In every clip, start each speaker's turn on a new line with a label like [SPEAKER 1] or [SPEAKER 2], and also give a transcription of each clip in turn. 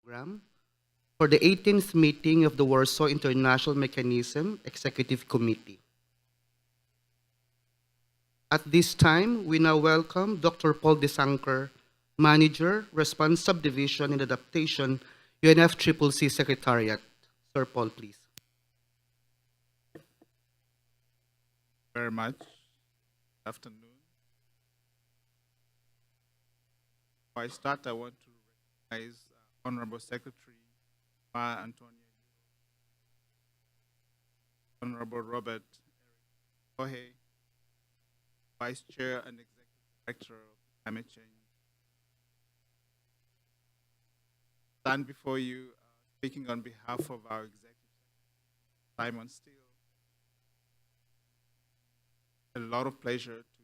[SPEAKER 1] program for the 18th meeting of the Warsaw International Mechanism Executive Committee. At this time, we now welcome Dr. Paul Desanker, Manager, Response Subdivision and Adaptation, UNFCCC Secretariat. Sir Paul, please.
[SPEAKER 2] Very much. Afternoon. Before I start, I want to recognize Honorable Secretary Antonio, Honorable Robert Kohe, Vice Chair and Executive Director of Climate Change. Stand before you, speaking on behalf of our Executive Secretary, Simon Steele. A lot of pleasure to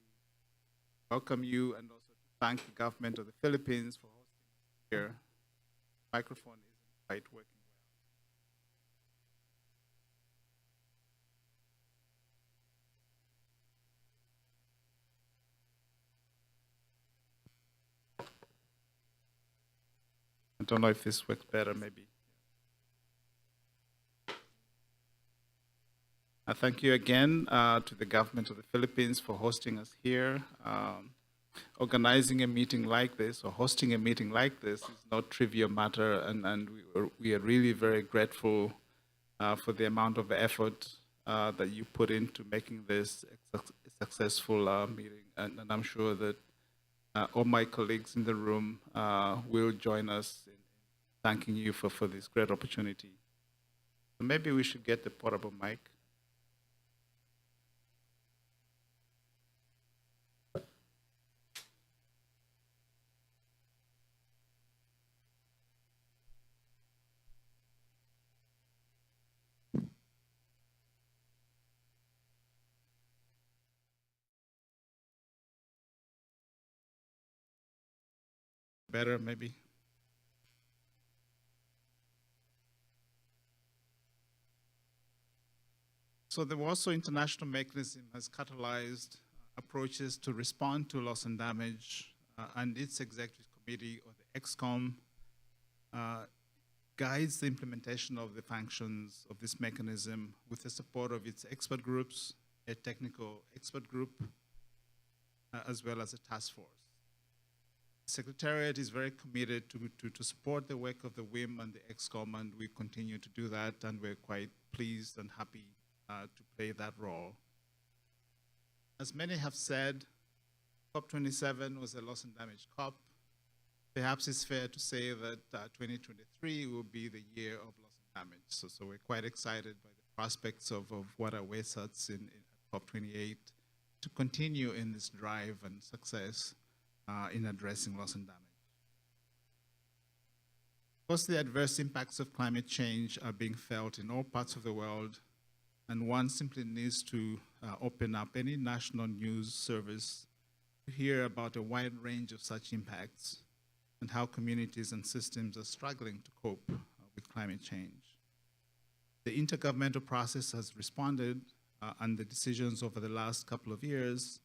[SPEAKER 2] welcome you and also to thank the government of the Philippines for hosting us here. Microphone isn't quite working well. I don't know if this works better, maybe. I thank you again to the government of the Philippines for hosting us here. Organizing a meeting like this or hosting a meeting like this is not trivial matter, and we are really very grateful for the amount of effort that you put into making this a successful meeting. And I'm sure that all my colleagues in the room will join us in thanking you for this great opportunity. So maybe we should get the portable mic. Better, maybe. So the Warsaw International Mechanism has catalyzed approaches to respond to loss and damage, and its executive committee, or the XCOM, guides the implementation of the functions of this mechanism with the support of its expert groups, a technical expert group, as well as a task force. The Secretariat is very committed to support the work of the WIM and the XCOM, and we continue to do that, and we're quite pleased and happy to play that role. As many have said, COP27 was a loss and damage COP. Perhaps it's fair to say that 2023 will be the year of loss and damage. So we're quite excited by the prospects of what awaits us in COP28 to continue in this drive and success in addressing loss and damage. Of course, the adverse impacts of climate change are being felt in all parts of the world, and one simply needs to open up any national news service to hear about a wide range of such impacts and how communities and systems are struggling to cope with climate change. The intergovernmental process has responded, and the decisions over the last couple of years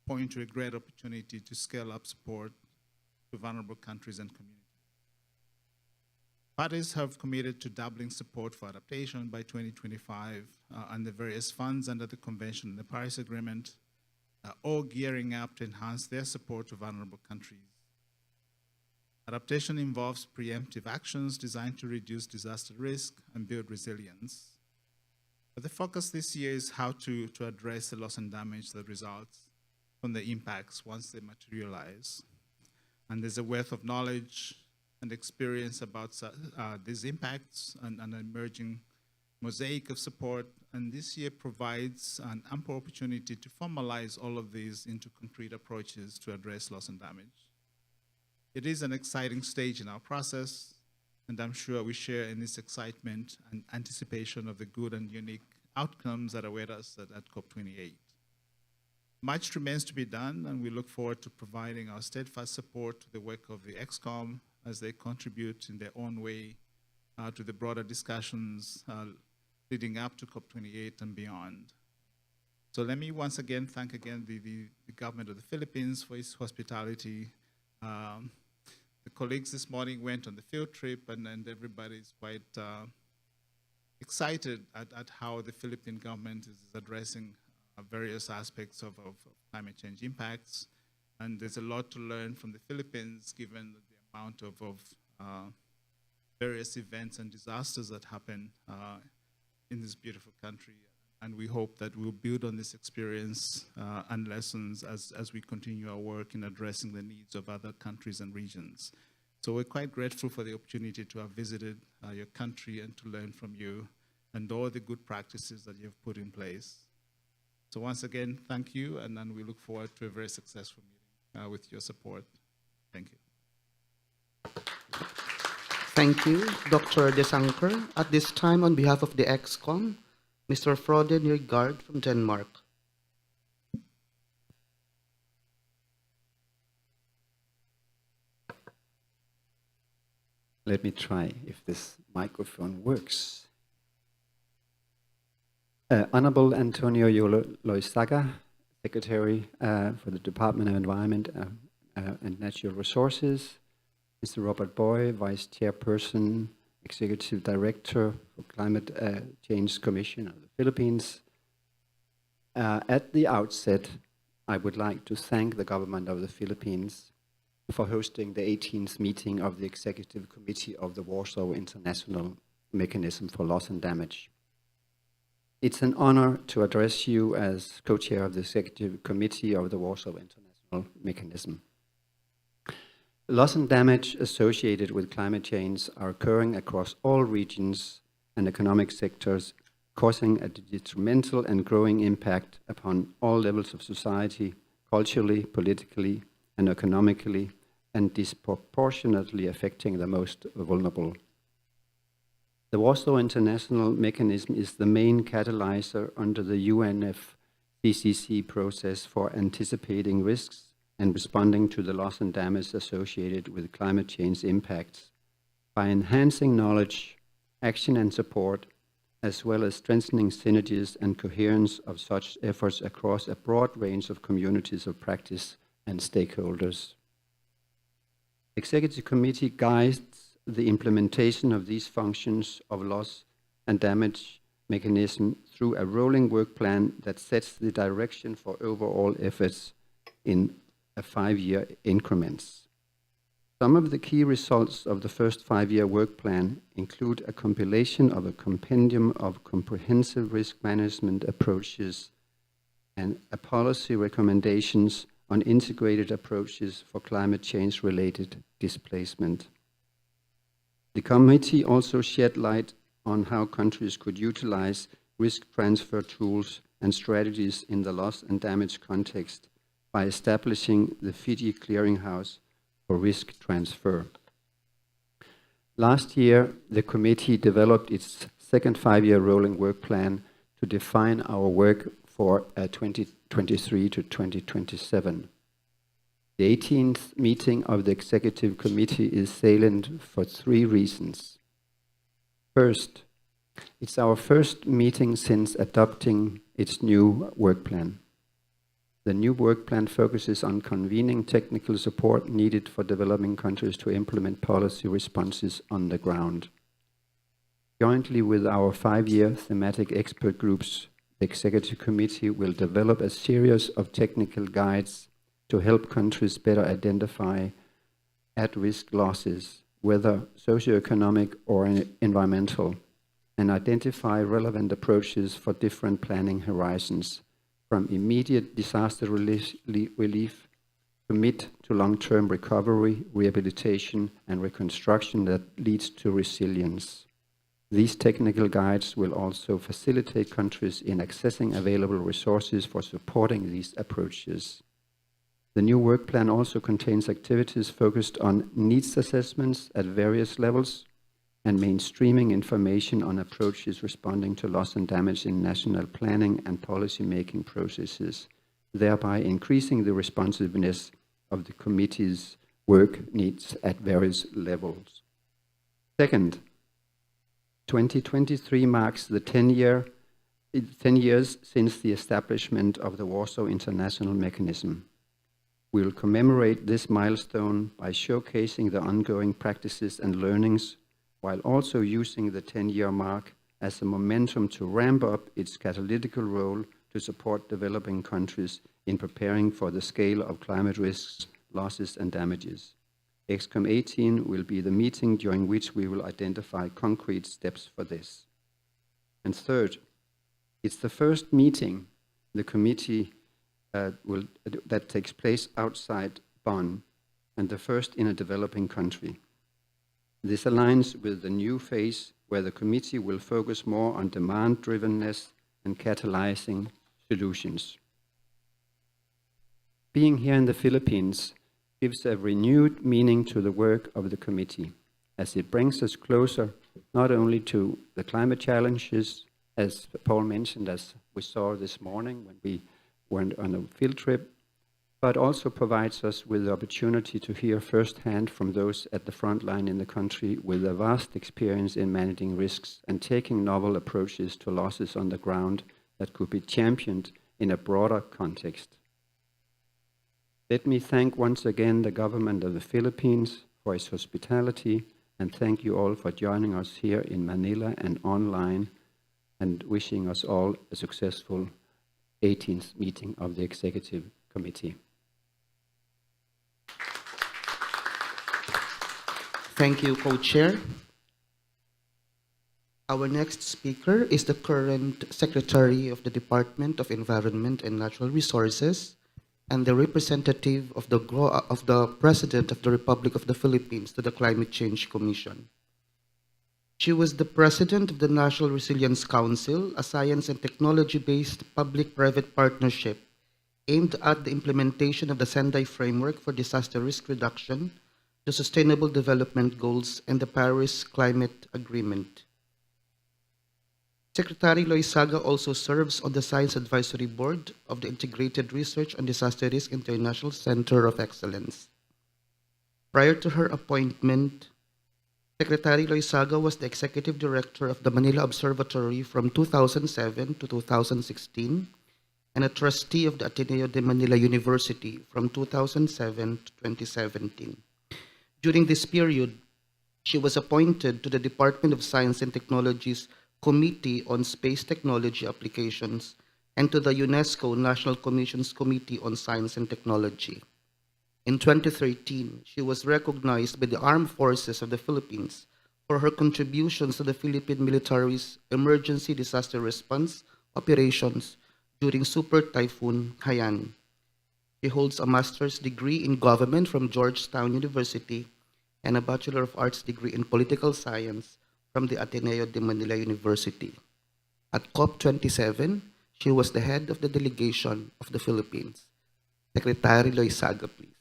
[SPEAKER 2] point to a great opportunity to scale up support to vulnerable countries and communities. Parties have committed to doubling support for adaptation by 2025, and the various funds under the Convention and the Paris Agreement are all gearing up to enhance their support to vulnerable countries. Adaptation involves preemptive actions designed to reduce disaster risk and build resilience. But the focus this year is how to address the loss and damage that results from the impacts once they materialize. And there's a wealth of knowledge and experience about these impacts and an emerging mosaic of support. And this year provides an ample opportunity to formalize all of these into concrete approaches to address loss and damage. It is an exciting stage in our process, and I'm sure we share in this excitement and anticipation of the good and unique outcomes that await us at COP28. Much remains to be done, and we look forward to providing our steadfast support to the work of the XCOM as they contribute in their own way to the broader discussions leading up to COP28 and beyond. So let me once again thank the government of the Philippines for its hospitality, the The colleagues this morning went on the field trip, and everybody's quite excited at how the Philippine government is addressing various aspects of climate change impacts. And there's a lot to learn from the Philippines, given the amount of various events and disasters that happen in this beautiful country. And we hope that we'll build on this experience and lessons as we continue our work in addressing the needs of other countries and regions. So we're quite grateful for the opportunity to have visited your country and to learn from you and all the good practices that you've put in place. So once again, thank you, and then we look forward to a very successful meeting with your support. Thank you.
[SPEAKER 1] Thank you, Dr. Desanker. At this time, on behalf of the XCOM, Mr. Frode Nygaard from Denmark.
[SPEAKER 3] Let me try if this microphone works. Honorable Antonio Loizaga, Secretary for the Department of Environment and Natural Resources, Mr. Robert Boy, Vice Chairperson, Executive Director for Climate Change Commission of the Philippines. At the outset, I would like to thank the government of the Philippines for hosting the 18th meeting of the Executive Committee of the Warsaw International Mechanism for Loss and Damage. It's an honor to address you as co-chair of the Executive Committee of the Warsaw International Mechanism. Loss and damage associated with climate change are occurring across all regions and economic sectors, causing a detrimental and growing impact upon all levels of society, culturally, politically, and economically, and disproportionately affecting the most vulnerable. The Warsaw International Mechanism is the main catalyzer under the UNFCCC process for anticipating risks and responding to the loss and damage associated with climate change impacts by enhancing knowledge, action and support, as well as strengthening synergies and coherence of such efforts across a broad range of communities of practice and stakeholders. The Executive Committee guides the implementation of these functions of loss and damage mechanism through a rolling work plan that sets the direction for overall efforts in a 5-year increments. Some of the key results of the first 5-year work plan include a compilation of a compendium of comprehensive risk management approaches and a policy recommendations on integrated approaches for climate change-related displacement. The committee also shed light on how countries could utilize risk transfer tools and strategies in the loss and damage context by establishing the Fiji Clearinghouse for Risk Transfer. Last year, the committee developed its second 5-year rolling work plan to define our work for 2023 to 2027. The 18th meeting of the Executive Committee is salient for 3 reasons. First, it's our first meeting since adopting its new work plan. The new work plan focuses on convening technical support needed for developing countries to implement policy responses on the ground. Jointly with our 5-year thematic expert groups, the Executive Committee will develop a series of technical guides to help countries better identify at-risk losses, whether socioeconomic or environmental, and identify relevant approaches for different planning horizons, from immediate disaster relief to mid to long-term recovery, rehabilitation, and reconstruction that leads to resilience. These technical guides will also facilitate countries in accessing available resources for supporting these approaches. The new work plan also contains activities focused on needs assessments at various levels and mainstreaming information on approaches responding to loss and damage in national planning and policy-making processes, thereby increasing the responsiveness of the committee's work needs at various levels. Second, 2023 marks the 10 years since the establishment of the Warsaw International Mechanism. We will commemorate this milestone by showcasing the ongoing practices and learnings, while also using the 10-year mark as a momentum to ramp up its catalytic role to support developing countries in preparing for the scale of climate risks, losses, and damages. XCOM 18 will be the meeting during which we will identify concrete steps for this. And third, it's the first meeting the committee that takes place outside Bonn, and the first in a developing country. This aligns with the new phase where the committee will focus more on demand-drivenness and catalyzing solutions. Being here in the Philippines gives a renewed meaning to the work of the committee, as it brings us closer not only to the climate challenges, as Paul mentioned, as we saw this morning when we went on a field trip, but also provides us with the opportunity to hear firsthand from those at the front line in the country with a vast experience in managing risks and taking novel approaches to losses on the ground that could be championed in a broader context. Let me thank once again the government of the Philippines for its hospitality, and thank you all for joining us here in Manila and online, and wishing us all a successful 18th meeting of the Executive Committee.
[SPEAKER 1] Thank you, Co-Chair. Our next speaker is the current Secretary of the Department of Environment and Natural Resources and the representative of the President of the Republic of the Philippines to the Climate Change Commission. She was the President of the National Resilience Council, a science and technology-based public-private partnership aimed at the implementation of the Sendai Framework for Disaster Risk Reduction, the Sustainable Development Goals, and the Paris Climate Agreement. Secretary Loizaga also serves on the Science Advisory Board of the Integrated Research on Disaster Risk International Center of Excellence. Prior to her appointment, Secretary Loizaga was the Executive Director of the Manila Observatory from 2007 to 2016 and a trustee of the Ateneo de Manila University from 2007 to 2017. During this period, she was appointed to the Department of Science and Technology's Committee on Space Technology Applications and to the UNESCO National Commission's Committee on Science and Technology. In 2013, she was recognized by the Armed Forces of the Philippines for her contributions to the Philippine military's emergency disaster response operations during Super Typhoon Haiyan. She holds a master's degree in government from Georgetown University and a Bachelor of Arts degree in political science from the Ateneo de Manila University. At COP27, she was the head of the delegation of the Philippines. Secretary Loizaga, please.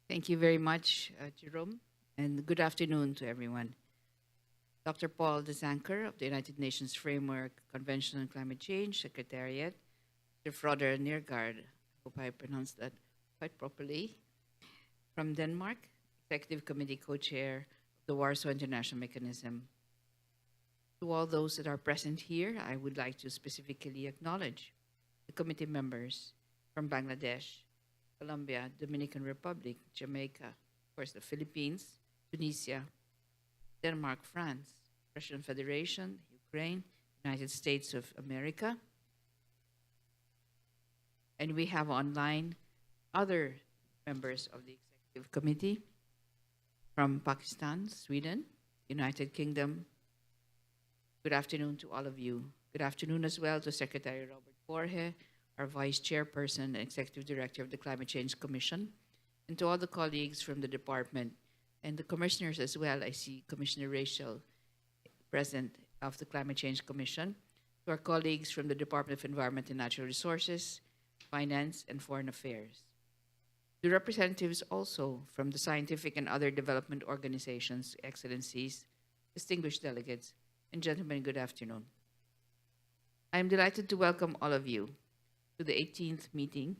[SPEAKER 4] Thank you very much, Jerome, and good afternoon to everyone. Dr. Paul Desanker of the United Nations Framework Convention on Climate Change Secretariat, Mr. Frode Nergard, I hope I pronounced that quite properly, from Denmark, Executive Committee Co-Chair of the Warsaw International Mechanism. To all those that are present here, I would like to specifically acknowledge the committee members from Bangladesh, Colombia, Dominican Republic, Jamaica, of course the Philippines, Tunisia, Denmark, France, Russian Federation, Ukraine, United States of America. And we have online other members of the Executive Committee from Pakistan, Sweden, United Kingdom. Good afternoon to all of you. Good afternoon as well to Secretary Robert Borge, our Vice Chairperson and Executive Director of the Climate Change Commission, and to all the colleagues from the department and the commissioners as well. I see Commissioner Rachel present of the Climate Change Commission, to our colleagues from the Department of Environment and Natural Resources, Finance, and Foreign Affairs. The representatives also from the scientific and other development organizations, excellencies, distinguished delegates, and gentlemen, good afternoon. I am delighted to welcome all of you to the 18th meeting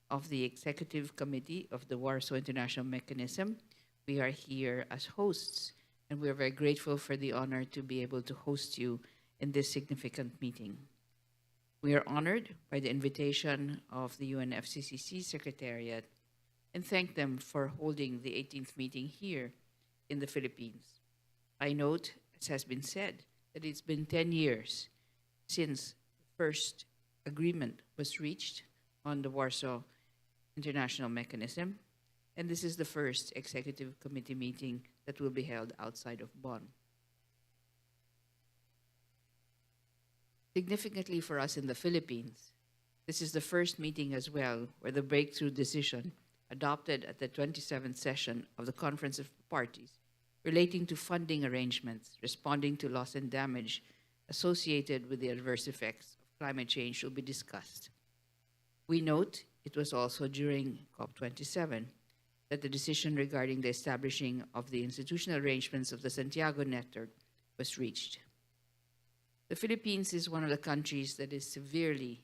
[SPEAKER 4] of the Executive Committee of the Warsaw International Mechanism. We are here as hosts, and we are very grateful for the honor to be able to host you in this significant meeting. We are honored by the invitation of the UNFCCC Secretariat and thank them for holding the 18th meeting here in the Philippines. I note, as has been said, that it's been 10 years since the first agreement was reached on the Warsaw International Mechanism, and this is the first executive committee meeting that will be held outside of Bonn. Significantly for us in the Philippines, this is the first meeting as well where the breakthrough decision adopted at the 27th session of the Conference of Parties relating to funding arrangements responding to loss and damage associated with the adverse effects of climate change will be discussed. We note it was also during COP27 that the decision regarding the establishing of the institutional arrangements of the Santiago Network was reached. The Philippines is one of the countries that is severely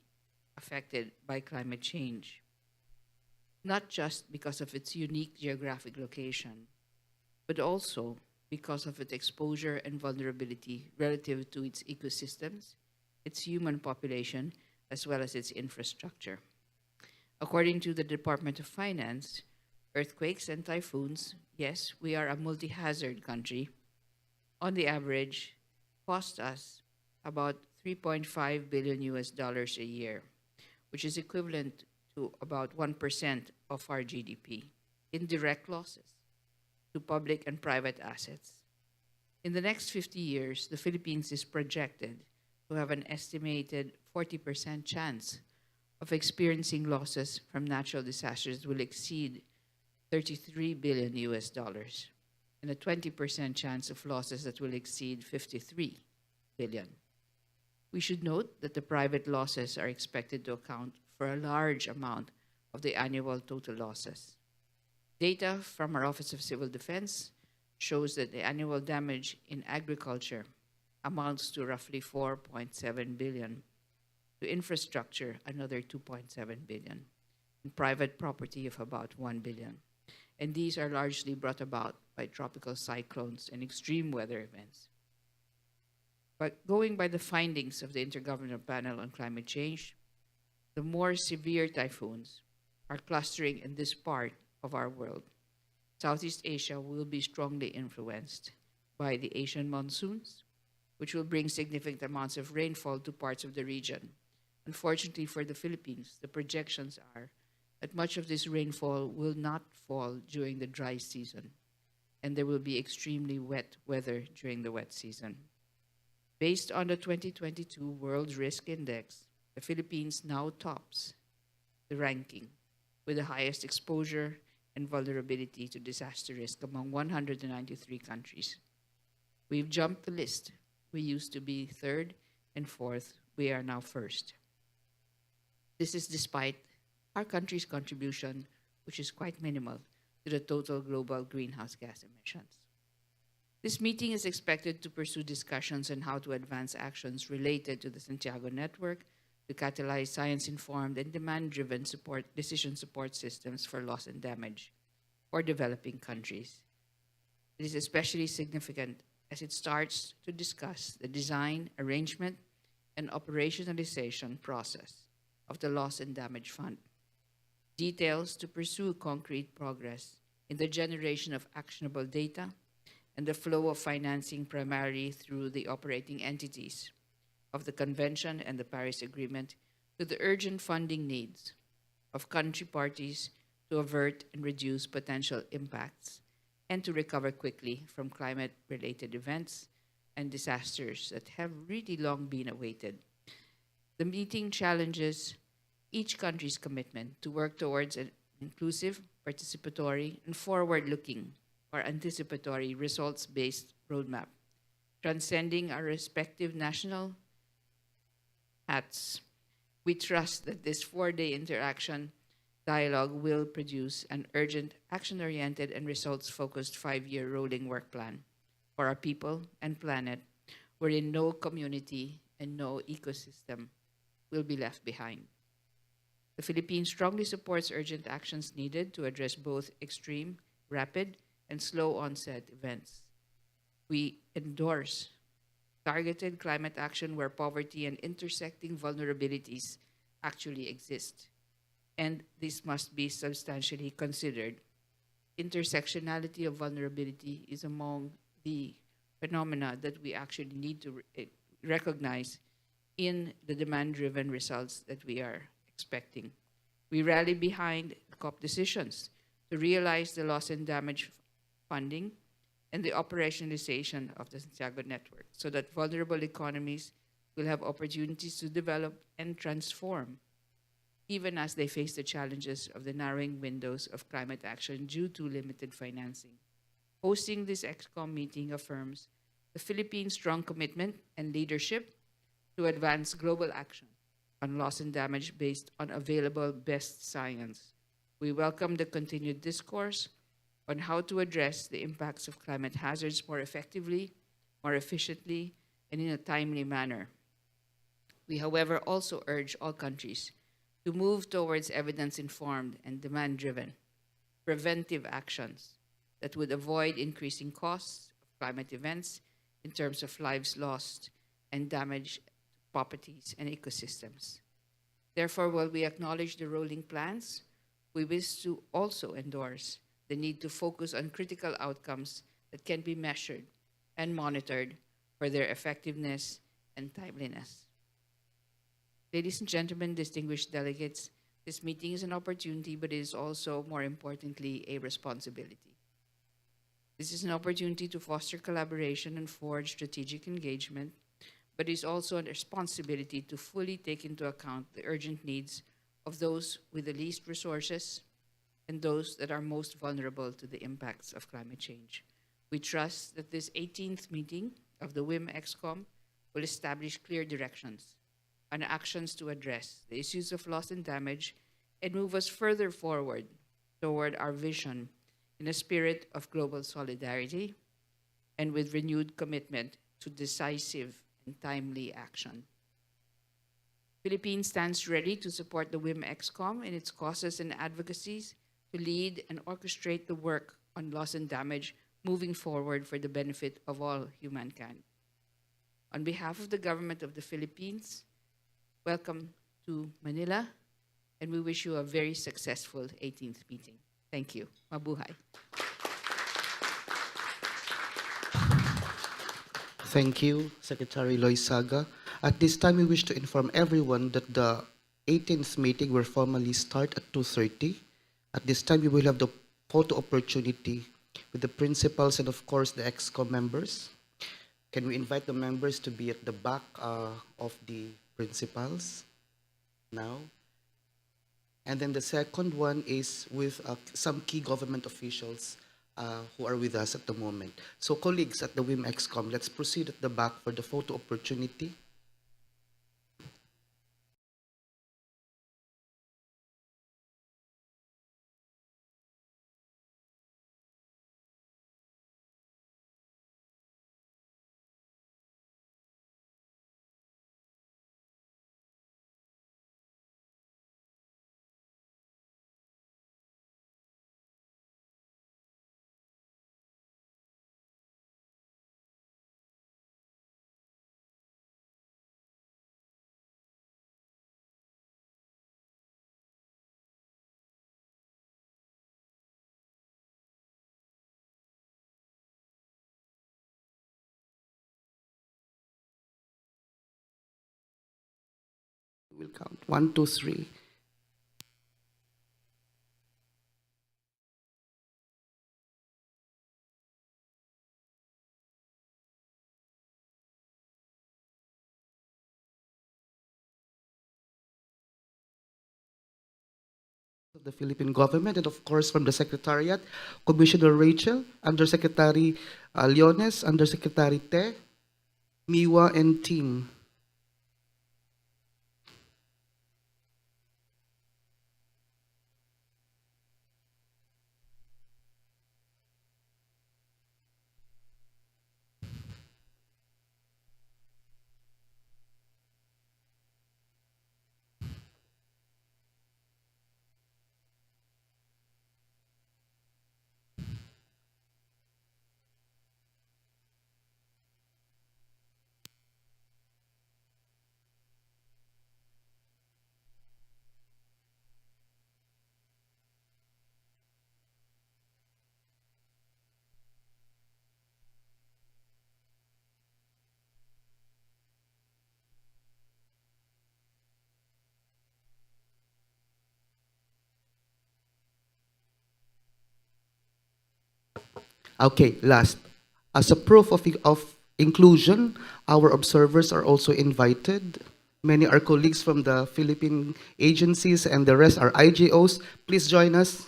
[SPEAKER 4] affected by climate change, not just because of its unique geographic location, but also because of its exposure and vulnerability relative to its ecosystems, its human population, as well as its infrastructure. According to the Department of Finance, earthquakes and typhoons, yes, we are a multi-hazard country, on the average, cost us about $3.5 billion a year, which is equivalent to about 1% of our GDP in direct losses to public and private assets. In the next 50 years, the Philippines is projected to have an estimated 40% chance of experiencing losses from natural disasters will exceed $33 billion and a 20% chance of losses that will exceed $53 billion. We should note that the private losses are expected to account for a large amount of the annual total losses. Data from our Office of Civil Defense shows that the annual damage in agriculture amounts to roughly $4.7 billion, to infrastructure another $2.7 billion, and private property of about $1 billion. And these are largely brought about by tropical cyclones and extreme weather events. But going by the findings of the Intergovernmental Panel on Climate Change, the more severe typhoons are clustering in this part of our world. Southeast Asia will be strongly influenced by the Asian monsoons, which will bring significant amounts of rainfall to parts of the region. Unfortunately for the Philippines, the projections are that much of this rainfall will not fall during the dry season, and there will be extremely wet weather during the wet season. Based on the 2022 World Risk Index, the Philippines now tops the ranking with the highest exposure and vulnerability to disaster risk among 193 countries. We've jumped the list. We used to be third and fourth. We are now first. This is despite our country's contribution, which is quite minimal, to the total global greenhouse gas emissions. This meeting is expected to pursue discussions on how to advance actions related to the Santiago Network to catalyze science-informed and demand-driven decision support systems for loss and damage for developing countries. It is especially significant as it starts to discuss the design, arrangement, and operationalization process of the Loss and Damage Fund, details to pursue concrete progress in the generation of actionable data and the flow of financing primarily through the operating entities of the Convention and the Paris Agreement to the urgent funding needs of country parties to avert and reduce potential impacts and to recover quickly from climate-related events and disasters that have really long been awaited. The meeting challenges each country's commitment to work towards an inclusive, participatory, and forward-looking or anticipatory results-based roadmap, transcending our respective national hats. We trust that this 4-day interaction dialogue will produce an urgent, action-oriented, and results-focused 5-year rolling work plan for our people and planet, wherein no community and no ecosystem will be left behind. The Philippines strongly supports urgent actions needed to address both extreme, rapid, and slow onset events. We endorse targeted climate action where poverty and intersecting vulnerabilities actually exist. And this must be substantially considered. Intersectionality of vulnerability is among the phenomena that we actually need to recognize in the demand-driven results that we are expecting. We rally behind COP decisions to realize the loss and damage funding and the operationalization of the Santiago Network so that vulnerable economies will have opportunities to develop and transform, even as they face the challenges of the narrowing windows of climate action due to limited financing. Hosting this XCOM meeting affirms the Philippines' strong commitment and leadership to advance global action on loss and damage based on available best science. We welcome the continued discourse on how to address the impacts of climate hazards more effectively, more efficiently, and in a timely manner. We, however, also urge all countries to move towards evidence-informed and demand-driven preventive actions that would avoid increasing costs of climate events in terms of lives lost and damage to properties and ecosystems. Therefore, while we acknowledge the rolling plans, we wish to also endorse the need to focus on critical outcomes that can be measured and monitored for their effectiveness and timeliness. Ladies and gentlemen, distinguished delegates, this meeting is an opportunity, but it is also, more importantly, a responsibility. This is an opportunity to foster collaboration and forge strategic engagement, but it is also a responsibility to fully take into account the urgent needs of those with the least resources and those that are most vulnerable to the impacts of climate change. We trust that this 18th meeting of the WIM XCOM will establish clear directions on actions to address the issues of loss and damage and move us further forward toward our vision in a spirit of global solidarity and with renewed commitment to decisive and timely action. Philippines stands ready to support the WIM XCOM in its causes and advocacies to lead and orchestrate the work on loss and damage moving forward for the benefit of all humankind. On behalf of the government of the Philippines, welcome to Manila, and we wish you a very successful 18th meeting. Thank you. Mabuhay.
[SPEAKER 1] Thank you, Secretary Loizaga. At this time, we wish to inform everyone that the 18th meeting will formally start at 2:30. At this time, we will have the photo opportunity with the principals and, of course, the XCOM members. Can we invite the members to be at the back of the principals now? And then the second one is with some key government officials who are with us at the moment. So colleagues at the WIM XCOM, let's proceed at the back for the photo opportunity. We'll count 1, 2, 3. Of the Philippine government, and of course from the Secretariat, Commissioner Rachel, Undersecretary Leones, Undersecretary Te, Miwa, and team. Okay, last. As a proof of inclusion, our observers are also invited. Many are colleagues from the Philippine agencies and the rest are IGOs. Please join us.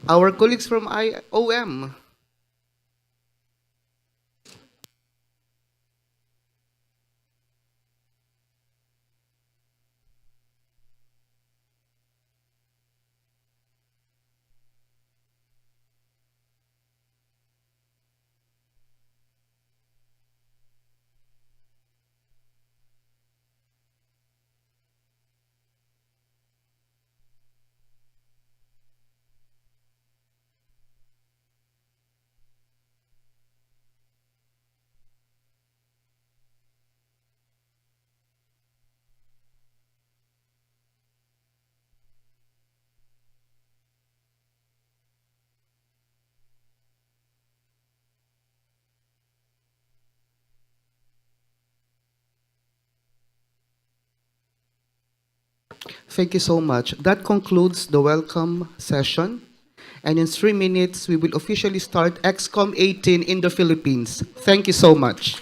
[SPEAKER 1] Our colleagues from IOM. Thank you so much. That concludes the welcome session. And in 3 minutes, we will officially start XCOM 18 in the Philippines. Thank you so much.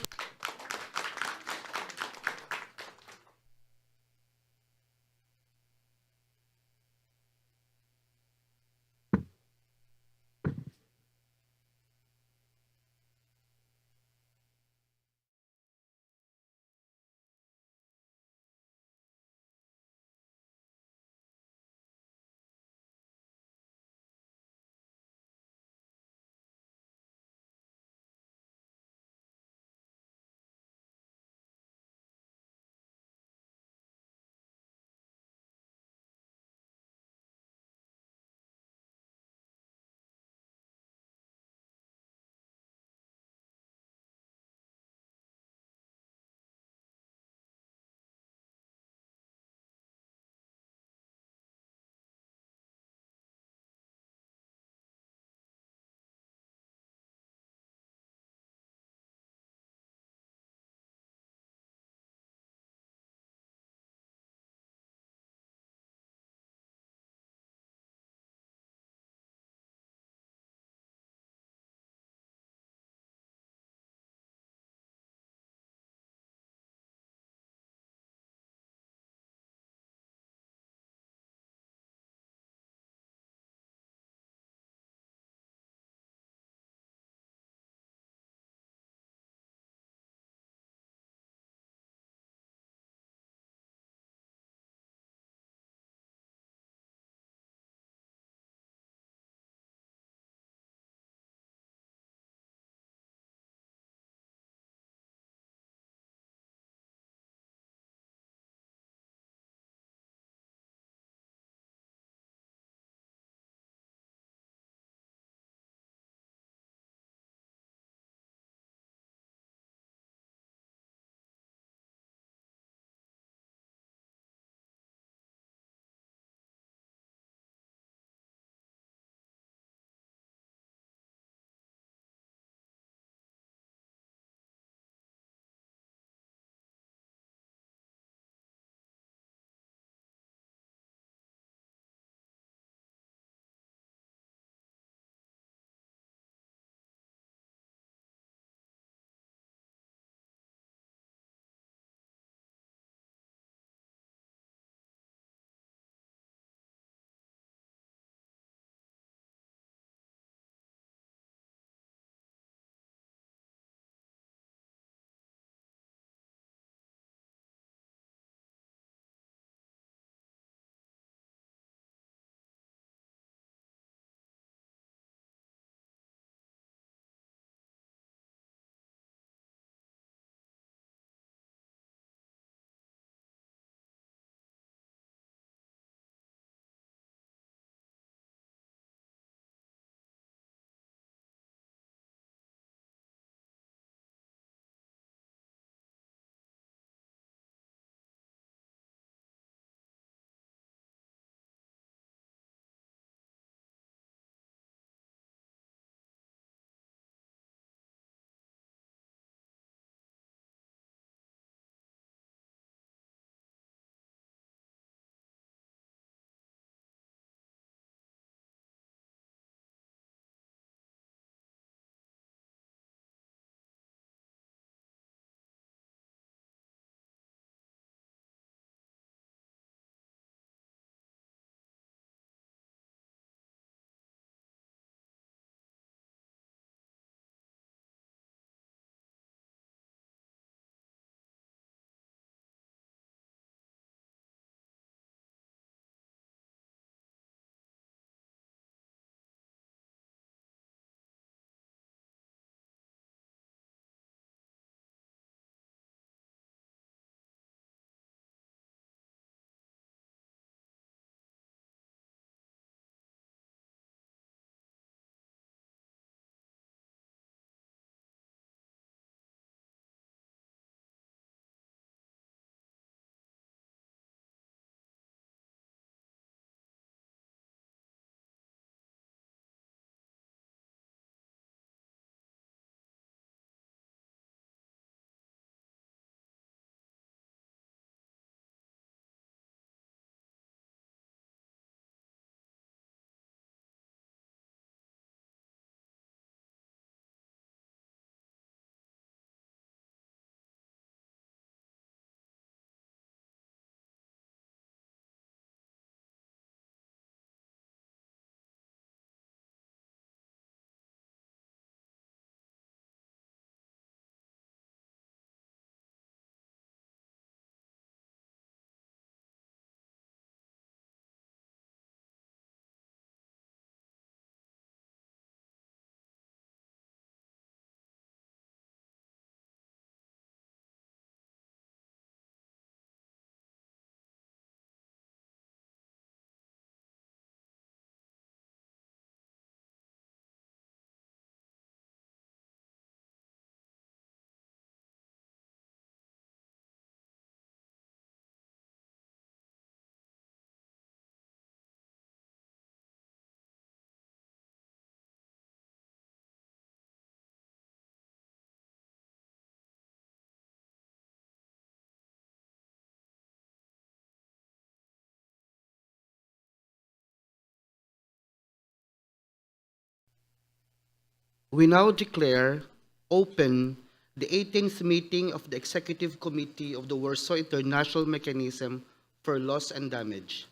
[SPEAKER 1] We now declare open the 18th meeting of the Executive Committee of the Warsaw International Mechanism for Loss and Damage.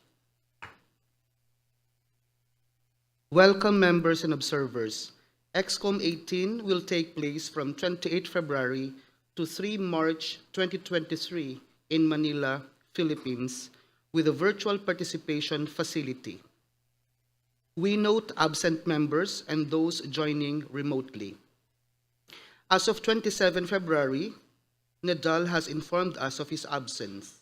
[SPEAKER 1] Welcome members and observers. XCOM 18 will take place from 28 February to 3 March 2023 in Manila, Philippines, with a virtual participation facility. We note absent members and those joining remotely. As of 27 February, Nedal has informed us of his absence.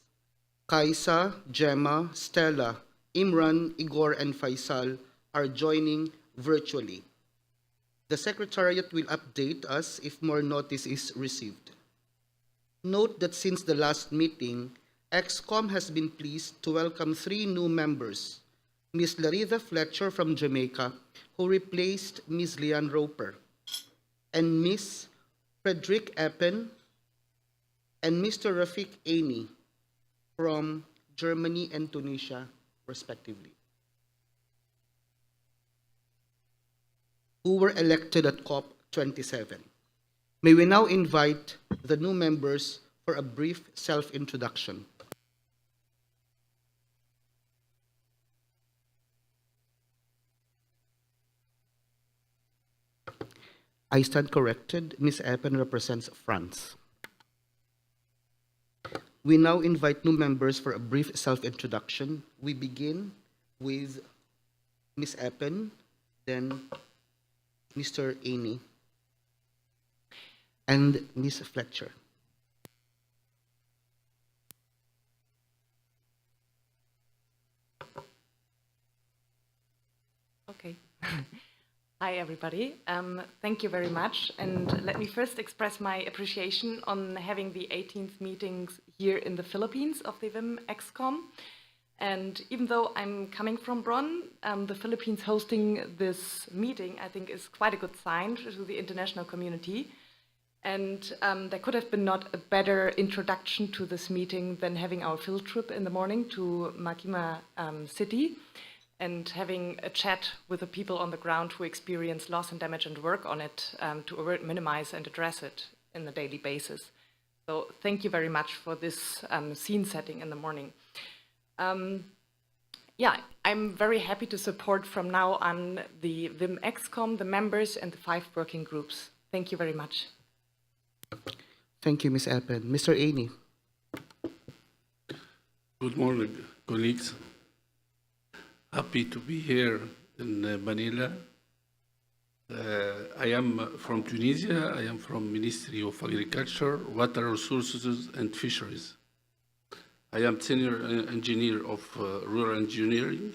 [SPEAKER 1] Kaisa, Gemma, Stella, Imran, Igor, and Faisal are joining virtually. The Secretariat will update us if more notice is received. Note that since the last meeting, XCOM has been pleased to welcome 3 new members: Ms. Larissa Fletcher from Jamaica, who replaced Ms. Leanne Roper, and Ms. Frederick Eppen and Mr. Rafik Aini from Germany and Tunisia, respectively, who were elected at COP27. May we now invite the new members for a brief self-introduction. I stand corrected. Ms. Eppen represents France. We now invite new members for a brief self-introduction. We begin with Ms. Eppen, then Mr. Aini, and Ms. Fletcher.
[SPEAKER 5] Okay. Hi, everybody. Thank you very much. And let me first express my appreciation on having the 18th meetings here in the Philippines of the WIM XCOM. And even though I'm coming from Bonn, the Philippines hosting this meeting, I think, is quite a good sign to the international community. And there could have been not a better introduction to this meeting than having our field trip in the morning to Makima city, and having a chat with the people on the ground who experience loss and damage and work on it to minimize and address it on a daily basis. So thank you very much for this scene setting in the morning. Yeah, I'm very happy to support from now on the WIM XCOM, the members, and the 5 working groups. Thank you very much.
[SPEAKER 1] Thank you, Ms. Eppen. Mr. Aini.
[SPEAKER 6] Good morning, colleagues. Happy to be here in Manila. I am from Tunisia. I am from Ministry of Agriculture, Water Resources and Fisheries. I am senior engineer of rural engineering,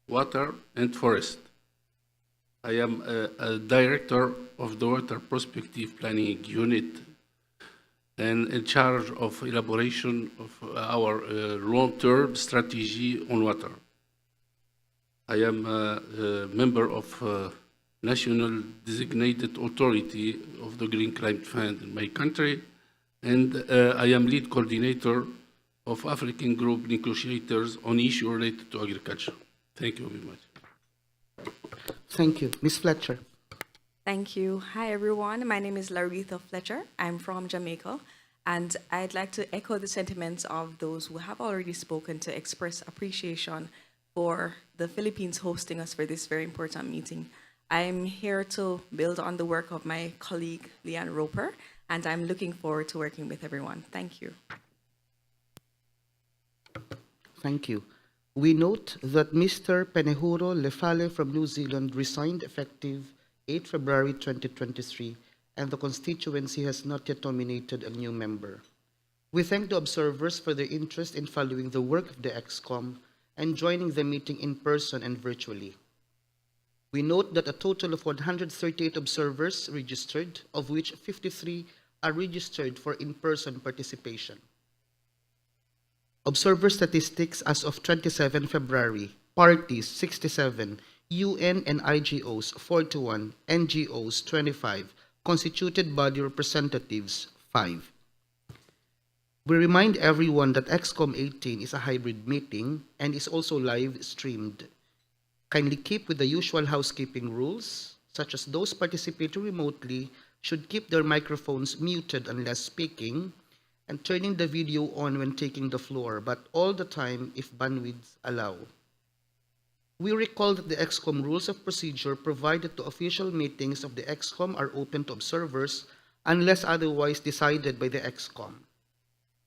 [SPEAKER 6] water and forest. I am a director of the Water Prospective Planning Unit and in charge of elaboration of our long-term strategy on water. I am a member of National Designated Authority of the Green Climate Fund in my country, and I am lead coordinator of African group negotiators on issues related to agriculture. Thank you very much.
[SPEAKER 1] Thank you. Ms. Fletcher.
[SPEAKER 7] Thank you. Hi, everyone. My name is Larissa Fletcher. I'm from Jamaica, and I'd like to echo the sentiments of those who have already spoken to express appreciation for the Philippines hosting us for this very important meeting. I'm here to build on the work of my colleague, Leanne Roper, and I'm looking forward to working with everyone. Thank you.
[SPEAKER 1] Thank you. We note that Mr. Penehuro Lefale from New Zealand resigned effective 8 February 2023, and the constituency has not yet nominated a new member. We thank the observers for their interest in following the work of the XCOM and joining the meeting in person and virtually. We note that a total of 138 observers registered, of which 53 are registered for in-person participation. Observer statistics as of 27 February, parties 67, UN and IGOs 41, NGOs 25, constituted body representatives 5. We remind everyone that XCOM 18 is a hybrid meeting and is also live streamed. Kindly keep with the usual housekeeping rules, such as those participating remotely, should keep their microphones muted unless speaking and turning the video on when taking the floor, but all the time if bandwidths allow. We recall that the XCOM rules of procedure provide that the official meetings of the XCOM are open to observers unless otherwise decided by the XCOM.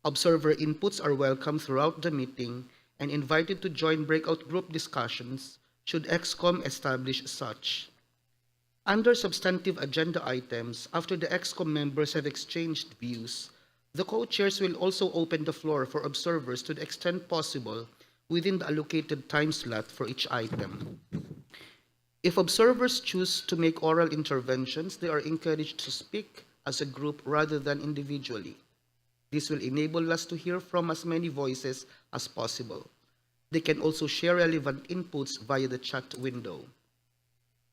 [SPEAKER 1] Observer inputs are welcome throughout the meeting and invited to join breakout group discussions should XCOM establish such. Under substantive agenda items, after the XCOM members have exchanged views, the co-chairs will also open the floor for observers to the extent possible within the allocated time slot for each item. If observers choose to make oral interventions, they are encouraged to speak as a group rather than individually. This will enable us to hear from as many voices as possible. They can also share relevant inputs via the chat window.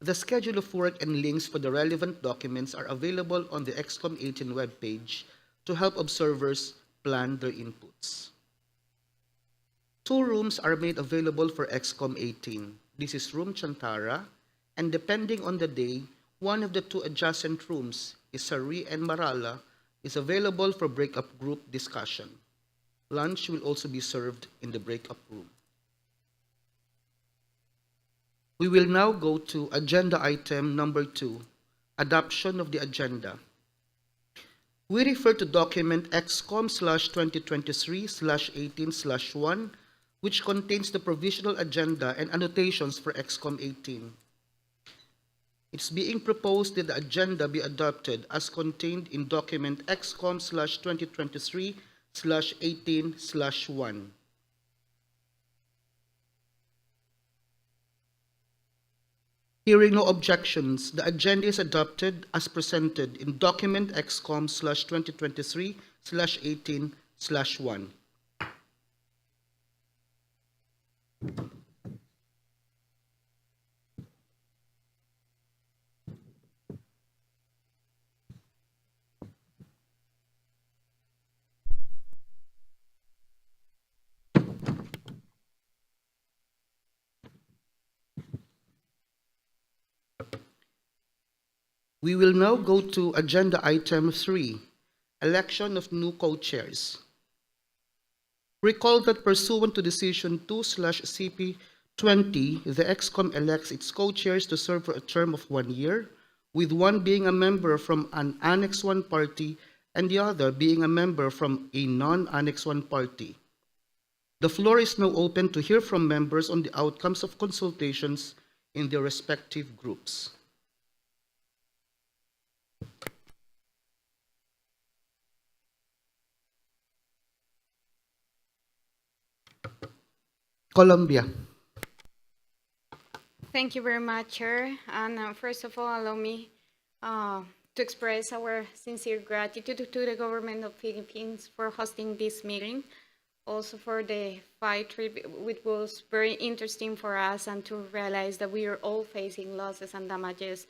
[SPEAKER 1] The schedule of work and links for the relevant documents are available on the XCOM 18 webpage to help observers plan their inputs. 2 rooms are made available for XCOM 18. This is room Chantara, and depending on the day, one of the 2 adjacent rooms, Isari and Marala, is available for breakup group discussion. Lunch will also be served in the breakup room. We will now go to agenda item number 2, adoption of the agenda. We refer to document XCOM/2023/18/1, which contains the provisional agenda and annotations for XCOM 18. It's being proposed that the agenda be adopted as contained in document XCOM/2023/18/1. Hearing no objections, the agenda is adopted as presented in document XCOM/2023/18/1. We will now go to agenda item 3, election of new co-chairs. Recall that pursuant to decision 2/CP20, the XCOM elects its co-chairs to serve for a term of 1 year, with one being a member from an Annex 1 party and the other being a member from a non-Annex 1 party. The floor is now open to hear from members on the outcomes of consultations in their respective groups. Colombia.
[SPEAKER 8] Thank you very much, Chair. And first of all, allow me to express our sincere gratitude to the government of Philippines for hosting this meeting. Also for the fight trip, which was very interesting for us, and to realize that we are all facing losses and damages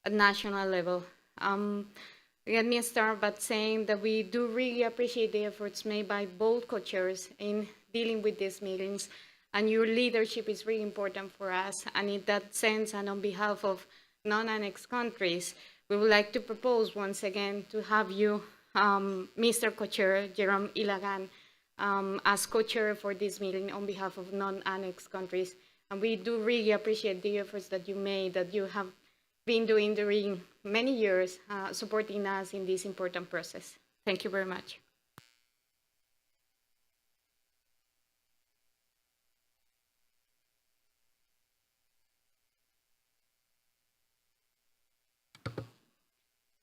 [SPEAKER 8] at national level. Let me start by saying that we do really appreciate the efforts made by both co-chairs in dealing with these meetings, and your leadership is really important for us. And in that sense, and on behalf of non-annexed countries, we would like to propose once again to have you, Mr. Co-Chair Jerome Ilagan, as co-chair for this meeting on behalf of non-annexed countries. And we do really appreciate the efforts that you made, that you have been doing during many years, supporting us in this important process. Thank you very much.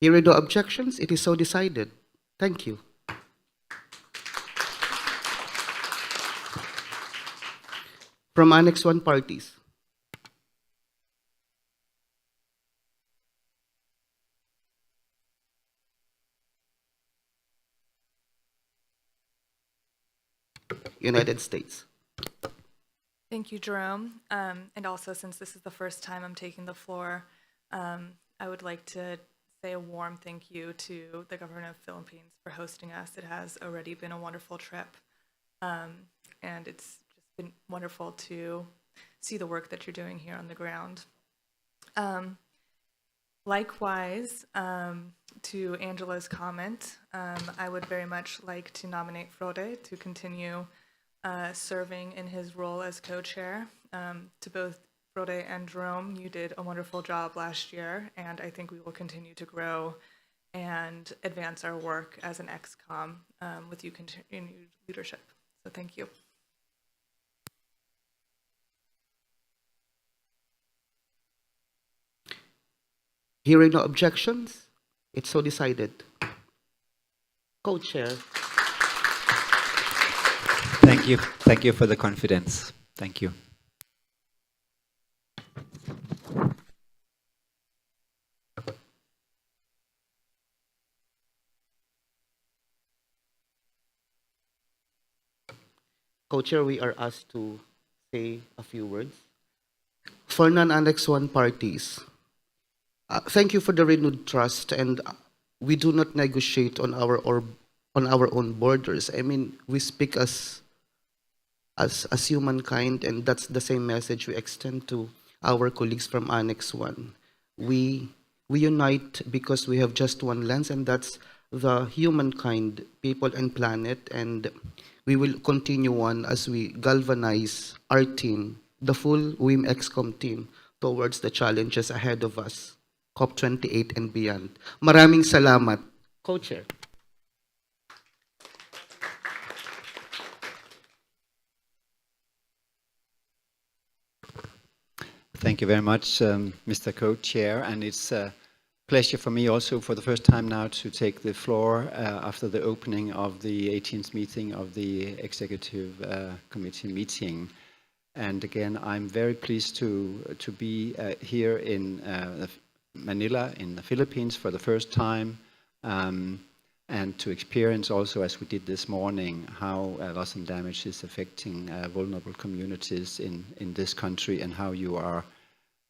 [SPEAKER 1] Hearing no objections, it is so decided. Thank you. From Annex 1 parties. United States.
[SPEAKER 9] Thank you, Jerome. And also, since this is the first time I'm taking the floor, I would like to say a warm thank you to the government of the Philippines for hosting us. It has already been a wonderful trip, and it's just been wonderful to see the work that you're doing here on the ground. Likewise, to Angela's comment, I would very much like to nominate Frode to continue serving in his role as co-chair. To both Frode and Jerome, you did a wonderful job last year, and I think we will continue to grow and advance our work as an XCOM with you continued leadership. So thank you.
[SPEAKER 1] Hearing no objections, it's so decided. Co-chair.
[SPEAKER 3] Thank you. Thank you for the confidence. Thank you.
[SPEAKER 1] Co-chair, we are asked to say a few words. For non-Annex 1 parties, thank you for the renewed trust, and we do not negotiate on our own borders. I mean, we speak as humankind, and that's the same message we extend to our colleagues from Annex 1. We unite because we have just one lens, and that's the humankind, people and planet, and we will continue on as we galvanize our team, the full WIM XCOM team, towards the challenges ahead of us, COP28 and beyond. Maraming salamat. Co-chair.
[SPEAKER 3] Thank you very much, Mr. Co-Chair, and it's a pleasure for me also for the first time now to take the floor after the opening of the 18th meeting of the Executive Committee meeting. And again, I'm very pleased to be here in Manila in the Philippines for the first time, and to experience also, as we did this morning, how loss and damage is affecting vulnerable communities in this country and how you are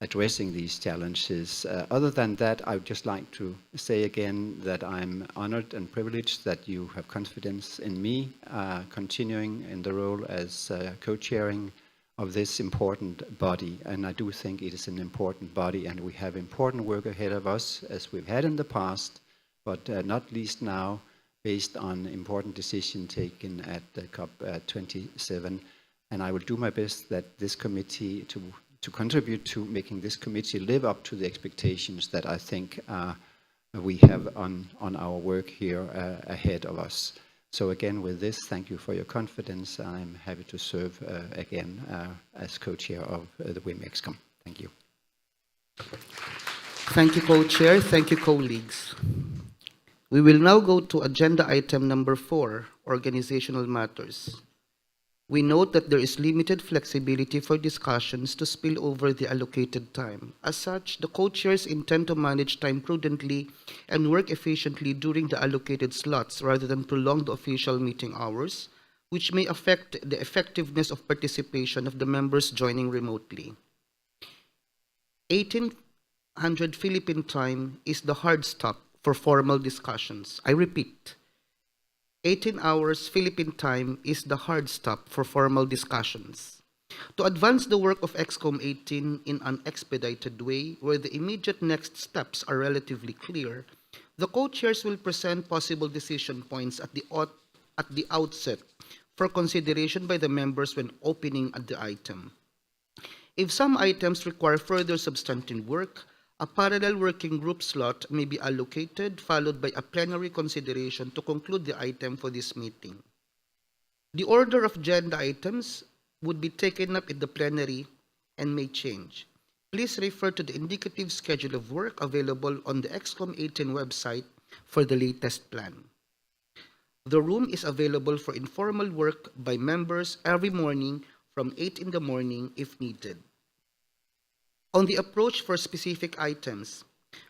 [SPEAKER 3] addressing these challenges. Other than that, I would just like to say again that I'm honored and privileged that you have confidence in me, continuing in the role as co-chairing of this important body. And I do think it is an important body, and we have important work ahead of us, as we've had in the past, but not least now, based on important decision taken at COP27. And I will do my best that this committee to contribute to making this committee live up to the expectations that I think we have on our work here ahead of us. So again, with this, thank you for your confidence. I'm happy to serve again as co-chair of the WIM XCOM. Thank you.
[SPEAKER 1] Thank you, co-chair. Thank you, colleagues. We will now go to agenda item number 4, organizational matters. We note that there is limited flexibility for discussions to spill over the allocated time. As such, the co-chairs intend to manage time prudently and work efficiently during the allocated slots rather than prolong the official meeting hours, which may affect the effectiveness of participation of the members joining remotely. 1800 Philippine time is the hard stop for formal discussions. I repeat, 18 hours Philippine time is the hard stop for formal discussions. To advance the work of XCOM 18 in an expedited way, where the immediate next steps are relatively clear, the co-chairs will present possible decision points at the outset for consideration by the members when opening at the item. If some items require further substantive work, a parallel working group slot may be allocated, followed by a plenary consideration to conclude the item for this meeting. The order of agenda items would be taken up in the plenary and may change. Please refer to the indicative schedule of work available on the XCOM 18 website for the latest plan. The room is available for informal work by members every morning from 8 in the morning if needed. On the approach for specific items,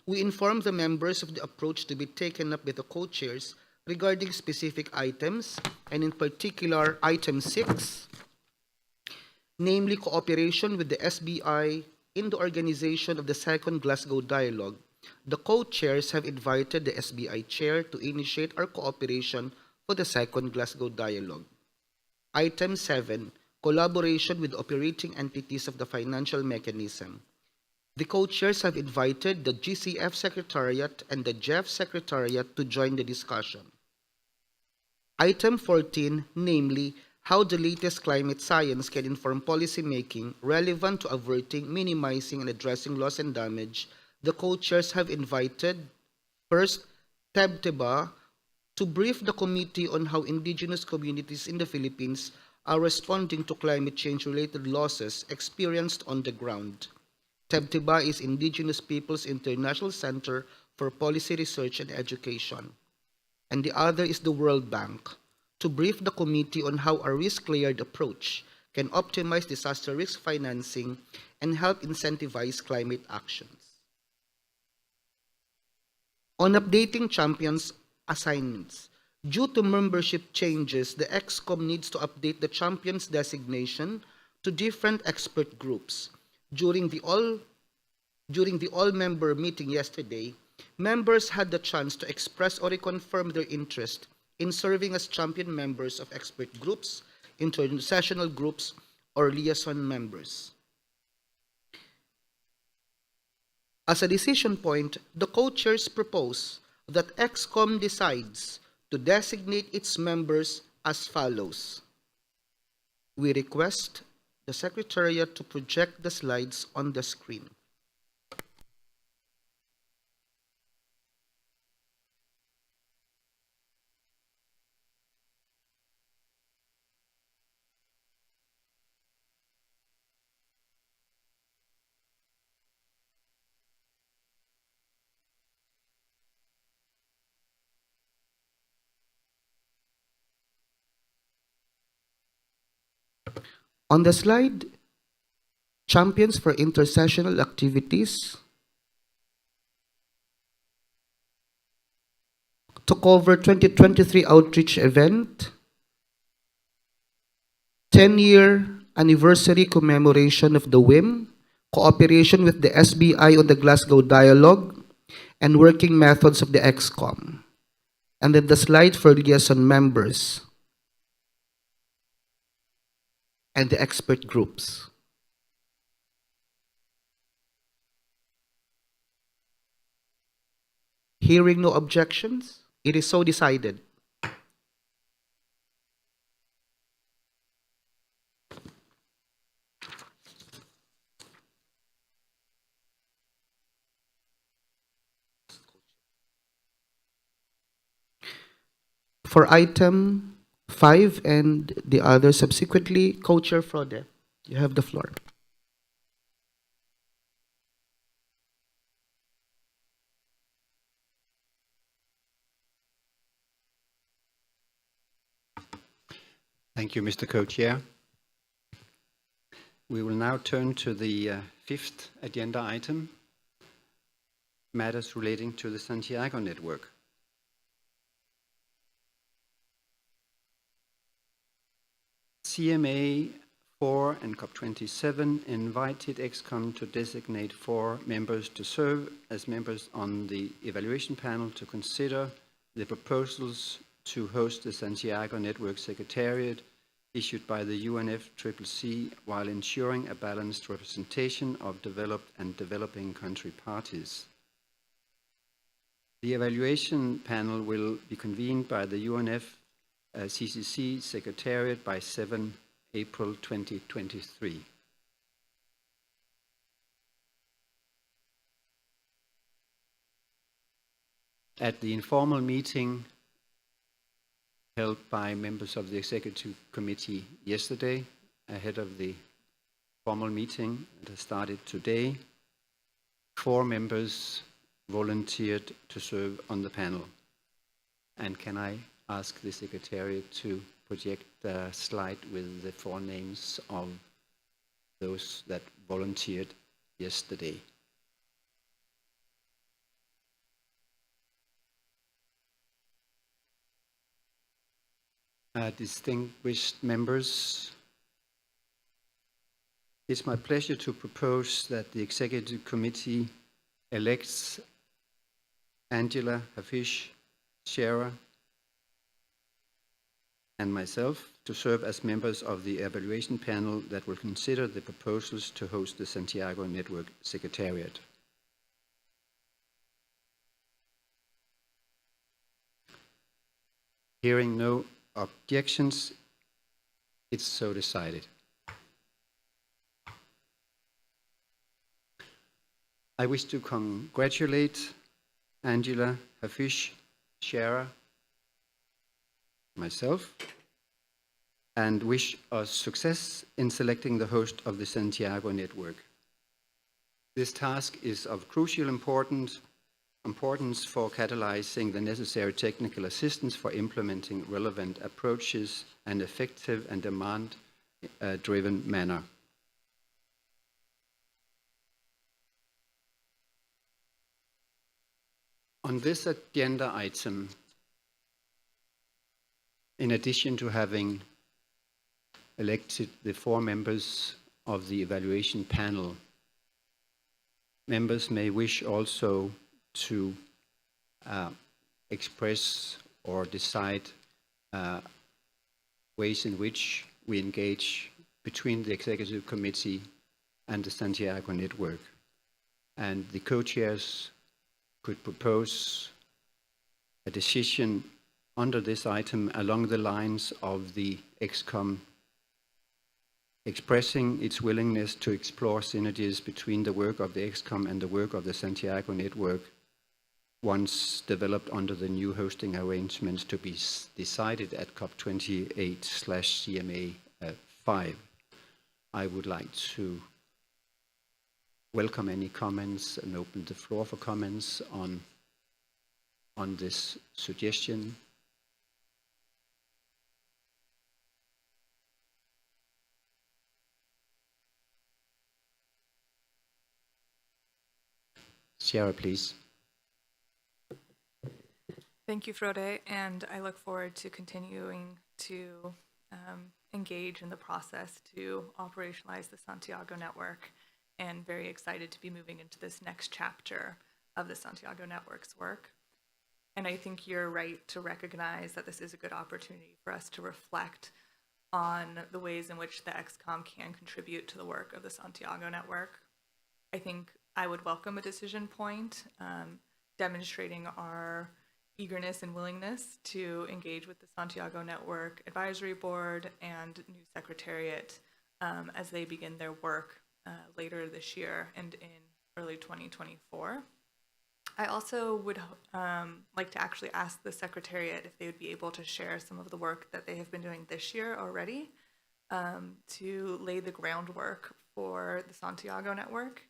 [SPEAKER 1] we inform the members of the approach to be taken up by the co-chairs regarding specific items, and in particular, item 6, namely cooperation with the SBI in the organization of the second Glasgow Dialogue. The co-chairs have invited the SBI chair to initiate our cooperation for the second Glasgow Dialogue. Item 7, collaboration with operating entities of the financial mechanism. The co-chairs have invited the GCF Secretariat and the GEF Secretariat to join the discussion. Item 14, namely, how the latest climate science can inform policy making relevant to averting, minimizing, and addressing loss and damage, the co-chairs have invited, first, Tebteba, to brief the committee on how indigenous communities in the Philippines are responding to climate change-related losses experienced on the ground. Tebteba is Indigenous Peoples International Center for Policy Research and Education. And the other is the World Bank, to brief the committee on how a risk-layered approach can optimize disaster risk financing and help incentivize climate actions. On updating champions' assignments, due to membership changes, the XCOM needs to update the champions designation to different expert groups. During the all-member meeting yesterday, members had the chance to express or reconfirm their interest in serving as champion members of expert groups, intersessional groups, or liaison members. As a decision point, the co-chairs propose that XCOM decides to designate its members as follows. We request the Secretariat to project the slides on the screen. On the slide, champions for intersessional activities to cover 2023 outreach event, 10-year anniversary commemoration of the WIM, cooperation with the SBI on the Glasgow Dialogue, and working methods of the XCOM. And then the slide for liaison members and the expert groups. Hearing no objections, it is so decided. For item 5 and the other subsequently, Co-Chair Frode, you have the floor.
[SPEAKER 3] Thank you, Mr. Co-Chair. We will now turn to the fifth agenda item, matters relating to the Santiago Network. CMA 4 and COP27 invited XCOM to designate 4 members to serve as members on the evaluation panel to consider the proposals to host the Santiago Network Secretariat issued by the UNFCCC while ensuring a balanced representation of developed and developing country parties. The evaluation panel will be convened by the UNFCCC Secretariat by 7 April 2023. At the informal meeting held by members of the Executive Committee yesterday, ahead of the formal meeting that started today, 4 members volunteered to serve on the panel. And can I ask the Secretariat to project the slide with the 4 names of those that volunteered yesterday? Distinguished members, it's my pleasure to propose that the Executive Committee elects Angela Hafiz Shera, and myself to serve as members of the evaluation panel that will consider the proposals to host the Santiago Network Secretariat. Hearing no objections, it's so decided. I wish to congratulate Angela, Hafish, Shara, myself, and wish us success in selecting the host of the Santiago Network. This task is of crucial importance for catalyzing the necessary technical assistance for implementing relevant approaches in an effective and demand-driven manner. On this agenda item, in addition to having elected the 4 members of the evaluation panel, members may wish also to express or decide ways in which we engage between the executive committee and the Santiago Network. And the co-chairs could propose a decision under this item along the lines of the XCOM expressing its willingness to explore synergies between the work of the XCOM and the work of the Santiago Network once developed under the new hosting arrangements to be decided at COP28/CMA 5. I would like to welcome any comments and open the floor for comments on this suggestion. Sarah, please.
[SPEAKER 9] Thank you, Frode, and I look forward to continuing to engage in the process to operationalize the Santiago Network, and very excited to be moving into this next chapter of the Santiago Network's work. And I think you're right to recognize that this is a good opportunity for us to reflect on the ways in which the XCOM can contribute to the work of the Santiago Network. I think I would welcome a decision point demonstrating our eagerness and willingness to engage with the Santiago Network Advisory Board and new Secretariat as they begin their work later this year and in early 2024. I also would like to actually ask the Secretariat if they would be able to share some of the work that they have been doing this year already to lay the groundwork for the Santiago Network,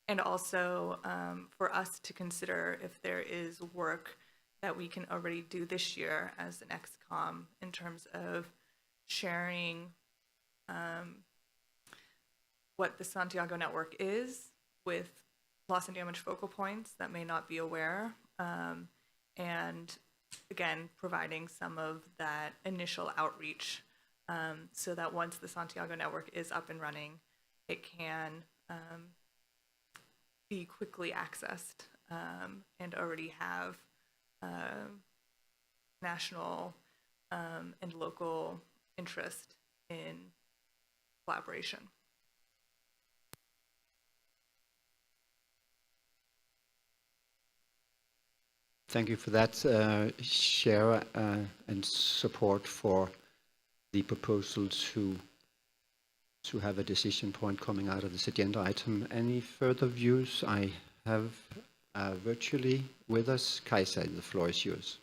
[SPEAKER 9] and also for us to consider if there is work that we can already do this year as an XCOM in terms of sharing what the Santiago Network is with loss and damage focal points that may not be aware, and again, providing some of that initial outreach so that once the Santiago Network is up and running, it can be quickly accessed and already have national and local interest in collaboration.
[SPEAKER 3] Thank you for that, share and support for the proposal to have a decision point coming out of this agenda item. Any further views? I have virtually with us Kajsa, the floor is yours.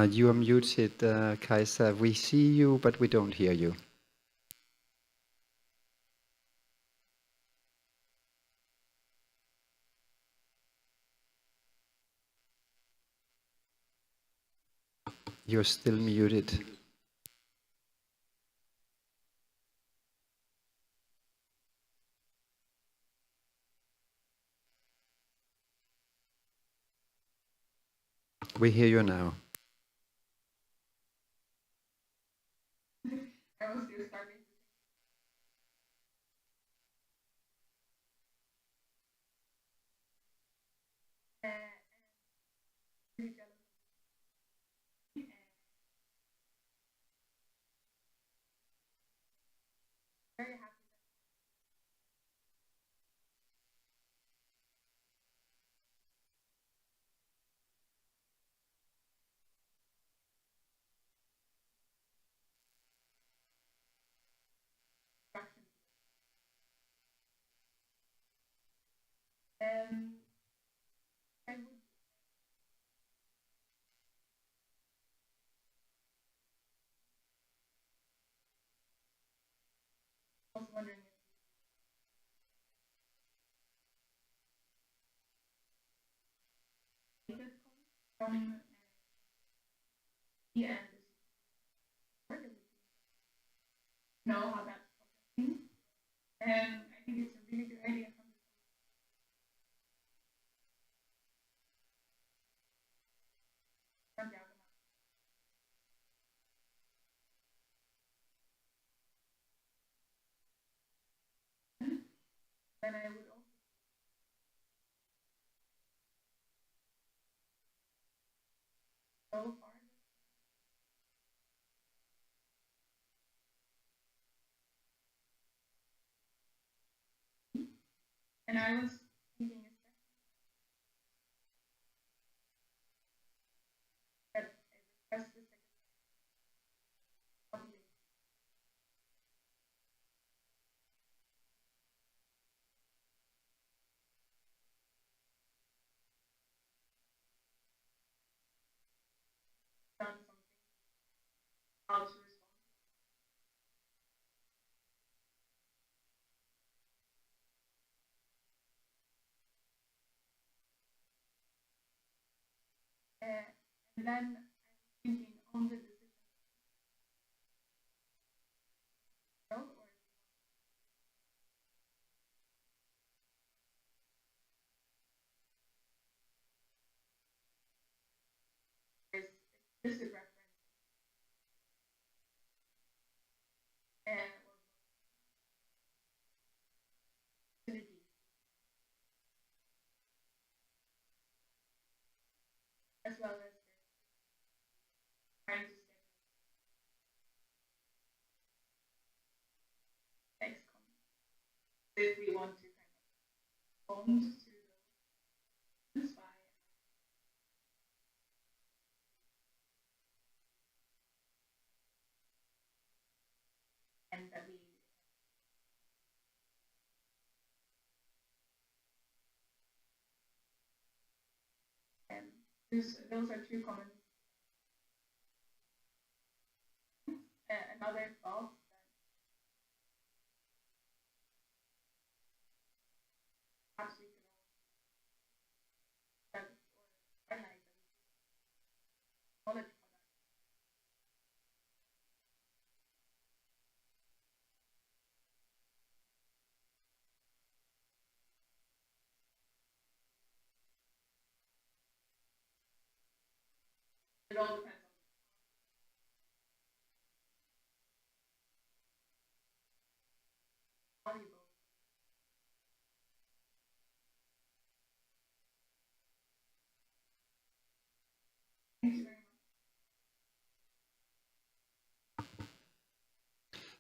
[SPEAKER 3] You are muted, Kajsa. We see you, but we don't hear you. You're still muted. We hear you now.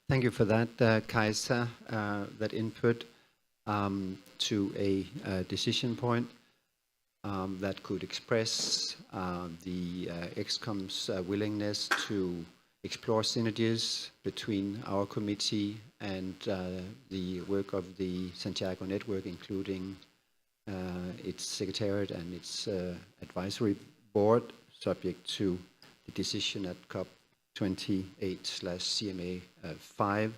[SPEAKER 3] Thank you for that, Kajsa, that input to a decision point that could express the XCOM's willingness to explore synergies between our committee and the work of the Santiago Network, including its secretariat and its advisory board, subject to the decision at COP 28/CMA 5,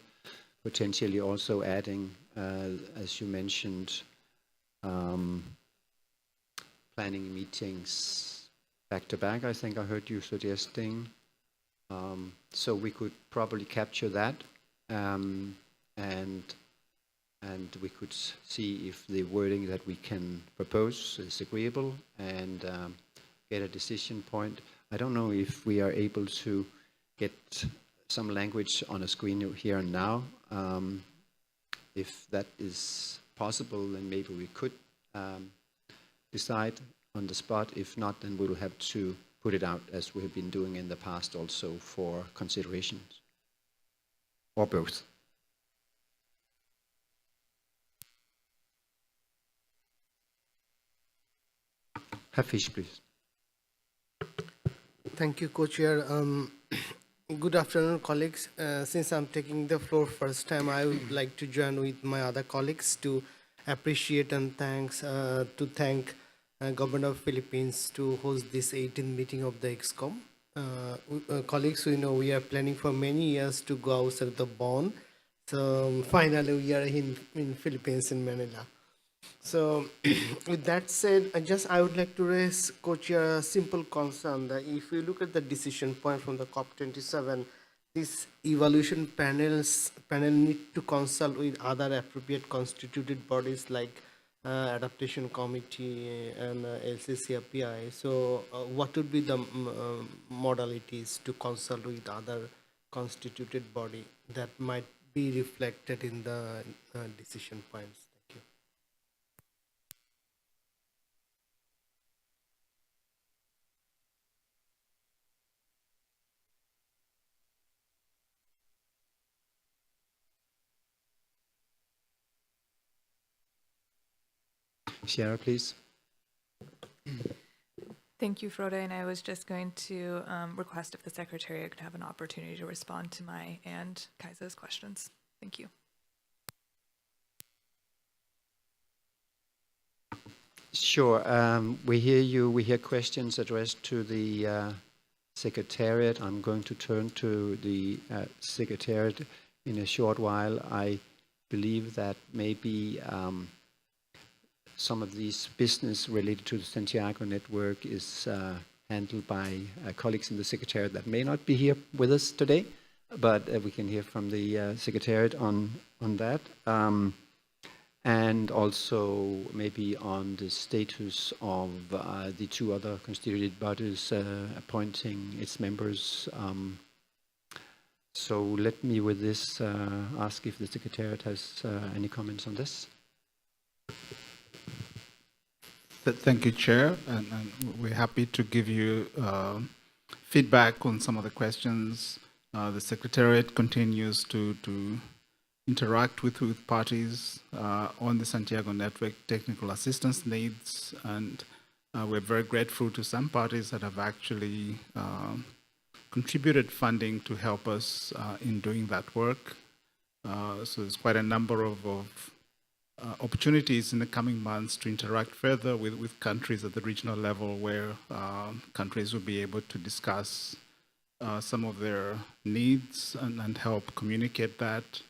[SPEAKER 3] potentially also adding, as you mentioned, planning meetings back to back, I think I heard you suggesting. So we could probably capture that, and we could see if the wording that we can propose is agreeable, and get a decision point. I don't know if we are able to get some language on a screen here and now. If that is possible, then maybe we could decide on the spot. If not, then we'll have to put it out as we have been doing in the past also for considerations, or both. Hafiz, please.
[SPEAKER 10] Thank you, Co-Chair. Good afternoon, colleagues. Since I'm taking the floor first time, I would like to join with my other colleagues to appreciate and thank Government of Philippines to host this 18th meeting of the XCOM. Colleagues, we know we are planning for many years to go outside the bond. So finally, we are in Philippines, in Manila. So with that said, I would like to raise, Co-Chair, a simple concern that if you look at the decision point from the COP27, this evaluation panel need to consult with other appropriate constituted bodies like Adaptation Committee and LCCPI. So what would be the modalities to consult with other constituted body that might be reflected in the decision points?
[SPEAKER 3] Sierra, please.
[SPEAKER 9] Thank you, Frode, and I was just going to request if the Secretariat could have an opportunity to respond to my and Kaisa's questions. Thank you.
[SPEAKER 3] Sure. We hear you. We hear questions addressed to the Secretariat. I'm going to turn to the Secretariat in a short while. I believe that maybe some of these business related to the Santiago Network is handled by colleagues in the Secretariat that may not be here with us today, but we can hear from the Secretariat on that. And also maybe on the status of the two other constituted bodies appointing its members. So let me with this ask if the Secretariat has any comments on this.
[SPEAKER 2] Thank you, Chair, and we're happy to give you feedback on some of the questions. The Secretariat continues to interact with parties on the Santiago Network technical assistance needs, and we're very grateful to some parties that have actually contributed funding to help us in doing that work. So there's quite a number of opportunities in the coming months to interact further with countries at the regional level, where countries will be able to discuss some of their needs and help communicate that.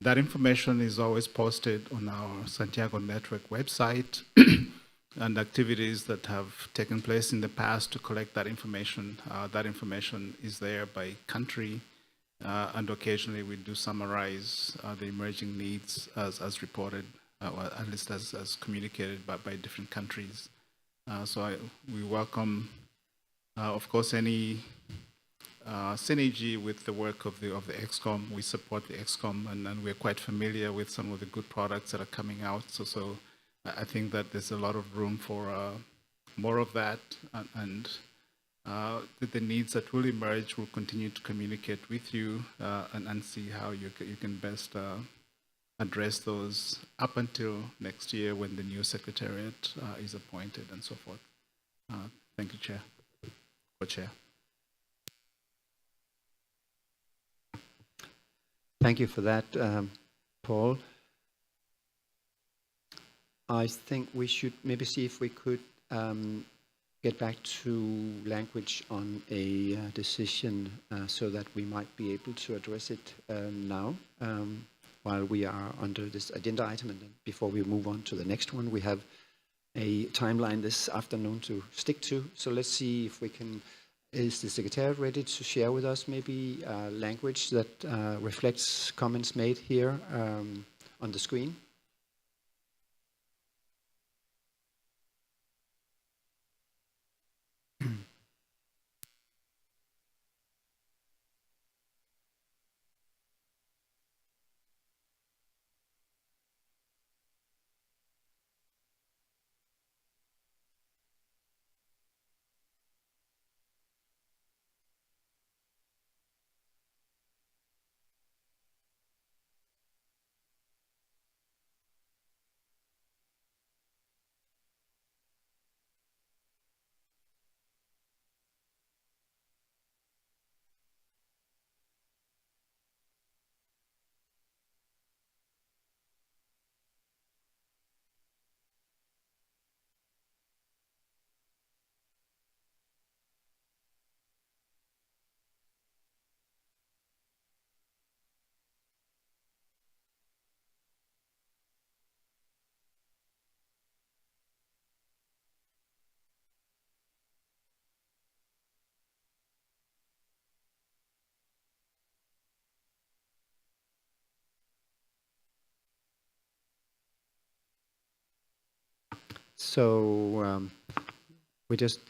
[SPEAKER 2] That information is always posted on our Santiago Network website, and activities that have taken place in the past to collect that information is there by country, and occasionally we do summarize the emerging needs as reported, or at least as communicated by different countries. So we welcome, of course, any synergy with the work of the XCOM. We support the XCOM, and we're quite familiar with some of the good products that are coming out. So I think that there's a lot of room for more of that, and the needs that will emerge, will continue to communicate with you and see how you can best address those up until next year when the new Secretariat is appointed and so forth. Thank you, Chair. Co-Chair.
[SPEAKER 3] Thank you for that, Paul. I think we should maybe see if we could get back to language on a decision so that we might be able to address it now while we are under this agenda item, and then before we move on to the next one. We have a timeline this afternoon to stick to, so let's see if we can. Is the Secretariat ready to share with us maybe language that reflects comments made here on the screen? So we're just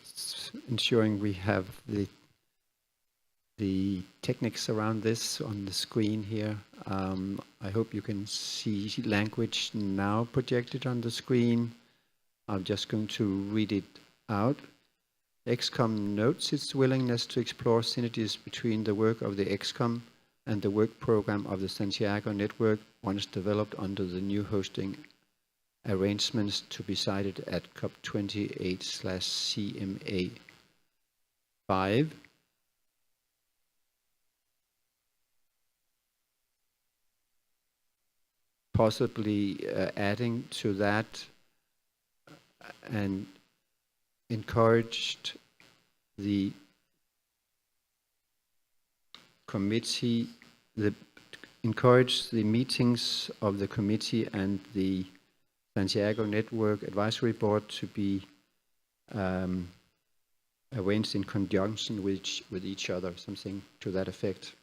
[SPEAKER 3] ensuring we have the techniques around this on the screen here. I hope you can see language now projected on the screen. I'm just going to read it out. XCOM notes its willingness to explore synergies between the work of the XCOM and the work program of the Santiago Network once developed under the new hosting arrangements to be cited at COP28/CMA 5. Possibly adding to that and encouraged the committee, encouraged the meetings of the committee and the Santiago Network Advisory Board to be arranged in conjunction with each other, something to that effect.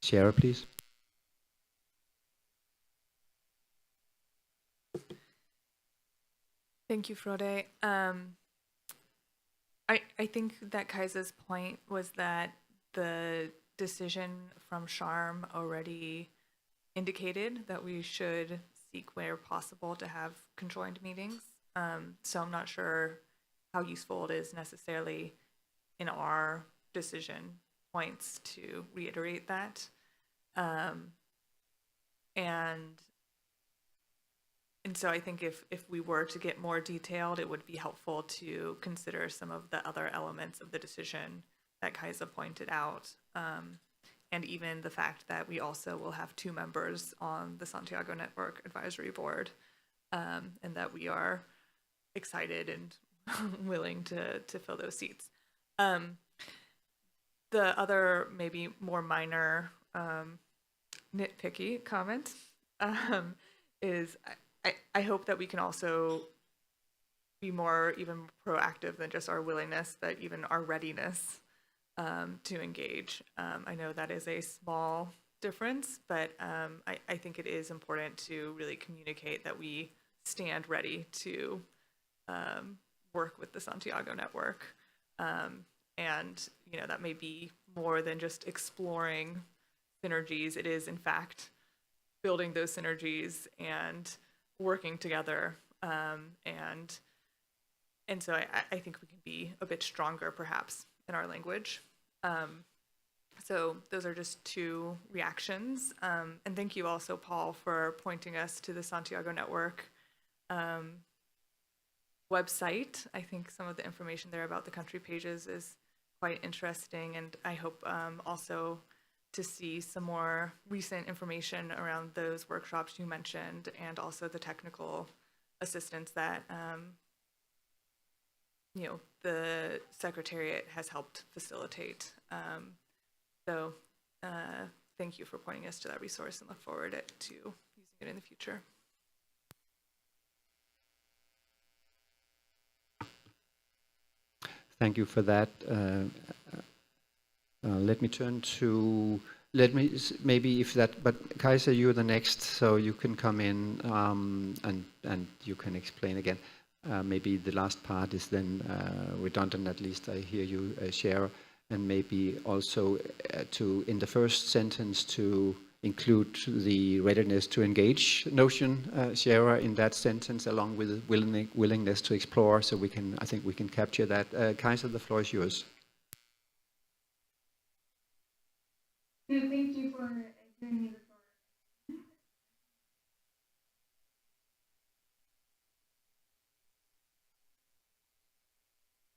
[SPEAKER 3] Sarah, please.
[SPEAKER 9] Thank you, Frode. I think that Kaisa's point was that the decision from Sharm already indicated that we should seek where possible to have conjoined meetings. So I'm not sure how useful it is necessarily in our decision points to reiterate that. And so I think if we were to get more detailed, it would be helpful to consider some of the other elements of the decision that Kaisa pointed out. And even the fact that we also will have 2 members on the Santiago Network Advisory Board, and that we are excited and willing to fill those seats. The other maybe more minor nitpicky comment is I hope that we can also be more even proactive than just our willingness, but even our readiness to engage. I know that is a small difference, but I think it is important to really communicate that we stand ready to work with the Santiago Network. And that may be more than just exploring synergies. It is, in fact, building those synergies and working together. And so I think we can be a bit stronger, perhaps, in our language. So those are just 2 reactions. And thank you also, Paul, for pointing us to the Santiago Network website. I think some of the information there about the country pages is quite interesting, and I hope also to see some more recent information around those workshops you mentioned, and also the technical assistance that the Secretariat has helped facilitate. So thank you for pointing us to that resource, and look forward to using it in the future.
[SPEAKER 3] Thank you for that. Let me turn to, maybe if that, but Kaisa, you're the next, so you can come in and you can explain again. Maybe the last part is then redundant, at least I hear you share, and maybe also to, in the first sentence, to include the readiness to engage notion, Shara, in that sentence, along with willingness to explore, so I think we can capture that. Kaisa, the floor is yours.
[SPEAKER 11] No, thank you for giving me the floor.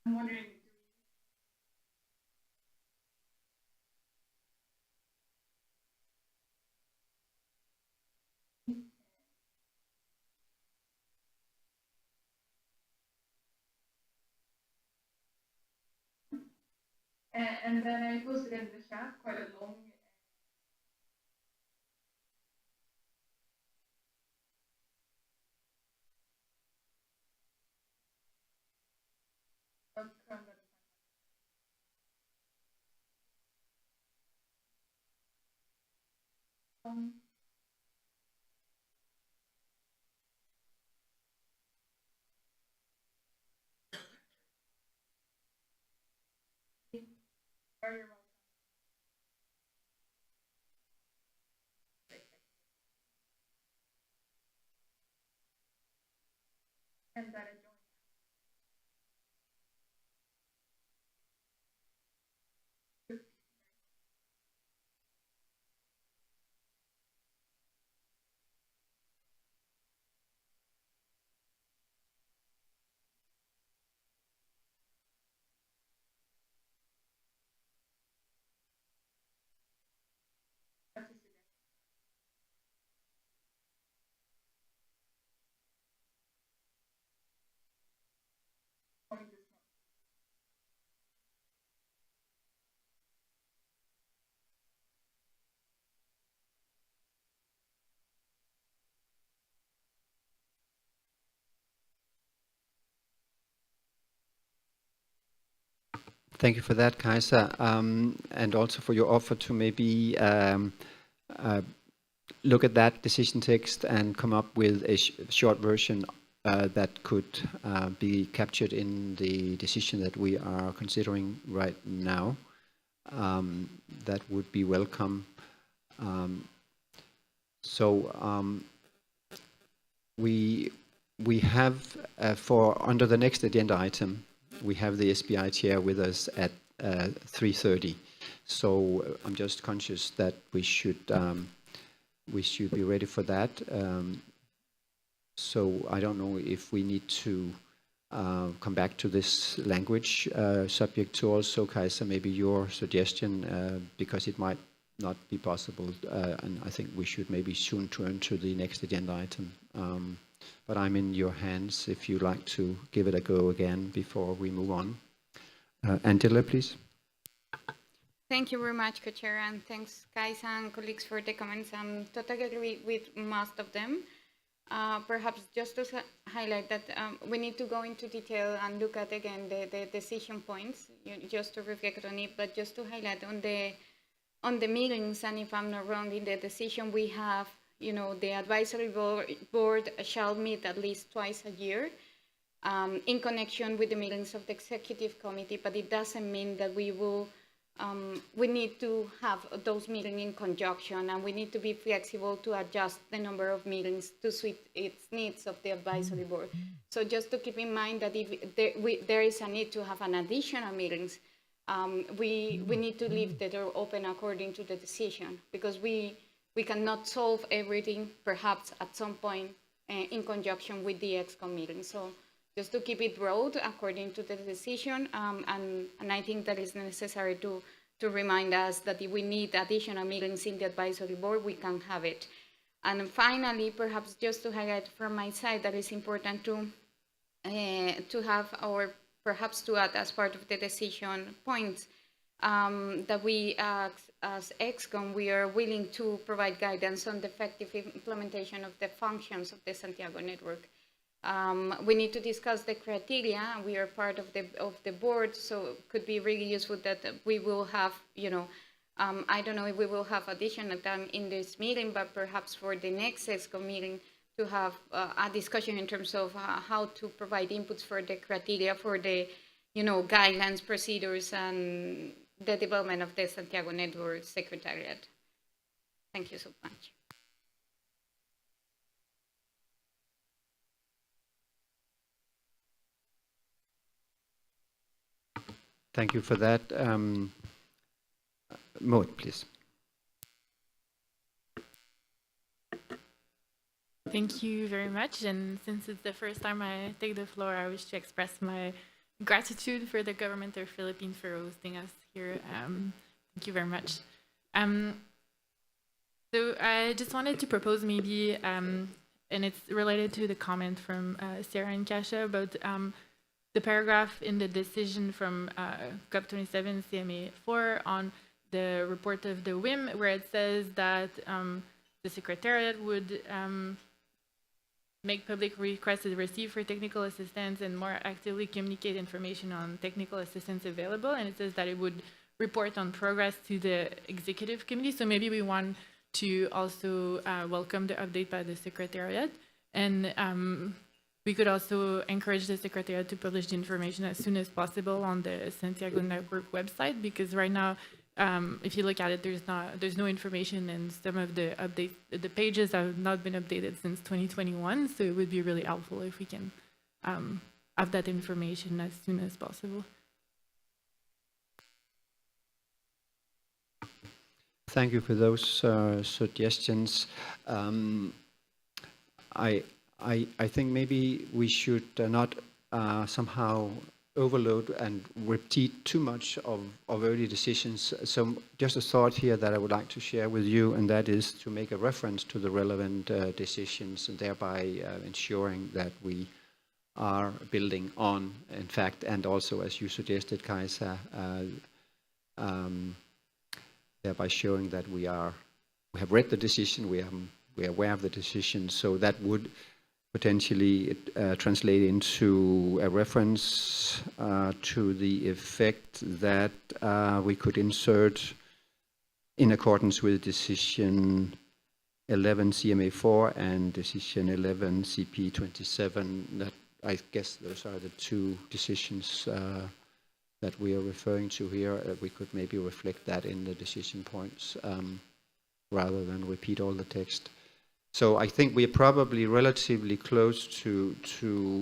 [SPEAKER 11] I'm wondering, and then I posted in the chat quite a long XCOM. Very welcome. And that I joined.
[SPEAKER 3] Thank you for that, Kaiser, and also for your offer to maybe look at that decision text and come up with a short version that could be captured in the decision that we are considering right now. That would be welcome. We have for under the next agenda item, we have the SBI chair with us at 3:30. So I'm just conscious that we should be ready for that. So I don't know if we need to come back to this language, subject to also, Kaiser, maybe your suggestion, because it might not be possible, and I think we should maybe soon turn to the next agenda item. But I'm in your hands if you'd like to give it a go again before we move on. Angela, please.
[SPEAKER 8] Thank you very much, Co-Chair, and thanks, guys and colleagues, for the comments. I'm totally agree with most of them. Perhaps just to highlight that we need to go into detail and look at again the decision points, just to reflect on it, but just to highlight on the meetings, and if I'm not wrong, in the decision we have, the advisory board shall meet at least twice a year in connection with the meetings of the executive committee, but it doesn't mean that we need to have those meetings in conjunction, and we need to be flexible to adjust the number of meetings to suit its needs of the advisory board. So just to keep in mind that if there is a need to have an additional meetings, we need to leave the door open according to the decision, because we cannot solve everything, perhaps at some point, in conjunction with the XCOM meeting. So just to keep it broad according to the decision, and I think that is necessary to remind us that if we need additional meetings in the advisory board, we can have it. And finally, perhaps just to highlight from my side that it's important to have, or perhaps to add as part of the decision points, that we, as XCOM, we are willing to provide guidance on the effective implementation of the functions of the Santiago Network. We need to discuss the criteria. We are part of the board, so it could be really useful that we will have, I don't know if we will have additional time in this meeting, but perhaps for the next XCOM meeting to have a discussion in terms of how to provide inputs for the criteria, for the, guidelines, procedures, and the development of the Santiago Network Secretariat. Thank you so much.
[SPEAKER 3] Thank you for that. Maud, please.
[SPEAKER 12] Thank you very much. And since it's the first time I take the floor, I wish to express my gratitude for the government of Philippines for hosting us here. Thank you very much. So I just wanted to propose maybe, and it's related to the comment from Sarah and Kasia about the paragraph in the decision from COP27 CMA4 on the report of the WIM, where it says that the Secretariat would make public requests to receive for technical assistance and more actively communicate information on technical assistance available. And it says that it would report on progress to the executive committee. So maybe we want to also welcome the update by the Secretariat. And we could also encourage the Secretariat to publish the information as soon as possible on the Santiago Network website, because right now, if you look at it, there's no information, and some of the pages have not been updated since 2021. So it would be really helpful if we can have that information as soon as possible.
[SPEAKER 3] Thank you for those suggestions. I think maybe we should not somehow overload and repeat too much of early decisions. So just a thought here that I would like to share with you, and that is to make a reference to the relevant decisions, and thereby ensuring that we are building on, in fact, and also, as you suggested, Kaisa, thereby showing that we have read the decision, we are aware of the decision. So that would potentially translate into a reference to the effect that we could insert in accordance with decision 11 CMA4 and decision 11 CP27. That, I guess those are the two decisions that we are referring to here. We could maybe reflect that in the decision points rather than repeat all the text. So I think we are probably relatively close to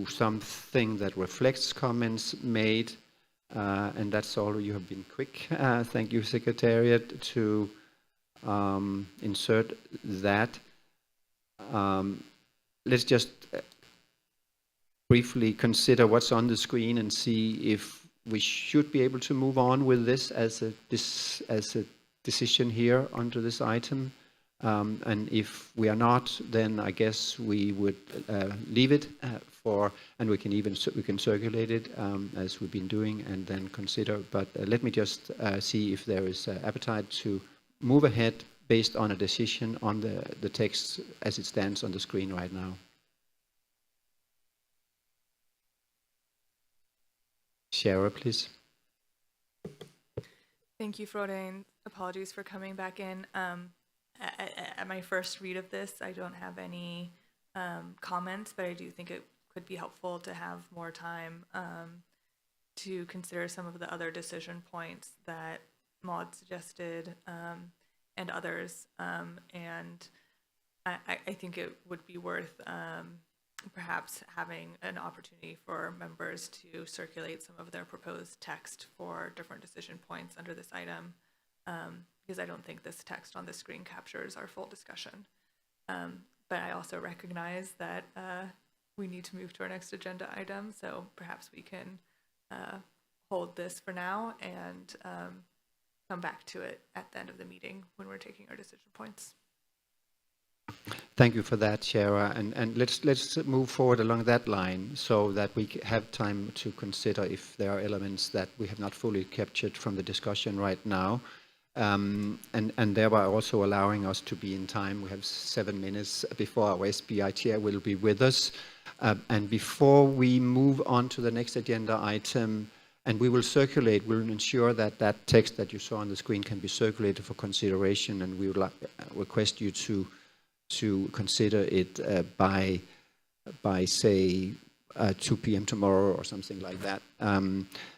[SPEAKER 3] something that reflects comments made, and that's all. You have been quick. Thank you, Secretariat, to insert that. Let's just briefly consider what's on the screen and see if we should be able to move on with this as a decision here under this item. And if we are not, then I guess we would leave it and we can circulate it as we've been doing and then consider. But let me just see if there is appetite to move ahead based on a decision on the text as it stands on the screen right now. Shara, please.
[SPEAKER 9] Thank you, Frode, and apologies for coming back in. At my first read of this, I don't have any comments, but I do think it could be helpful to have more time to consider some of the other decision points that Maud suggested and others. And I think it would be worth perhaps having an opportunity for members to circulate some of their proposed text for different decision points under this item. Because I don't think this text on the screen captures our full discussion. But I also recognize that we need to move to our next agenda item, so perhaps we can hold this for now and come back to it at the end of the meeting when we're taking our decision points.
[SPEAKER 3] Thank you for that, Shara. And let's move forward along that line so that we have time to consider if there are elements that we have not fully captured from the discussion right now. And thereby also allowing us to be in time. We have 7 minutes before our SBI chair will be with us. And before we move on to the next agenda item, and we will circulate, we'll ensure that that text that you saw on the screen can be circulated for consideration, and we would request you to consider it by say 2 p.m. tomorrow or something like that.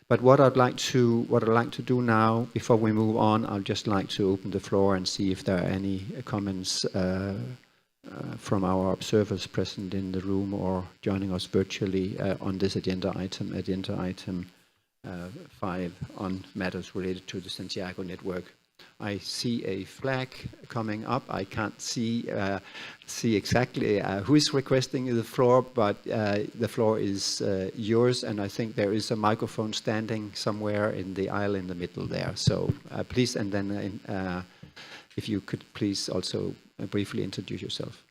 [SPEAKER 3] But what I'd like to do now, before we move on, I'd just like to open the floor and see if there are any comments from our observers present in the room or joining us virtually on this agenda item 5 on matters related to the Santiago Network. I see a flag coming up. I can't see exactly who is requesting the floor, but the floor is yours, and I think there is a microphone standing somewhere in the aisle in the middle there. So please, and then if you could please also briefly introduce yourself.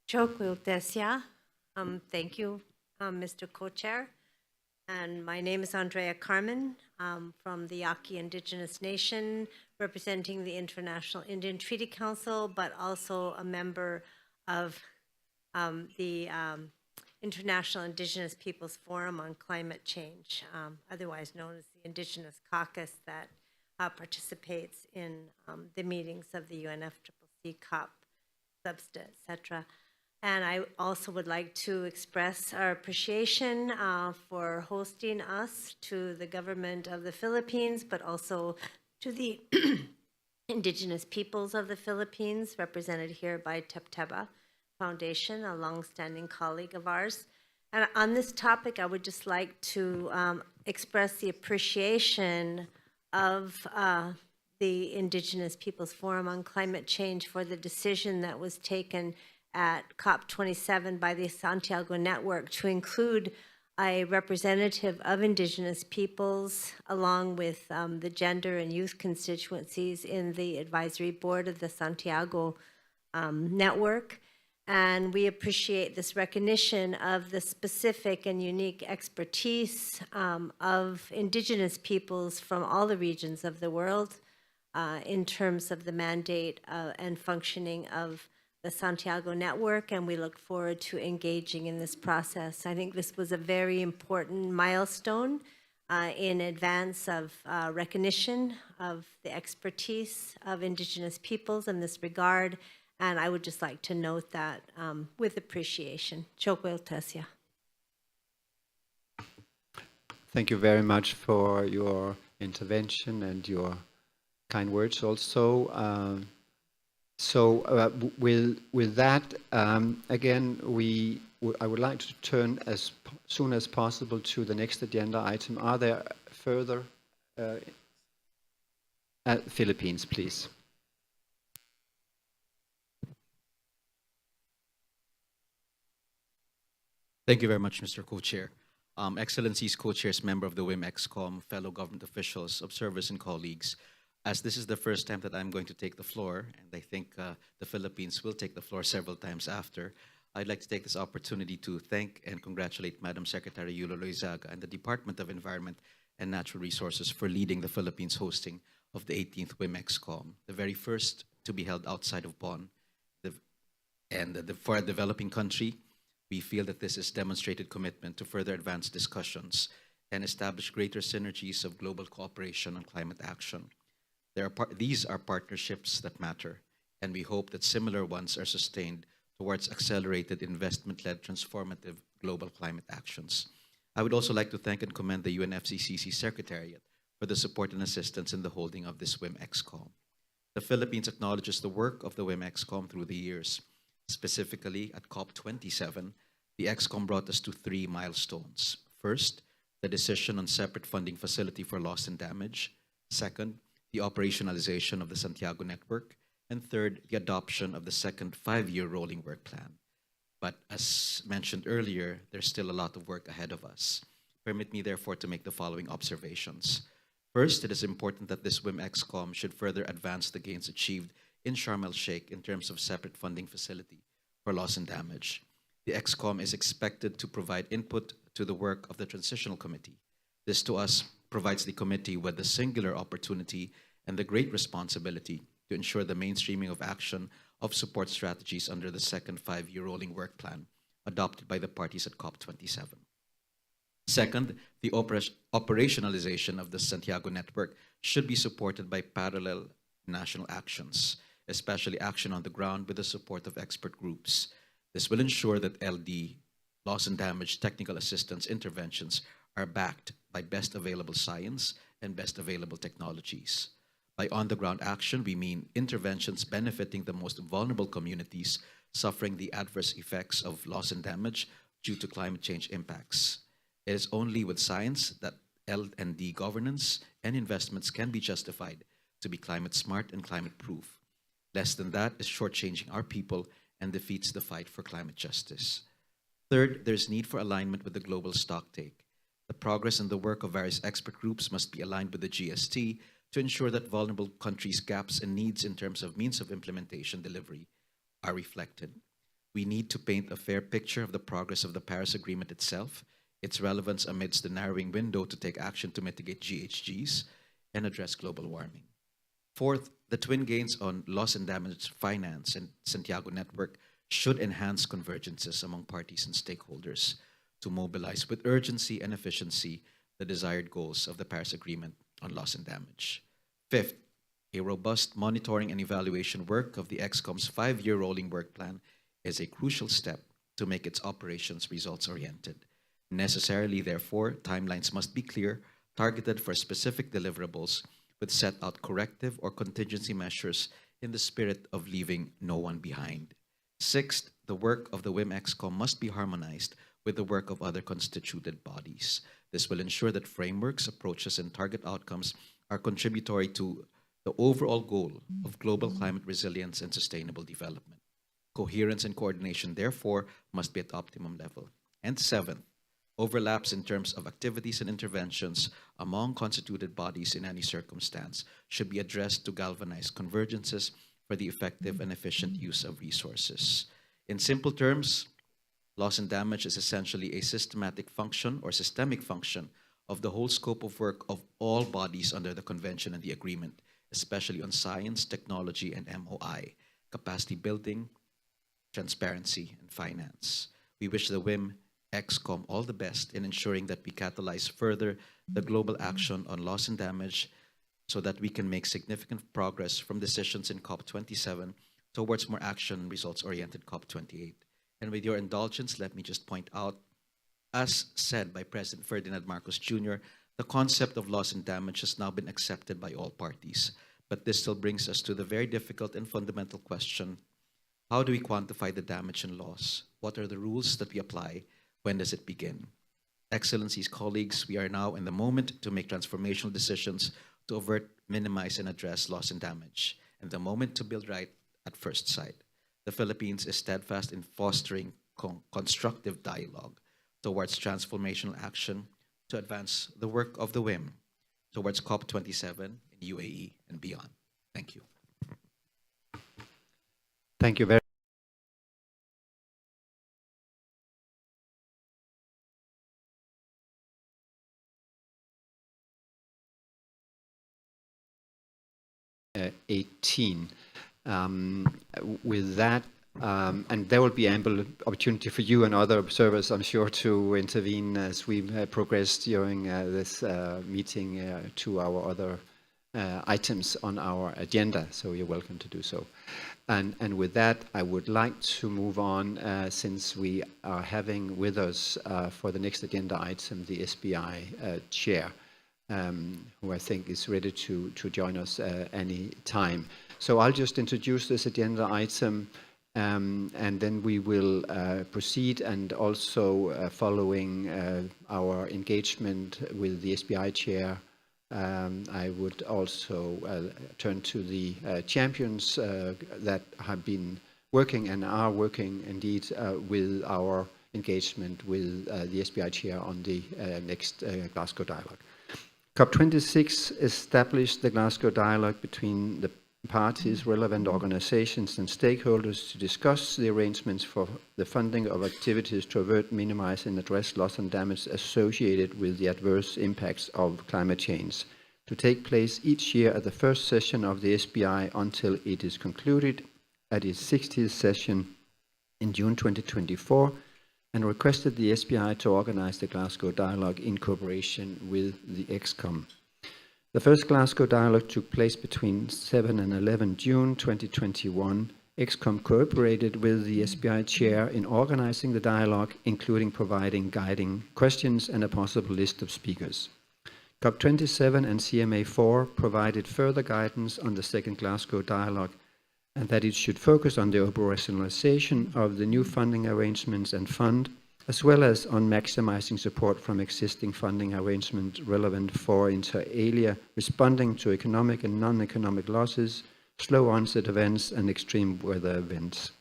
[SPEAKER 13] Chokwill-Desia. Thank you, Mr. Co-Chair. And my name is Andrea Carmen from the Yaqui Indigenous Nation, representing the International Indian Treaty Council, but also a member of the International Indigenous Peoples Forum on Climate Change, otherwise known as the Indigenous Caucus, that participates in the meetings of the UNFCCC the COP substance, etc. And I also would like to express our appreciation for hosting us, to the government of the Philippines, but also to the indigenous peoples of the Philippines, represented here by Tepteba Foundation, a longstanding colleague of ours. And on this topic, I would just like to express the appreciation of the Indigenous Peoples Forum on Climate Change for the decision that was taken at COP27 by the Santiago Network to include a representative of Indigenous peoples along with the gender and youth constituencies in the advisory board of the Santiago Network. And we appreciate this recognition of the specific and unique expertise of Indigenous peoples from all the regions of the world in terms of the mandate and functioning of the Santiago Network, and we look forward to engaging in this process. I think this was a very important milestone in advance of recognition of the expertise of Indigenous peoples in this regard, and I would just like to note that with appreciation. Chokwel Tesia.
[SPEAKER 3] Thank you very much for your intervention and your kind words also. With that, again, I would like to turn as soon as possible to the next agenda item. Are there further Philippines, please?
[SPEAKER 14] Thank you very much, Mr. Co-Chair. Excellencies, Co-Chairs, member of the WIM XCOM, fellow government officials, observers, and colleagues. As this is the first time that I'm going to take the floor, and I think the Philippines will take the floor several times after, I'd like to take this opportunity to thank and congratulate Madam Secretary Yulo Loizaga and the Department of Environment and Natural Resources for leading the Philippines hosting of the 18th WIM XCOM, the very first to be held outside of Bonn. For a developing country, we feel that this is demonstrated commitment to further advance discussions and establish greater synergies of global cooperation on climate action. These are partnerships that matter, and we hope that similar ones are sustained towards accelerated investment-led transformative global climate actions. I would also like to thank and commend the UNFCCC Secretariat for the support and assistance in the holding of this WIM XCOM. The Philippines acknowledges the work of the WIM XCOM through the years. Specifically, at COP27, the XCOM brought us to 3 milestones. First, the decision on separate funding facility for loss and damage. Second, the operationalization of the Santiago Network, and third, the adoption of the second 5-year rolling work plan. But as mentioned earlier, there's still a lot of work ahead of us. Permit me, therefore, to make the following observations. First, it is important that this WIM XCOM should further advance the gains achieved in Sharm el-Sheikh in terms of separate funding facility for loss and damage. The XCOM is expected to provide input to the work of the Transitional Committee. This, to us, provides the committee with the singular opportunity and the great responsibility to ensure the mainstreaming of action of support strategies under the second 5-year rolling work plan adopted by the parties at COP27. Second, the operationalization of the Santiago Network should be supported by parallel national actions, especially action on the ground with the support of expert groups. This will ensure that LD, loss and damage technical assistance interventions, are backed by best available science and best available technologies. By on-the-ground action, we mean interventions benefiting the most vulnerable communities suffering the adverse effects of loss and damage due to climate change impacts. It is only with science that L&D governance and investments can be justified to be climate smart and climate proof. Less than that is shortchanging our people and defeats the fight for climate justice. Third, there's need for alignment with the global stocktake. The progress and the work of various expert groups must be aligned with the GST to ensure that vulnerable countries' gaps and needs in terms of means of implementation delivery are reflected. We need to paint a fair picture of the progress of the Paris Agreement itself, its relevance amidst the narrowing window to take action to mitigate GHGs and address global warming. Fourth, the twin gains on loss and damage finance and Santiago Network should enhance convergences among parties and stakeholders to mobilize with urgency and efficiency the desired goals of the Paris Agreement on loss and damage. Fifth, A robust monitoring and evaluation work of the XCOM's 5-year rolling work plan is a crucial step to make its operations results-oriented. Necessarily, therefore, timelines must be clear, targeted for specific deliverables, with set out corrective or contingency measures in the spirit of leaving no one behind. Sixth, the work of the WIM XCOM must be harmonized with the work of other constituted bodies. This will ensure that frameworks, approaches, and target outcomes are contributory to the overall goal of global climate resilience and sustainable development. Coherence and coordination, therefore, must be at optimum level. And seventh, overlaps in terms of activities and interventions among constituted bodies in any circumstance should be addressed to galvanize convergences for the effective and efficient use of resources. In simple terms, loss and damage is essentially a systematic function or systemic function of the whole scope of work of all bodies under the Convention and the Agreement, especially on science, technology, and MOI, capacity building, transparency, and finance. We wish the WIM XCOM all the best in ensuring that we catalyze further the global action on loss and damage so that we can make significant progress from decisions in COP27 towards more action results-oriented COP28. And with your indulgence, let me just point out, as said by President Ferdinand Marcos Jr., the concept of loss and damage has now been accepted by all parties. But this still brings us to the very difficult and fundamental question: how do we quantify the damage and loss? What are the rules that we apply? When does it begin? Excellencies, colleagues, we are now in the moment to make transformational decisions to avert, minimize, and address loss and damage, and the moment to build right at first sight. The Philippines is steadfast in fostering constructive dialogue towards transformational action to advance the work of the WIM towards COP27 in UAE and beyond. Thank you.
[SPEAKER 3] Thank you very much. 18. With that, and there will be ample opportunity for you and other observers, I'm sure, to intervene as we progress during this meeting to our other items on our agenda, so you're welcome to do so. And with that, I would like to move on, since we are having with us for the next agenda item the SBI chair, who I think is ready to join us any time. So I'll just introduce this agenda item, and then we will proceed, and also following our engagement with the SBI chair, I would also turn to the champions that have been working and are working indeed with our engagement with the SBI chair on the next Glasgow dialogue. COP26 established the Glasgow dialogue between the parties, relevant organizations and stakeholders to discuss the arrangements for the funding of activities to avert, minimize and address loss and damage associated with the adverse impacts of climate change, to take place each year at the first session of the SBI until it is concluded at its 60th session in June 2024, and requested the SBI to organize the Glasgow dialogue in cooperation with the XCOM. The first Glasgow dialogue took place between 7 and 11 June 2021. XCOM cooperated with the SBI chair in organizing the dialogue, including providing guiding questions and a possible list of speakers. COP27 and CMA4 provided further guidance on the second Glasgow dialogue, and that it should focus on the operationalization of the new funding arrangements and fund, as well as on maximizing support from existing funding arrangements relevant for inter alia, responding to economic and non-economic losses, slow onset events and extreme weather events.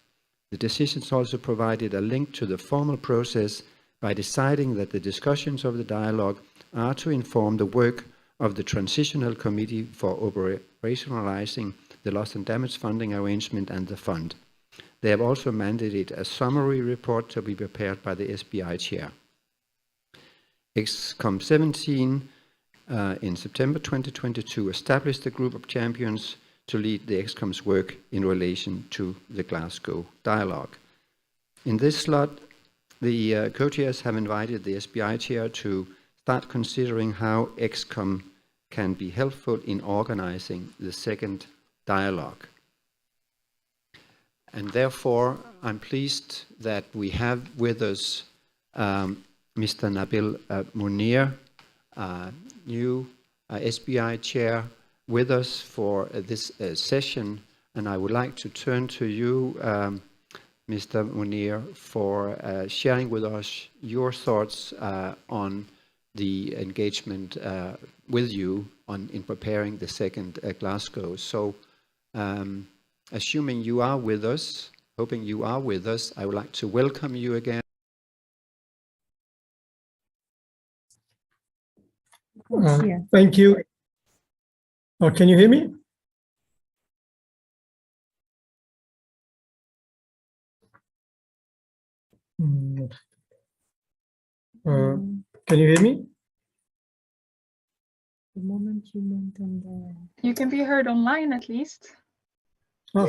[SPEAKER 3] The decisions also provided a link to the formal process by deciding that the discussions of the dialogue are to inform the work of the Transitional Committee for operationalizing the loss and damage funding arrangement and the fund. They have also mandated a summary report to be prepared by the SBI chair. XCOM 17 in September 2022 established a group of champions to lead the XCOM's work in relation to the Glasgow dialogue. In this slot, the co-chairs have invited the SBI chair to start considering how XCOM can be helpful in organizing the second dialogue. And therefore, I'm pleased that we have with us Mr. Nabil Munir, new SBI chair, with us for this session. And I would like to turn to you, Mr. Munir, for sharing with us your thoughts on the engagement with you in preparing the second Glasgow. So, assuming you are with us, hoping you are with us, I would like to welcome you again.
[SPEAKER 15] Thank you. Can you hear me? Can you hear me?
[SPEAKER 11] The moment you went on the... You can be heard online at least.
[SPEAKER 15] Oh,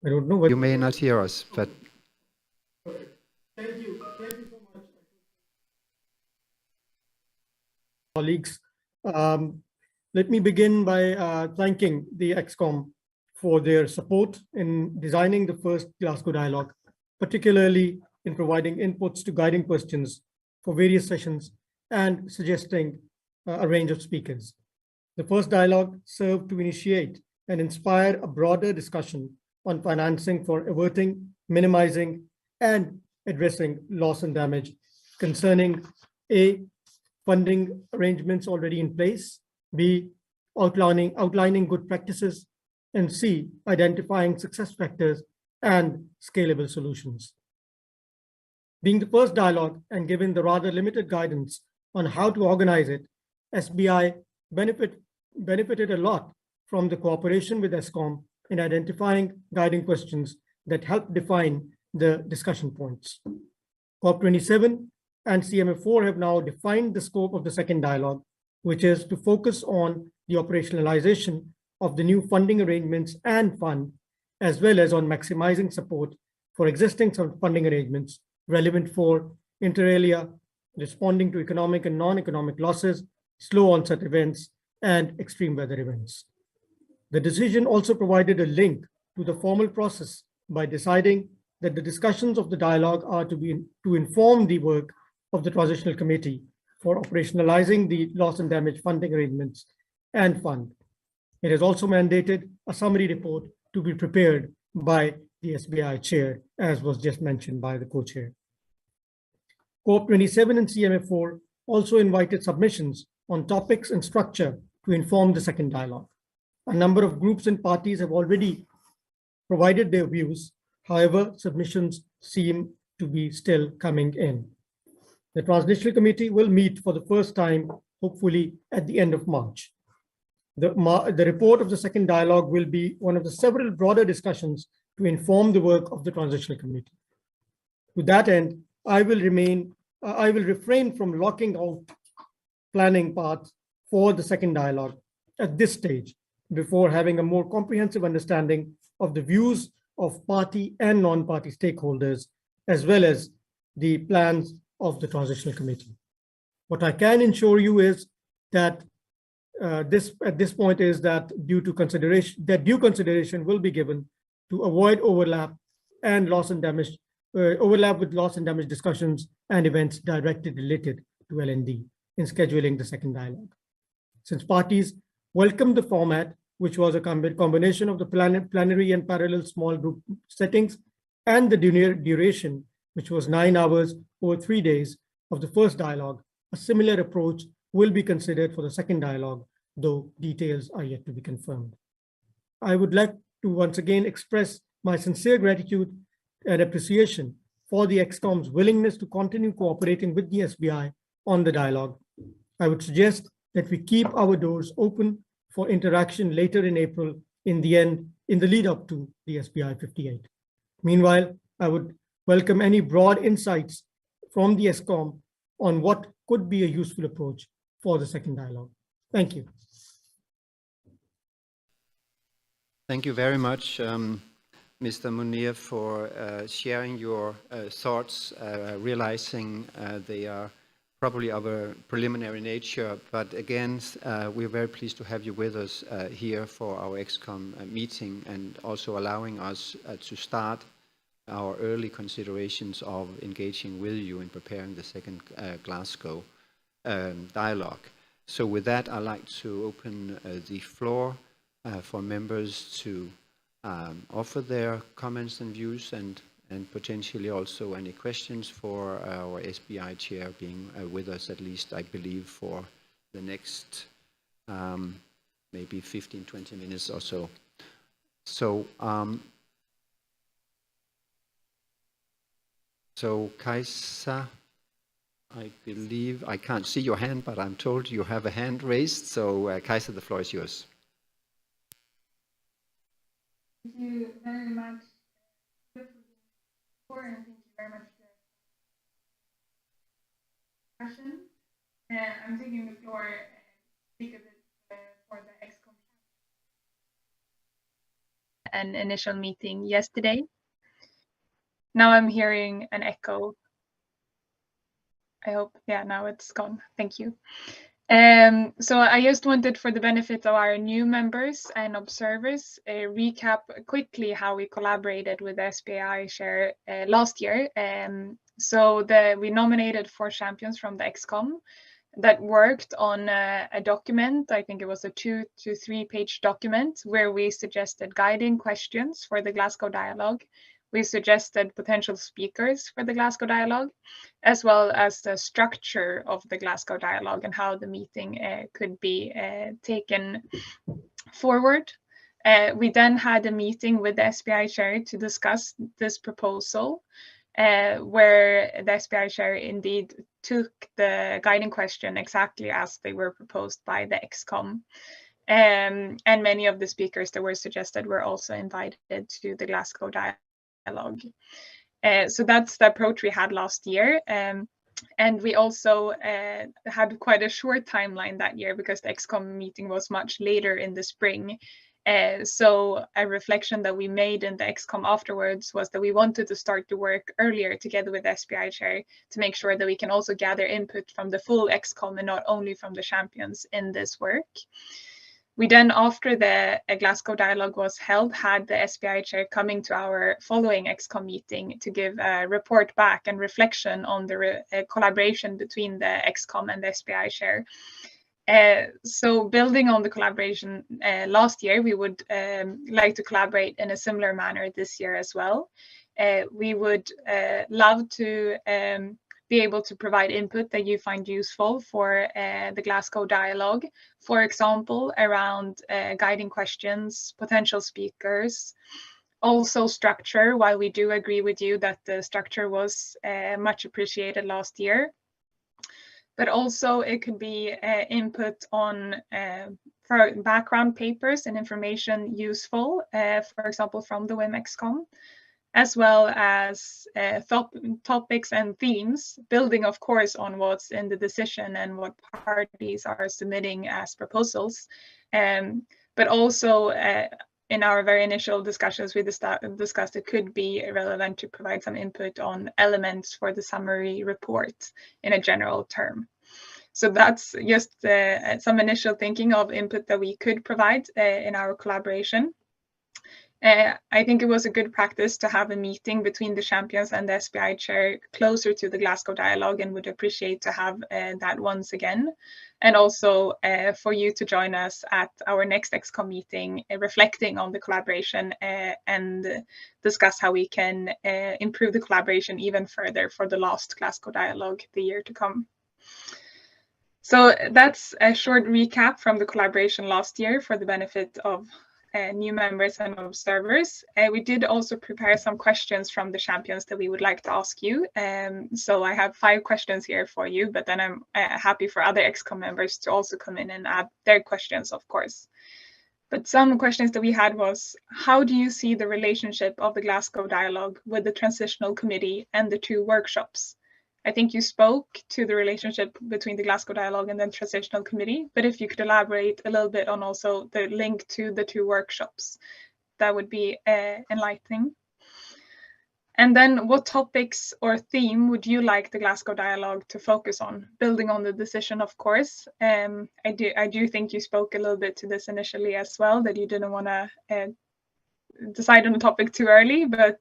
[SPEAKER 15] I don't know.
[SPEAKER 3] You may not hear us, but...
[SPEAKER 15] Thank you. Thank you so much. Colleagues, let me begin by thanking the XCOM for their support in designing the first Glasgow dialogue, particularly in providing inputs to guiding questions for various sessions and suggesting a range of speakers. The first dialogue served to initiate and inspire a broader discussion on financing for averting, minimizing, and addressing loss and damage concerning A, funding arrangements already in place, B, outlining good practices, and C, identifying success factors and scalable solutions. Being the first dialogue and given the rather limited guidance on how to organize it, SBI benefited a lot from the cooperation with ESCOM in identifying guiding questions that help define the discussion points. COP27 and CMF4 have now defined the scope of the second dialogue, which is to focus on the operationalization of the new funding arrangements and fund, as well as on maximizing support for existing funding arrangements relevant for inter alia, responding to economic and non-economic losses, slow onset events, and extreme weather events. The decision also provided a link to the formal process by deciding that the discussions of the dialogue are to inform the work of the Transitional Committee for operationalizing the loss and damage funding arrangements and fund. It has also mandated a summary report to be prepared by the SBI chair, as was just mentioned by the co-chair. COP27 and CMF4 also invited submissions on topics and structure to inform the second dialogue. A number of groups and parties have already provided their views. However, submissions seem to be still coming in. The Transitional Committee will meet for the first time, hopefully at the end of March. The report of the second dialogue will be one of the several broader discussions to inform the work of the Transitional Committee. To that end, I will refrain from locking out planning paths for the second dialogue at this stage before having a more comprehensive understanding of the views of party and non-party stakeholders, as well as the plans of the Transitional Committee. What I can assure you is that at this point is that due consideration will be given to avoid overlap and loss and damage, overlap with loss and damage discussions and events directly related to LND in scheduling the second dialogue. Since parties welcomed the format, which was a combination of the plenary and parallel small group settings, and the duration, which was 9 hours over 3 days of the first dialogue, a similar approach will be considered for the second dialogue, though details are yet to be confirmed. I would like to once again express my sincere gratitude and appreciation for the XCOM's willingness to continue cooperating with the SBI on the dialogue. I would suggest that we keep our doors open for interaction later in April in the lead up to the SBI 58. Meanwhile, I would welcome any broad insights from the ESCOM on what could be a useful approach for the second dialogue. Thank you.
[SPEAKER 3] Thank you very much, Mr. Munir, for sharing your thoughts, realizing they are probably of a preliminary nature, but again, we're very pleased to have you with us here for our XCOM meeting, and also allowing us to start our early considerations of engaging with you in preparing the second Glasgow dialogue. So with that, I'd like to open the floor for members to offer their comments and views, and potentially also any questions for our SBI chair being with us, at least I believe for the next maybe 15-20 minutes or so. So Kaisa, I believe, I can't see your hand, but I'm told you have a hand raised. So Kaisa, the floor is yours.
[SPEAKER 11] Thank you very much. And thank you very much for the question. I'm taking the floor to speak a bit for the XCOM. An initial meeting yesterday. Now I'm hearing an echo. I hope, yeah, now it's gone. Thank you. So I just wanted, for the benefit of our new members and observers, recap quickly how we collaborated with the SBI chair last year. So we nominated 4 champions from the XCOM that worked on a document. I think it was a 2 to 3 page document where we suggested guiding questions for the Glasgow dialogue. We suggested potential speakers for the Glasgow dialogue, as well as the structure of the Glasgow dialogue and how the meeting could be taken forward. We then had a meeting with the SBI chair to discuss this proposal, where the SBI chair indeed took the guiding question exactly as they were proposed by the XCOM. And many of the speakers that were suggested were also invited to the Glasgow dialogue. So that's the approach we had last year. And we also had quite a short timeline that year because the XCOM meeting was much later in the spring. So a reflection that we made in the XCOM afterwards was that we wanted to start the work earlier together with the SBI chair to make sure that we can also gather input from the full XCOM and not only from the champions in this work. We then, after the Glasgow dialogue was held, had the SBI chair coming to our following XCOM meeting to give a report back and reflection on the collaboration between the XCOM and the SBI chair. So building on the collaboration last year, we would like to collaborate in a similar manner this year as well. We would love to be able to provide input that you find useful for the Glasgow dialogue, for example, around guiding questions, potential speakers, also structure, while we do agree with you that the structure was much appreciated last year. But also it could be input on for background papers and information useful, for example, from the WIM XCOM, as well as topics and themes, building, of course, on what's in the decision and what parties are submitting as proposals. But also, in our very initial discussions, we discussed it could be relevant to provide some input on elements for the summary report in a general term. So that's just some initial thinking of input that we could provide in our collaboration. I think it was a good practice to have a meeting between the champions and the SBI chair closer to the Glasgow dialogue, and would appreciate to have that once again. And also for you to join us at our next XCOM meeting, reflecting on the collaboration and discuss how we can improve the collaboration even further for the last Glasgow dialogue the year to come. So that's a short recap from the collaboration last year for the benefit of new members and observers. We did also prepare some questions from the champions that we would like to ask you. So I have 5 questions here for you, but then I'm happy for other XCOM members to also come in and add their questions, of course. But some questions that we had was, how do you see the relationship of the Glasgow dialogue with the transitional committee and the 2 workshops? I think you spoke to the relationship between the Glasgow dialogue and the transitional committee, but if you could elaborate a little bit on also the link to the 2 workshops, that would be enlightening. And then what topics or theme would you like the Glasgow Dialogue to focus on? Building on the decision, of course. I do think you spoke a little bit to this initially as well, that you didn't want to decide on the topic too early, but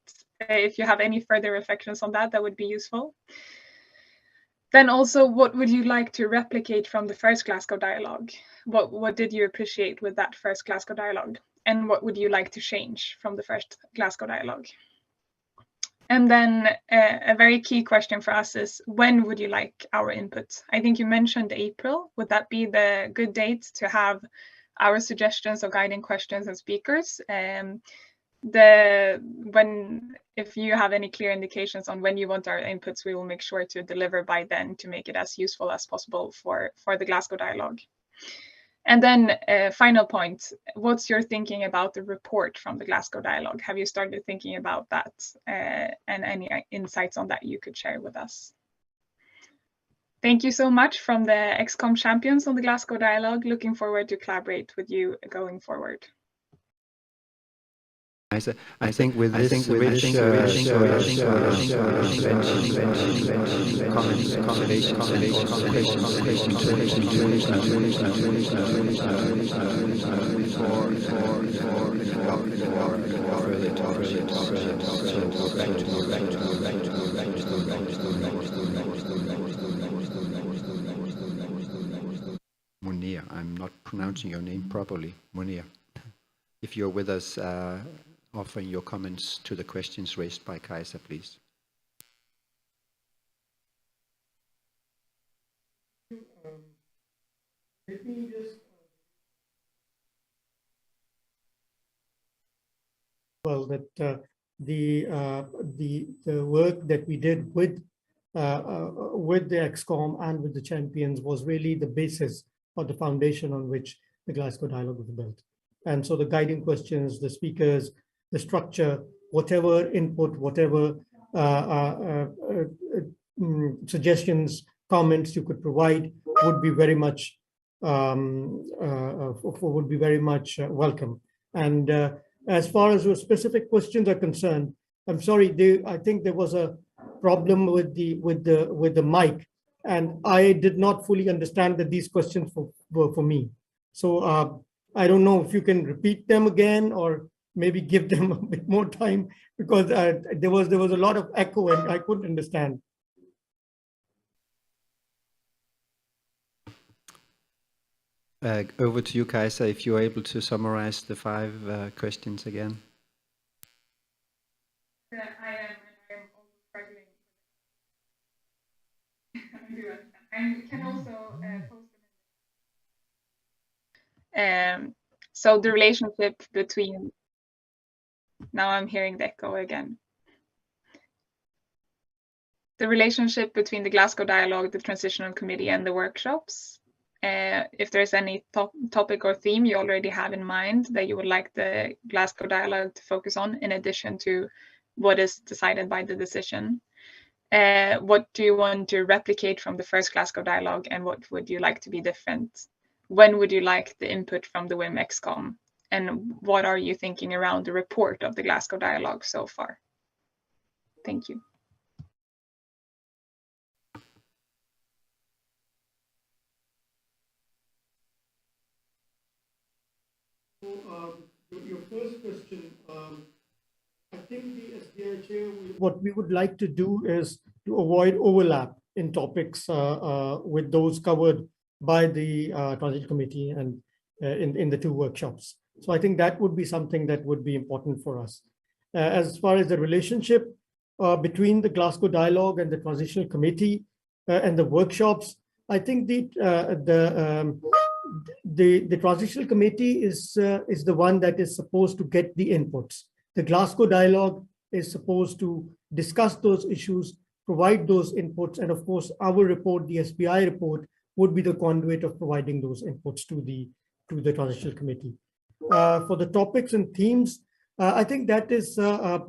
[SPEAKER 11] if you have any further reflections on that, that would be useful. Then also, what would you like to replicate from the first Glasgow Dialogue? What did you appreciate with that first Glasgow Dialogue? And what would you like to change from the first Glasgow Dialogue? And then a very key question for us is, when would you like our input? I think you mentioned April. Would that be the good date to have our suggestions or guiding questions and speakers? If you have any clear indications on when you want our inputs, we will make sure to deliver by then to make it as useful as possible for the Glasgow Dialogue. And then final point, what's your thinking about the report from the Glasgow Dialogue? Have you started thinking about that and any insights on that you could share with us? Thank you so much from the XCOM champions on the Glasgow Dialogue. Looking forward to collaborate with you going forward.
[SPEAKER 3] I think with this rich comments, observations, and questions Munir, I'm not pronouncing your name properly, Munir. If you're with us, offering your comments to the questions raised by Kaiser, please.
[SPEAKER 15] Let me just well that the work that we did with the XCOM and with the champions was really the basis or the foundation on which the Glasgow Dialogue was built. And so the guiding questions, the speakers, the structure, whatever input, whatever suggestions, comments you could provide would be very much welcome. And as far as your specific questions are concerned, I'm sorry, I think there was a problem with the mic, and I did not fully understand that these questions were for me. So I don't know if you can repeat them again or maybe give them a bit more time, because there was a lot of echo and I couldn't understand.
[SPEAKER 3] Over to you, Kaiser, if you're able to summarize the 5 questions again.
[SPEAKER 11] I am also struggling. I can also post them. So the relationship between, now I'm hearing the echo again. The relationship between the Glasgow Dialogue, the Transitional Committee, and the workshops. If there's any topic or theme you already have in mind that you would like the Glasgow Dialogue to focus on, in addition to what is decided by the decision. What do you want to replicate from the first Glasgow Dialogue, and what would you like to be different? When would you like the input from the WIM XCOM? And what are you thinking around the report of the Glasgow Dialogue so far? Thank you.
[SPEAKER 15] Your first question, I think the SDI chair, what we would like to do is to avoid overlap in topics with those covered by the Transition Committee and in the 2 workshops. So I think that would be something that would be important for us. As far as the relationship between the Glasgow Dialogue and the Transitional Committee and the workshops, I think the Transitional Committee is the one that is supposed to get the inputs. The Glasgow Dialogue is supposed to discuss those issues, provide those inputs, and of course, our report, the SBI report, would be the conduit of providing those inputs to the Transitional Committee. For the topics and themes, I think that is, I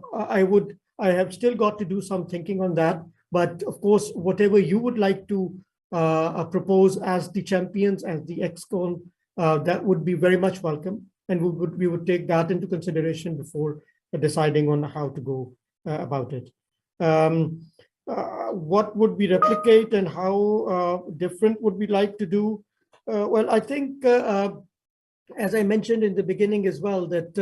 [SPEAKER 15] have still got to do some thinking on that, but of course, whatever you would like to propose as the champions, as the XCOM, that would be very much welcome, and we would take that into consideration before deciding on how to go about it. What would we replicate and how different would we like to do? Well, I think, as I mentioned in the beginning as well, that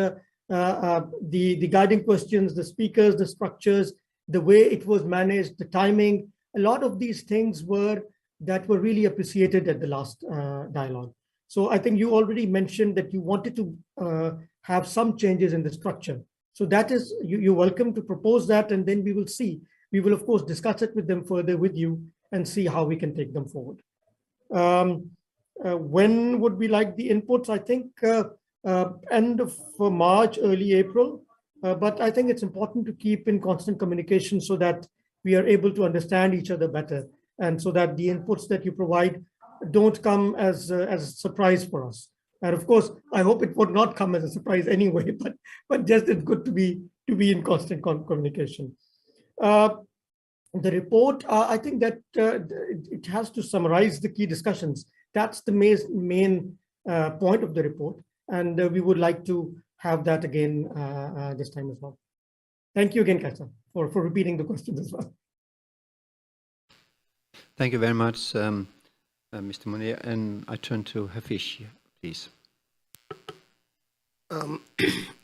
[SPEAKER 15] the guiding questions, the speakers, the structures, the way it was managed, the timing, a lot of these things were really appreciated at the last dialogue. So I think you already mentioned that you wanted to have some changes in the structure. So that is, you're welcome to propose that, and then we will see. We will, of course, discuss it with them further with you and see how we can take them forward. When would we like the inputs? I think end of March, early April. But I think it's important to keep in constant communication so that we are able to understand each other better, and so that the inputs that you provide don't come as a surprise for us. And of course, I hope it would not come as a surprise anyway. But just it's good to be in constant communication. The report, I think that it has to summarize the key discussions. That's the main point of the report, and we would like to have that again this time as well. Thank you again, Kaisa, for repeating the questions as well.
[SPEAKER 3] Thank you very much, Mr. Munir. And I turn to Hafish, please.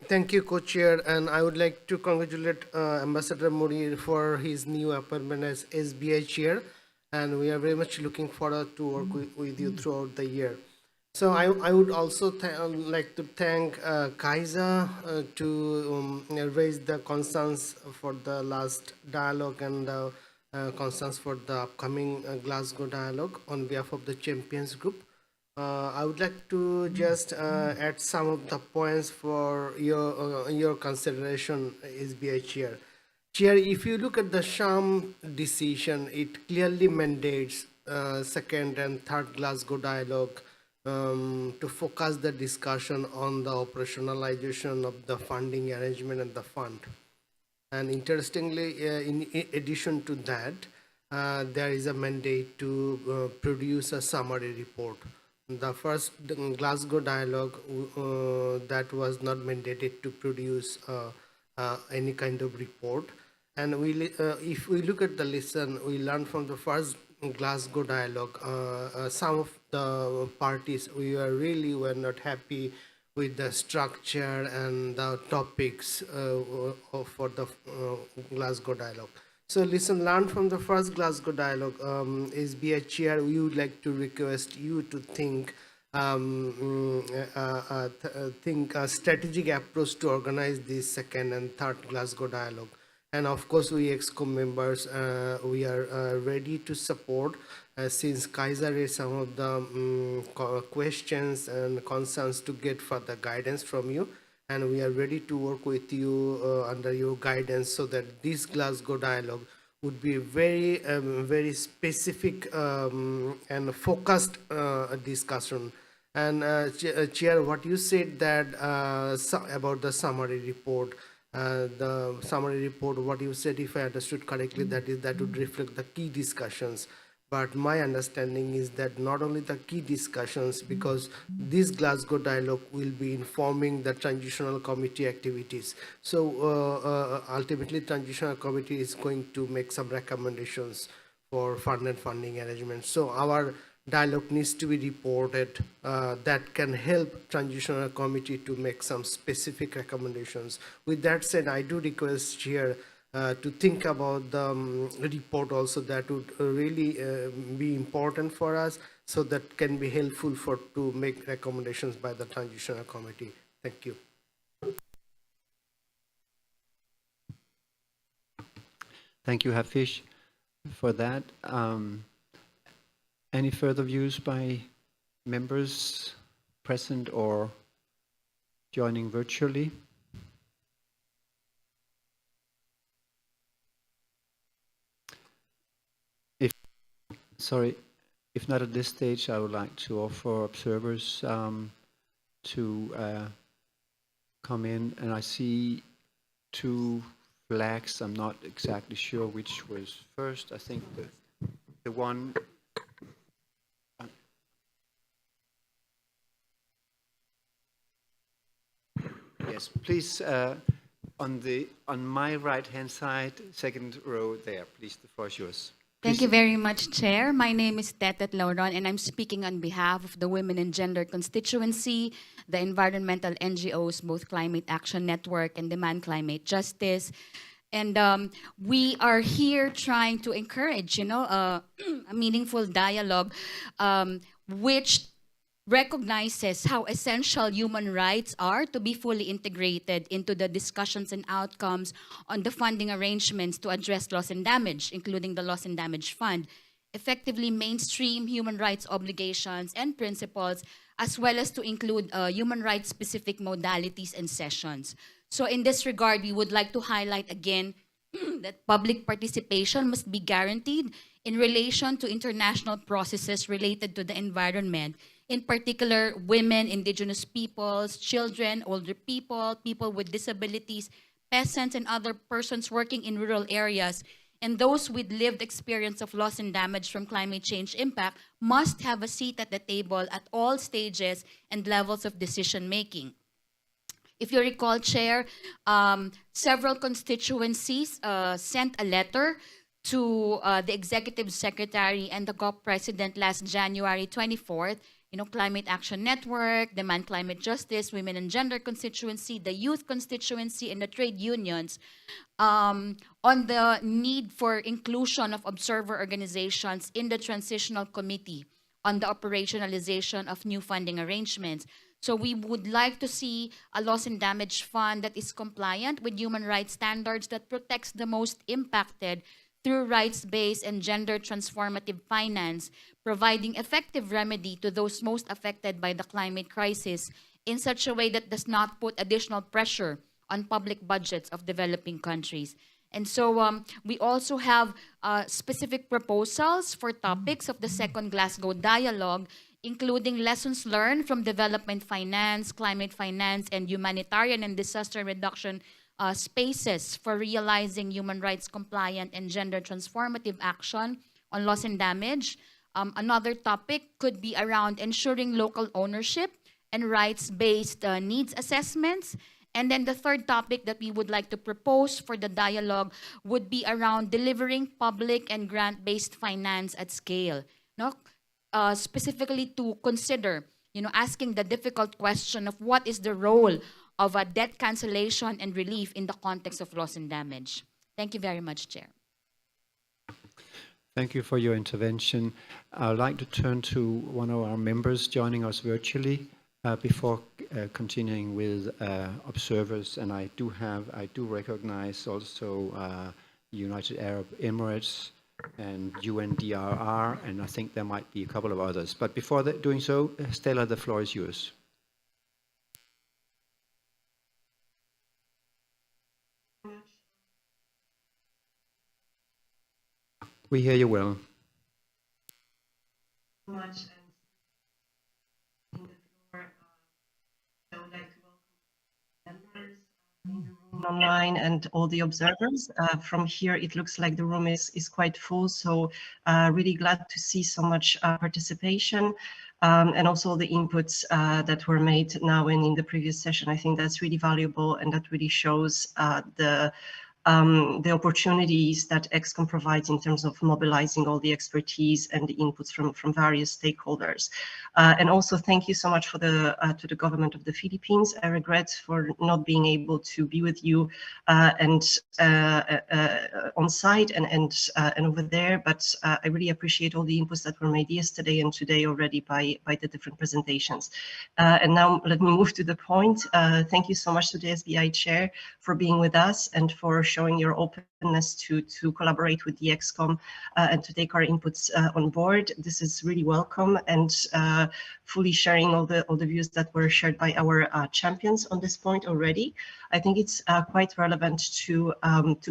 [SPEAKER 10] Thank you, Co-Chair, and I would like to congratulate Ambassador Munir for his new appointment as SBI Chair, and we are very much looking forward to work with you throughout the year. So I would also like to thank Kaisa to raise the concerns for the last dialogue and the concerns for the upcoming Glasgow dialogue on behalf of the Champions Group. I would like to just add some of the points for your consideration, SBI Chair. Chair, if you look at the Sham decision, it clearly mandates second and third Glasgow dialogue to focus the discussion on the operationalization of the funding arrangement and the fund. And interestingly, in addition to that, there is a mandate to produce a summary report. The first Glasgow dialogue that was not mandated to produce any kind of report. And if we look at the lesson, we learned from the first Glasgow dialogue, some of the parties were not happy with the structure and the topics for the Glasgow dialogue. So lesson learned from the first Glasgow dialogue, SBI Chair, we would like to request you to think a strategic approach to organize this second and third Glasgow dialogue. And of course, we XCOM members, we are ready to support, since Kaisa raised some of the questions and concerns to get further guidance from you. And we are ready to work with you under your guidance so that this Glasgow dialogue would be very, very specific and focused discussion. And Chair, what you said that about the summary report, what you said, if I understood correctly, that would reflect the key discussions. But my understanding is that not only the key discussions, because this Glasgow dialogue will be informing the transitional committee activities. So ultimately, transitional committee is going to make some recommendations for fund and funding arrangements. So our dialogue needs to be reported that can help transitional committee to make some specific recommendations. With that said, I do request here to think about the report also. That would really be important for us, so that can be helpful to make recommendations by the transitional committee. Thank you.
[SPEAKER 3] Thank you, Hafish, for that. Any further views by members present or joining virtually? If not at this stage, I would like to offer observers to come in, and I see two flags. I'm not exactly sure which was first. I think the one. Yes, please On my right-hand side, second row there, please, the floor is yours.
[SPEAKER 16] Thank you very much, Chair. My name is Tetet Lauron, and I'm speaking on behalf of the Women and Gender constituency, the environmental NGOs, both Climate Action Network and Demand Climate Justice. And we are here trying to encourage, a meaningful dialogue, which recognizes how essential human rights are to be fully integrated into the discussions and outcomes on the funding arrangements to address loss and damage, including the Loss and Damage Fund, effectively mainstream human rights obligations and principles, as well as to include human rights specific modalities and sessions. So in this regard, we would like to highlight again that public participation must be guaranteed in relation to international processes related to the environment, in particular, women, indigenous peoples, children, older people, people with disabilities, peasants, and other persons working in rural areas, and those with lived experience of loss and damage from climate change impact must have a seat at the table at all stages and levels of decision-making. If you recall, Chair, several constituencies sent a letter to the Executive Secretary and the COP President last January 24th, Climate Action Network, Demand Climate Justice, Women and Gender Constituency, the Youth Constituency, and the trade unions on the need for inclusion of observer organizations in the Transitional Committee on the operationalization of new funding arrangements. So we would like to see a loss and damage fund that is compliant with human rights standards, that protects the most impacted through rights-based and gender transformative finance, providing effective remedy to those most affected by the climate crisis in such a way that does not put additional pressure on public budgets of developing countries. And so we also have specific proposals for topics of the second Glasgow dialogue, including lessons learned from development finance, climate finance, and humanitarian and disaster reduction spaces for realizing human rights compliant and gender transformative action on loss and damage. Another topic could be around ensuring local ownership and rights-based needs assessments. And then the third topic that we would like to propose for the dialogue would be around delivering public and grant-based finance at scale. Specifically to consider, asking the difficult question of what is the role of a debt cancellation and relief in the context of loss and damage. Thank you very much, Chair.
[SPEAKER 3] Thank you for your intervention. I'd like to turn to one of our members joining us virtually before continuing with observers. And I do recognize also United Arab Emirates and UNDRR, and I think there might be a couple of others. But before doing so, Stella, the floor is yours. We hear you well.
[SPEAKER 17] Much and in the floor, I would like to welcome members in the room online and all the observers. From here, it looks like the room is quite full, so really glad to see so much participation and also the inputs that were made now and in the previous session. I think that's really valuable, and that really shows the opportunities that XCOM provides in terms of mobilizing all the expertise and the inputs from various stakeholders. And also thank you so much for to the government of the Philippines. I regret for not being able to be with you and on site and over there, but I really appreciate all the inputs that were made yesterday and today already by the different presentations. And now let me move to the point. Thank you so much to the SBI chair for being with us and for showing your openness to collaborate with the XCOM and to take our inputs on board. This is really welcome, and fully sharing all the views that were shared by our champions on this point already. I think it's quite relevant to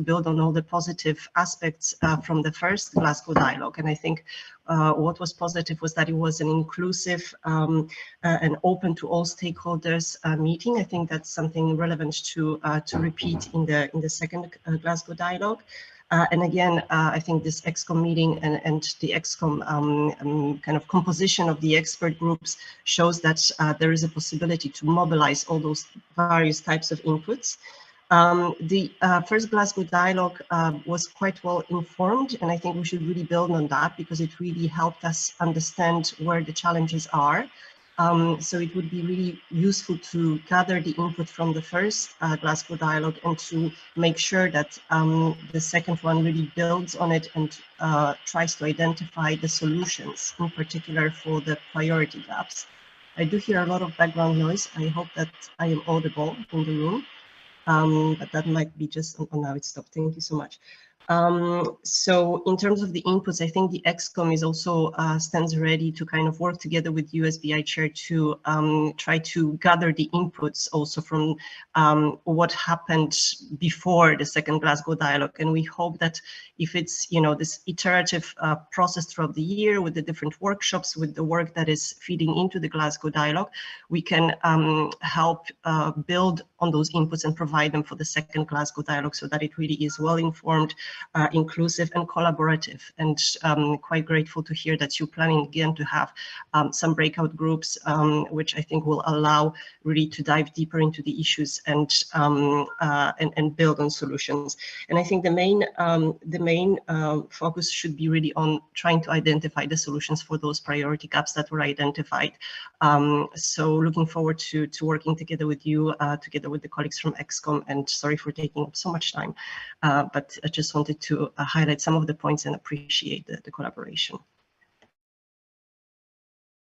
[SPEAKER 17] build on all the positive aspects from the first Glasgow dialogue. And I think what was positive was that it was an inclusive and open to all stakeholders meeting. I think that's something relevant to repeat in the second Glasgow dialogue. And again, I think this XCOM meeting and the XCOM kind of composition of the expert groups shows that there is a possibility to mobilize all those various types of inputs. The first Glasgow dialogue was quite well informed, and I think we should really build on that because it really helped us understand where the challenges are. So it would be really useful to gather the input from the first Glasgow dialogue and to make sure that the second one really builds on it and tries to identify the solutions, in particular for the priority gaps. I do hear a lot of background noise. I hope that I am audible in the room. But that might be just, oh, now it stopped. Thank you so much. So in terms of the inputs, I think the XCOM is also stands ready to kind of work together with USBI chair to try to gather the inputs also from what happened before the second Glasgow dialogue. And we hope that if it's, you know, this iterative process throughout the year with the different workshops, with the work that is feeding into the Glasgow dialogue, we can help build on those inputs and provide them for the second Glasgow dialogue so that it really is well informed, inclusive and collaborative. And quite grateful to hear that you're planning again to have some breakout groups, which I think will allow really to dive deeper into the issues and build on solutions. And I think the main focus should be really on trying to identify the solutions for those priority gaps that were identified. So looking forward to working together with you, together with the colleagues from XCOM, and sorry for taking up so much time, but I just wanted to highlight some of the points and appreciate the collaboration.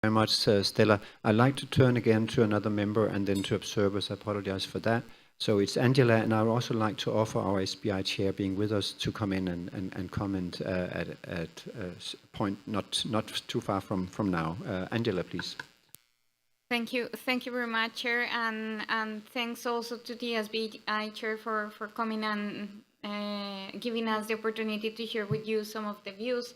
[SPEAKER 3] Very much, Stella. I'd like to turn again to another member and then to observers. I apologize for that. So it's Angela, and I would also like to offer our SBI chair being with us to come in and comment at a point not too far from now. Angela, please.
[SPEAKER 8] Thank you very much, Chair, and thanks also to the SBI Chair for coming and giving us the opportunity to share with you some of the views.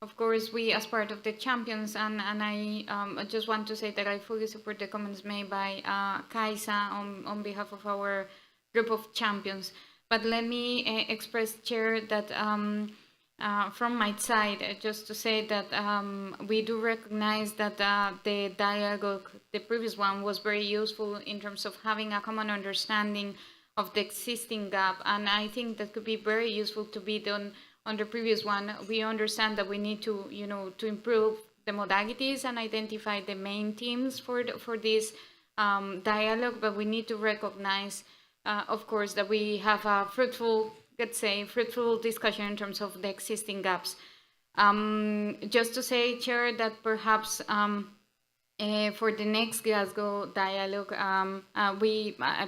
[SPEAKER 8] Of course, we as part of the champions, and I just want to say that I fully support the comments made by Kaisa on behalf of our group of champions. But let me express, Chair, that from my side, just to say that we do recognize that the dialogue, the previous one, was very useful in terms of having a common understanding of the existing gap, and I think that could be very useful to be done on the previous one. We understand that we need to, to improve the modalities and identify the main themes for this dialogue, but we need to recognize, of course, that we have a fruitful discussion in terms of the existing gaps. Just to say, Chair, that perhaps for the next Glasgow dialogue,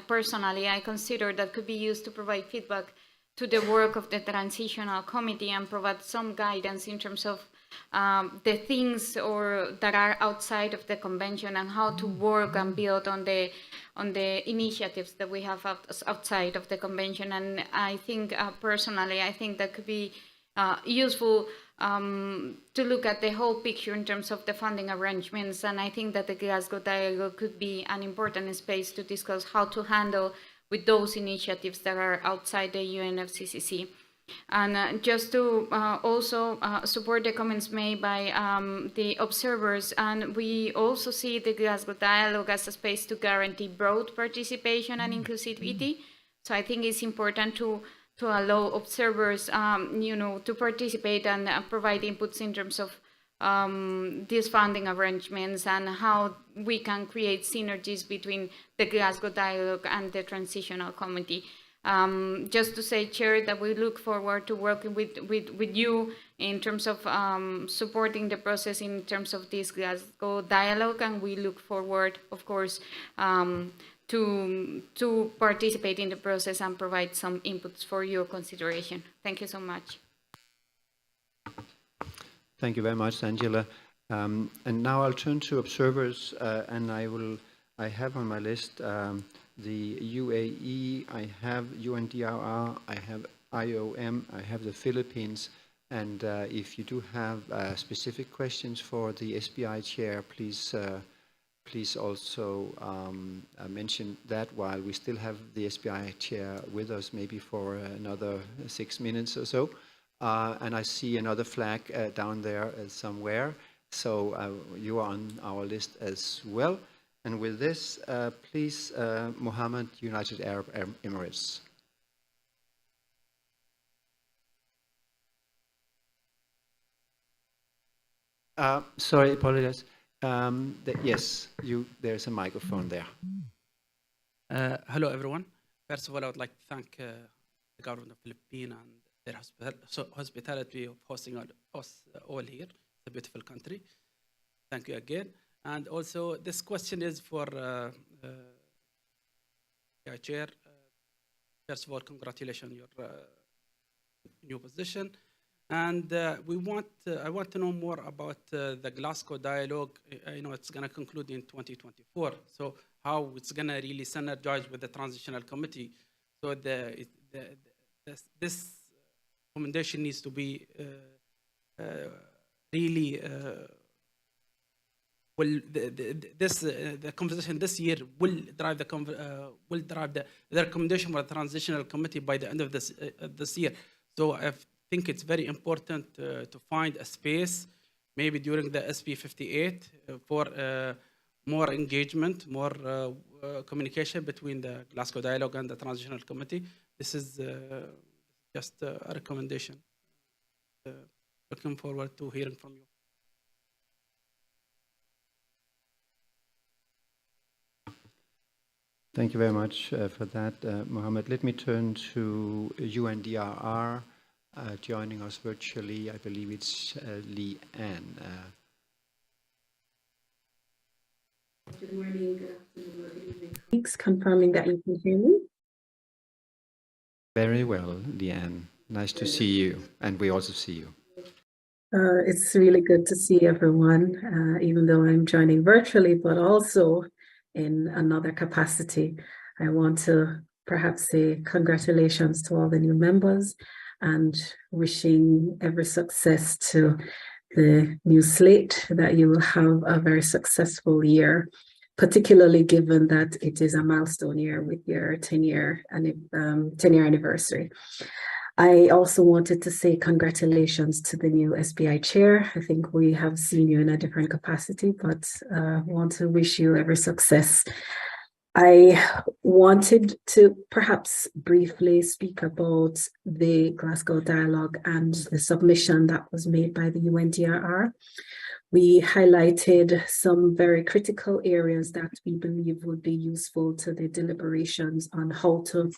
[SPEAKER 8] personally, I consider that could be used to provide feedback to the work of the transitional committee and provide some guidance in terms of the things that are outside of the convention and how to work and build on the initiatives that we have outside of the convention. And I think personally, I think that could be useful to look at the whole picture in terms of the funding arrangements. And I think that the Glasgow dialogue could be an important space to discuss how to handle with those initiatives that are outside the UNFCCC. And just to also support the comments made by the observers, and we also see the Glasgow dialogue as a space to guarantee broad participation and inclusivity. So I think it's important to allow observers, to participate and provide inputs in terms of these funding arrangements and how we can create synergies between the Glasgow dialogue and the transitional committee. Just to say, Chair, that we look forward to working with you in terms of supporting the process in terms of this Glasgow dialogue, and we look forward, of course, to participate in the process and provide some inputs for your consideration. Thank you so much.
[SPEAKER 3] Thank you very much, Angela. And now I'll turn to observers, and I have on my list the UAE, I have UNDRR, I have IOM, I have the Philippines, and if you do have specific questions for the SBI chair, please also mention that while we still have the SBI chair with us, maybe for another 6 minutes or so. And I see another flag down there somewhere, so you are on our list as well. And with this, please, Mohammed, United Arab Emirates. Sorry, apologize. Yes, there's a microphone there.
[SPEAKER 18] Hello, everyone. First of all, I would like to thank the government of Philippines and their hospitality of hosting us all here. It's a beautiful country. Thank you again. And also, this question is for Chair. First of all, congratulations on your new position. And I want to know more about the Glasgow dialogue. I know it's going to conclude in 2024. So how it's going to really synergize with the transitional committee. So this recommendation needs to be really the conversation this year will drive the recommendation for the transitional committee by the end of this year. So I think it's very important to find a space, maybe during the SP 58, for more engagement, more communication between the Glasgow Dialogue and the Transitional Committee. This is just a recommendation. Looking forward to hearing from you.
[SPEAKER 3] Thank you very much for that, Mohammed. Let me turn to UNDRR. Joining us virtually, I believe it's Leanne.
[SPEAKER 19] Good morning, good afternoon, or good evening. Thanks, confirming that you can hear me.
[SPEAKER 3] Very well, Leanne. Nice to see you, and we also see you.
[SPEAKER 19] It's really good to see everyone, even though I'm joining virtually, but also in another capacity. I want to perhaps say congratulations to all the new members and wishing every success to the new slate, that you will have a very successful year, particularly given that it is a milestone year with your 10-year anniversary. I also wanted to say congratulations to the new SBI chair. I think we have seen you in a different capacity, but want to wish you every success. I wanted to perhaps briefly speak about the Glasgow Dialogue and the submission that was made by the UNDRR. We highlighted some very critical areas that we believe would be useful to the deliberations on how to,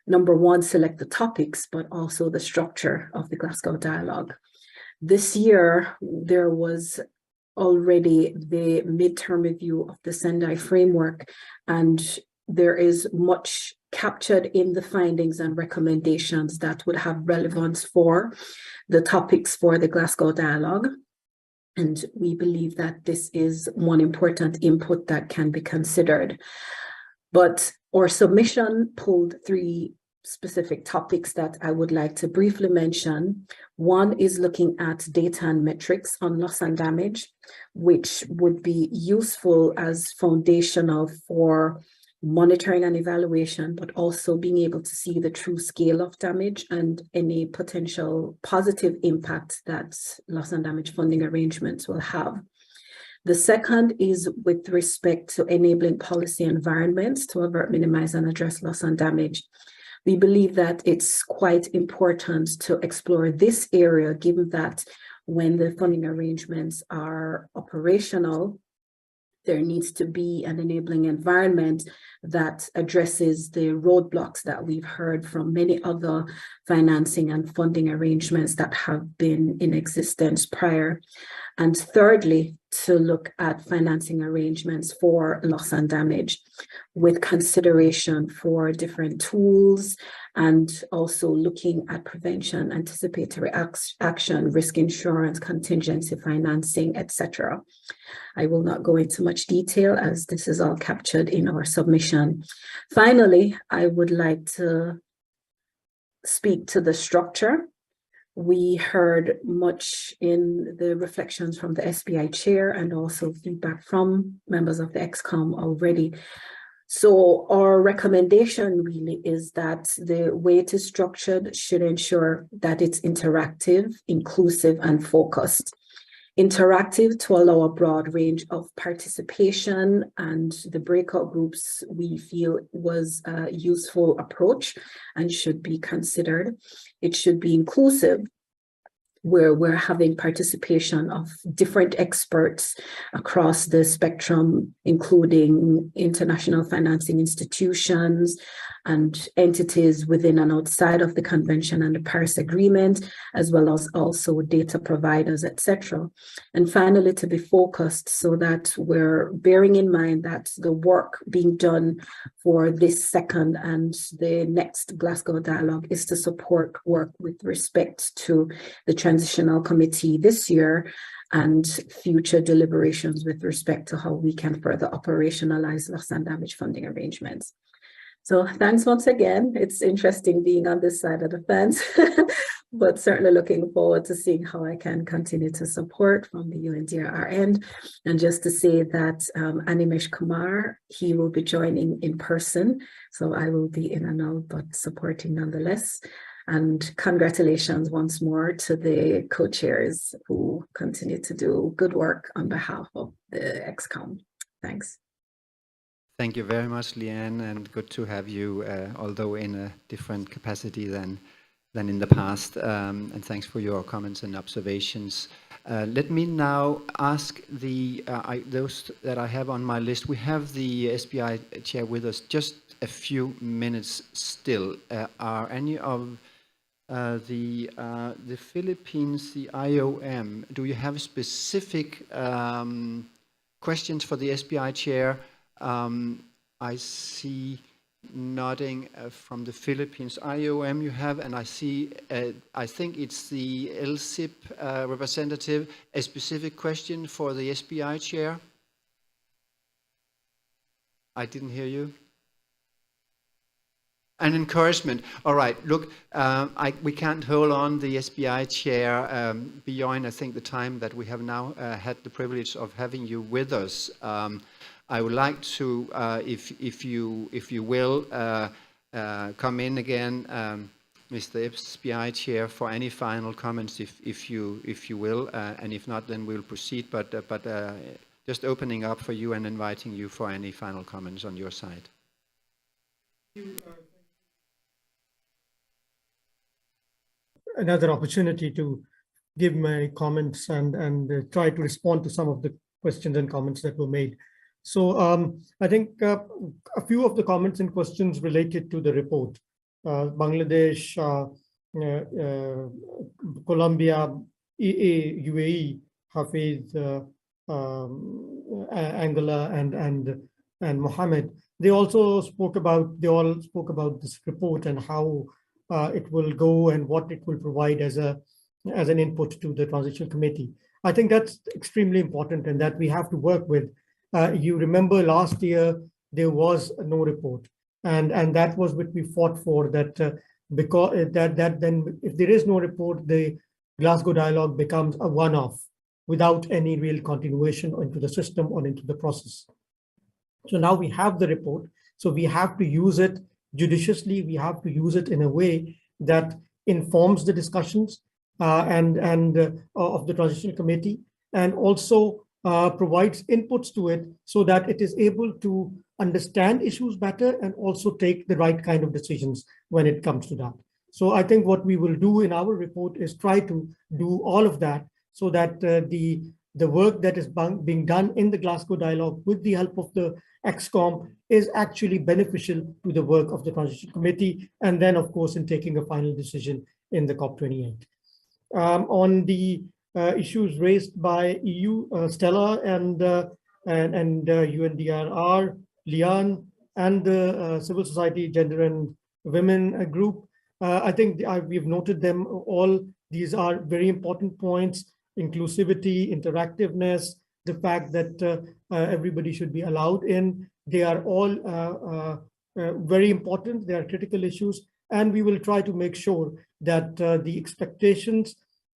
[SPEAKER 19] number one, select the topics, but also the structure of the Glasgow Dialogue. This year, there was already the midterm review of the Sendai framework, and there is much captured in the findings and recommendations that would have relevance for the topics for the Glasgow Dialogue. And we believe that this is one important input that can be considered. But our submission pulled three specific topics that I would like to briefly mention. One is looking at data and metrics on loss and damage, which would be useful as foundational for monitoring and evaluation, but also being able to see the true scale of damage and any potential positive impact that loss and damage funding arrangements will have. The second is with respect to enabling policy environments to avert, minimize, and address loss and damage. We believe that it's quite important to explore this area, given that when the funding arrangements are operational, there needs to be an enabling environment that addresses the roadblocks that we've heard from many other financing and funding arrangements that have been in existence prior. And thirdly, to look at financing arrangements for loss and damage with consideration for different tools, and also looking at prevention, anticipatory action, risk insurance, contingency financing, etc. I will not go into much detail as this is all captured in our submission. Finally, I would like to speak to the structure. We heard much in the reflections from the SBI chair and also feedback from members of the XCOM already. So our recommendation really is that the way it is structured should ensure that it's interactive, inclusive, and focused. Interactive to allow a broad range of participation, and the breakout groups we feel was a useful approach and should be considered. It should be inclusive where we're having participation of different experts across the spectrum, including international financing institutions and entities within and outside of the Convention and the Paris Agreement, as well as also data providers, etc. And finally, to be focused so that we're bearing in mind that the work being done for this second and the next Glasgow dialogue is to support work with respect to the Transitional Committee this year and future deliberations with respect to how we can further operationalize loss and damage funding arrangements. So thanks once again. It's interesting being on this side of the fence, but certainly looking forward to seeing how I can continue to support from the UNDRR end. And just to say that Animesh Kumar, he will be joining in person. So I will be in and out, but supporting nonetheless. And congratulations once more to the co-chairs who continue to do good work on behalf of the XCOM. Thanks.
[SPEAKER 3] Thank you very much, Leanne, and good to have you, although in a different capacity than in the past. And thanks for your comments and observations. Let me now ask those that I have on my list. We have the SBI chair with us just a few minutes still. Are any of the Philippines, the IOM, do you have specific questions for the SBI chair? I see nodding from the Philippines. IOM you have, and I see, I think it's the LSIP representative. A specific question for the SBI chair? I didn't hear you. An encouragement. All right, look, we can't hold on the SBI chair beyond, I think, the time that we have now had the privilege of having you with us. I would like to, if you will, come in again, Mr. SBI Chair, for any final comments, if you will, and if not, then we'll proceed. But just opening up for you and inviting you for any final comments on your side.
[SPEAKER 15] Another opportunity to give my comments and try to respond to some of the questions and comments that were made. So I think a few of the comments and questions related to the report. Bangladesh, Colombia, UAE, Hafiz, Angola, and Mohammed. They all spoke about this report and how it will go and what it will provide as an input to the transition committee. I think that's extremely important and that we have to work with. You remember last year there was no report, and that was what we fought for. That because then if there is no report, the Glasgow dialogue becomes a one-off without any real continuation into the system or into the process. So now we have the report, so we have to use it judiciously. We have to use it in a way that informs the discussions and of the transition committee, and also provides inputs to it so that it is able to understand issues better and also take the right kind of decisions when it comes to that. So I think what we will do in our report is try to do all of that so that the work that is being done in the Glasgow dialogue with the help of the XCOM is actually beneficial to the work of the transition committee, and then of course in taking a final decision in the COP28. On the issues raised by EU, Stella and UNDRR, Lian, and the Civil Society Gender and Women group, I think we've noted them all. These are very important points: inclusivity, interactiveness, the fact that everybody should be allowed in. They are all very important. They are critical issues, and we will try to make sure that the expectations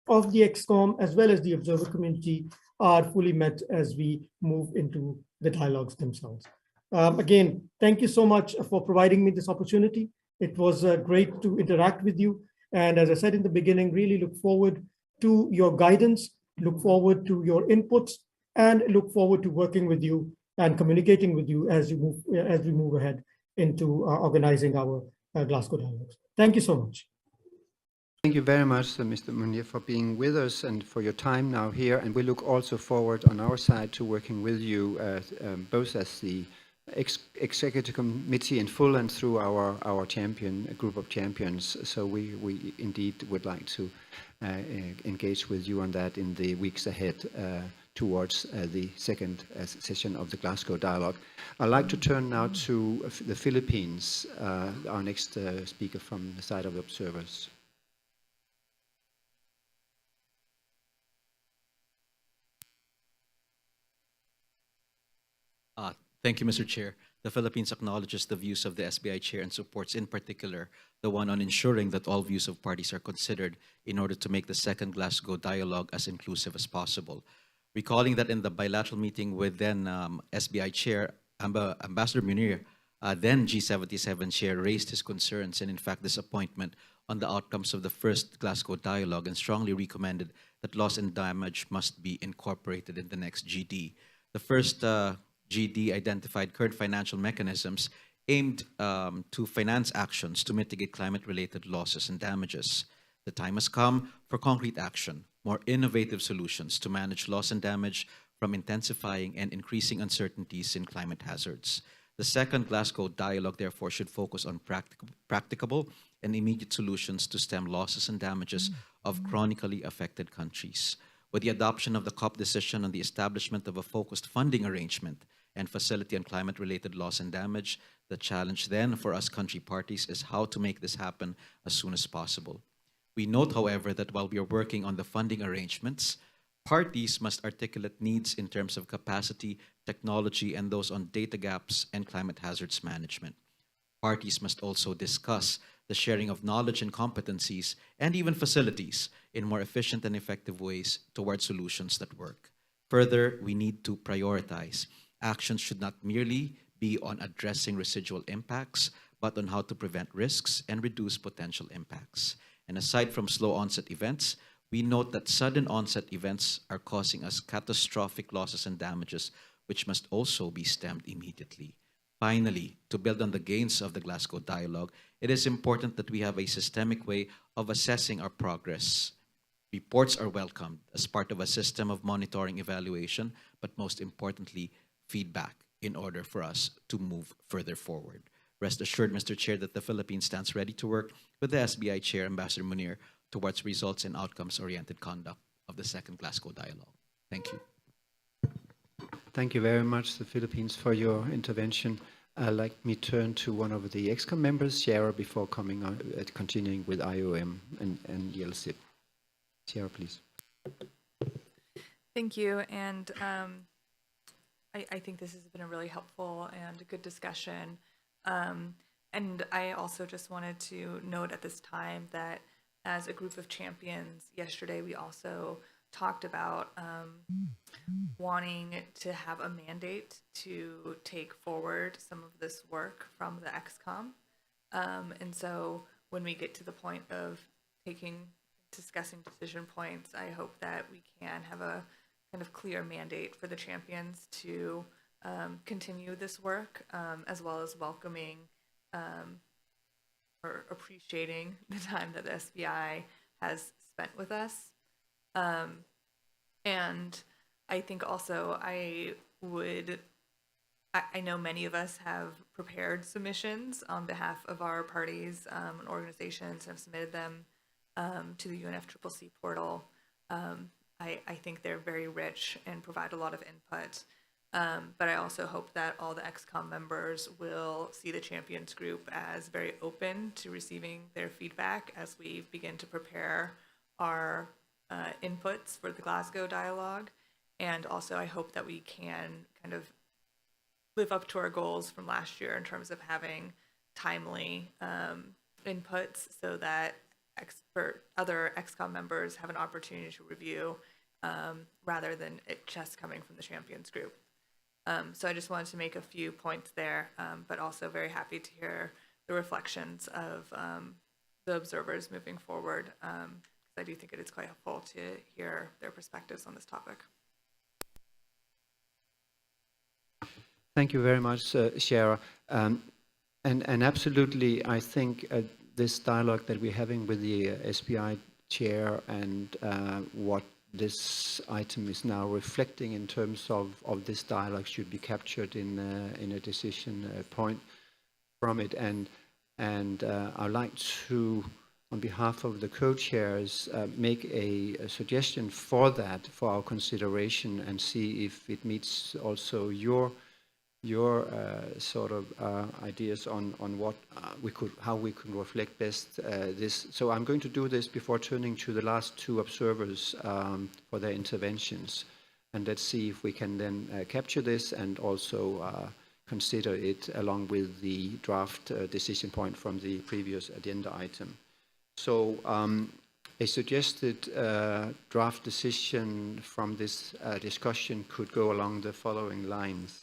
[SPEAKER 15] of the XCOM as well as the observer community are fully met as we move into the dialogues themselves. Again, thank you so much for providing me this opportunity. It was great to interact with you. And as I said in the beginning, really look forward to your guidance, look forward to your inputs, and look forward to working with you and communicating with you as we move ahead into organizing our Glasgow dialogues. Thank you so much.
[SPEAKER 3] Thank you. Thank you very much, Mr. Munir, for being with us and for your time now here. And we look also forward on our side to working with you, both as the executive committee in full and through our group of champions. So we indeed would like to engage with you on that in the weeks ahead towards the second session of the Glasgow Dialogue. I'd like to turn now to the Philippines, our next speaker from the side of the observers.
[SPEAKER 14] Thank you, Mr. Chair. The Philippines acknowledges the views of the SBI Chair and supports in particular the one on ensuring that all views of parties are considered in order to make the second Glasgow Dialogue as inclusive as possible. Recalling that in the bilateral meeting with then SBI Chair, Ambassador Munir, then G77 Chair, raised his concerns and in fact disappointment on the outcomes of the first Glasgow Dialogue and strongly recommended that loss and damage must be incorporated in the next GD. The first GD identified current financial mechanisms aimed to finance actions to mitigate climate-related losses and damages. The time has come for concrete action, more innovative solutions to manage loss and damage from intensifying and increasing uncertainties in climate hazards. The second Glasgow Dialogue, therefore, should focus on practicable and immediate solutions to stem losses and damages of chronically affected countries. With the adoption of the COP decision on the establishment of a focused funding arrangement and facility on climate-related loss and damage, the challenge then for us country parties is how to make this happen as soon as possible. We note, however, that while we are working on the funding arrangements, parties must articulate needs in terms of capacity, technology, and those on data gaps and climate hazards management. Parties must also discuss the sharing of knowledge and competencies and even facilities in more efficient and effective ways towards solutions that work. Further, we need to prioritize. Actions should not merely be on addressing residual impacts, but on how to prevent risks and reduce potential impacts. And aside from slow onset events, we note that sudden onset events are causing us catastrophic losses and damages, which must also be stemmed immediately. Finally, to build on the gains of the Glasgow Dialogue, it is important that we have a systemic way of assessing our progress. Reports are welcomed as part of a system of monitoring evaluation, but most importantly, feedback in order for us to move further forward. Rest assured, Mr. Chair, that the Philippines stands ready to work with the SBI Chair, Ambassador Munir, towards results and outcomes-oriented conduct of the second Glasgow Dialogue. Thank you.
[SPEAKER 3] Thank you very much, the Philippines, for your intervention. Let me turn to one of the XCOM members, Sierra, before continuing with IOM and YELSIP. Sierra, please.
[SPEAKER 9] Thank you, and I think this has been a really helpful and a good discussion. And I also just wanted to note at this time that as a group of champions yesterday, we also talked about wanting to have a mandate to take forward some of this work from the XCOM. And so when we get to the point of discussing decision points, I hope that we can have a kind of clear mandate for the champions to continue this work, as well as welcoming or appreciating the time that the SBI has spent with us. And I think also I know many of us have prepared submissions on behalf of our parties and organizations, have submitted them to the UNFCCC portal. I think they're very rich and provide a lot of input. But I also hope that all the XCOM members will see the Champions Group as very open to receiving their feedback as we begin to prepare our inputs for the Glasgow Dialogue. And also I hope that we can kind of live up to our goals from last year in terms of having timely inputs so that other XCOM members have an opportunity to review rather than it just coming from the Champions Group. So I just wanted to make a few points there, but also very happy to hear the reflections of the observers moving forward. I do think it is quite helpful to hear their perspectives on this topic.
[SPEAKER 3] Thank you very much, Sierra. And absolutely, I think this dialogue that we're having with the SBI chair and what this item is now reflecting in terms of this dialogue should be captured in a decision point from it. And I'd like to, on behalf of the co-chairs, make a suggestion for that, for our consideration, and see if it meets also your sort of ideas on what how we could reflect best this. So I'm going to do this before turning to the last two observers for their interventions, and let's see if we can then capture this and also consider it along with the draft decision point from the previous agenda item. So a suggested draft decision from this discussion could go along the following lines.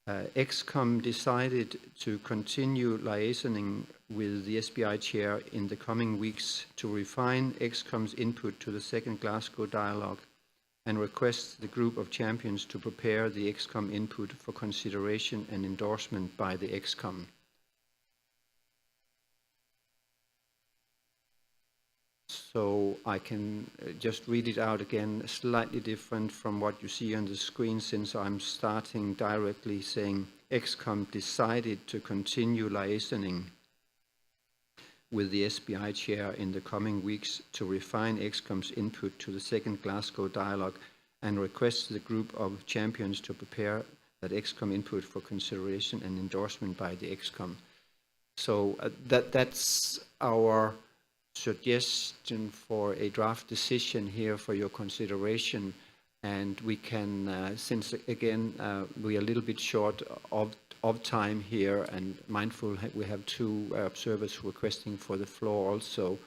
[SPEAKER 3] XCOM decided to continue liaisoning with the SBI chair in the coming weeks to refine XCOM's input to the second Glasgow dialogue and requests the group of champions to prepare the XCOM input for consideration and endorsement by the XCOM. So I can just read it out again, slightly different from what you see on the screen, since I'm starting directly saying XCOM decided to continue liaisoning with the SBI chair in the coming weeks to refine XCOM's input to the second Glasgow dialogue and requests the group of champions to prepare that XCOM input for consideration and endorsement by the XCOM. So that's our suggestion for a draft decision here for your consideration, and we can, since again we are a little bit short of time here and mindful we have two observers requesting for the floor also,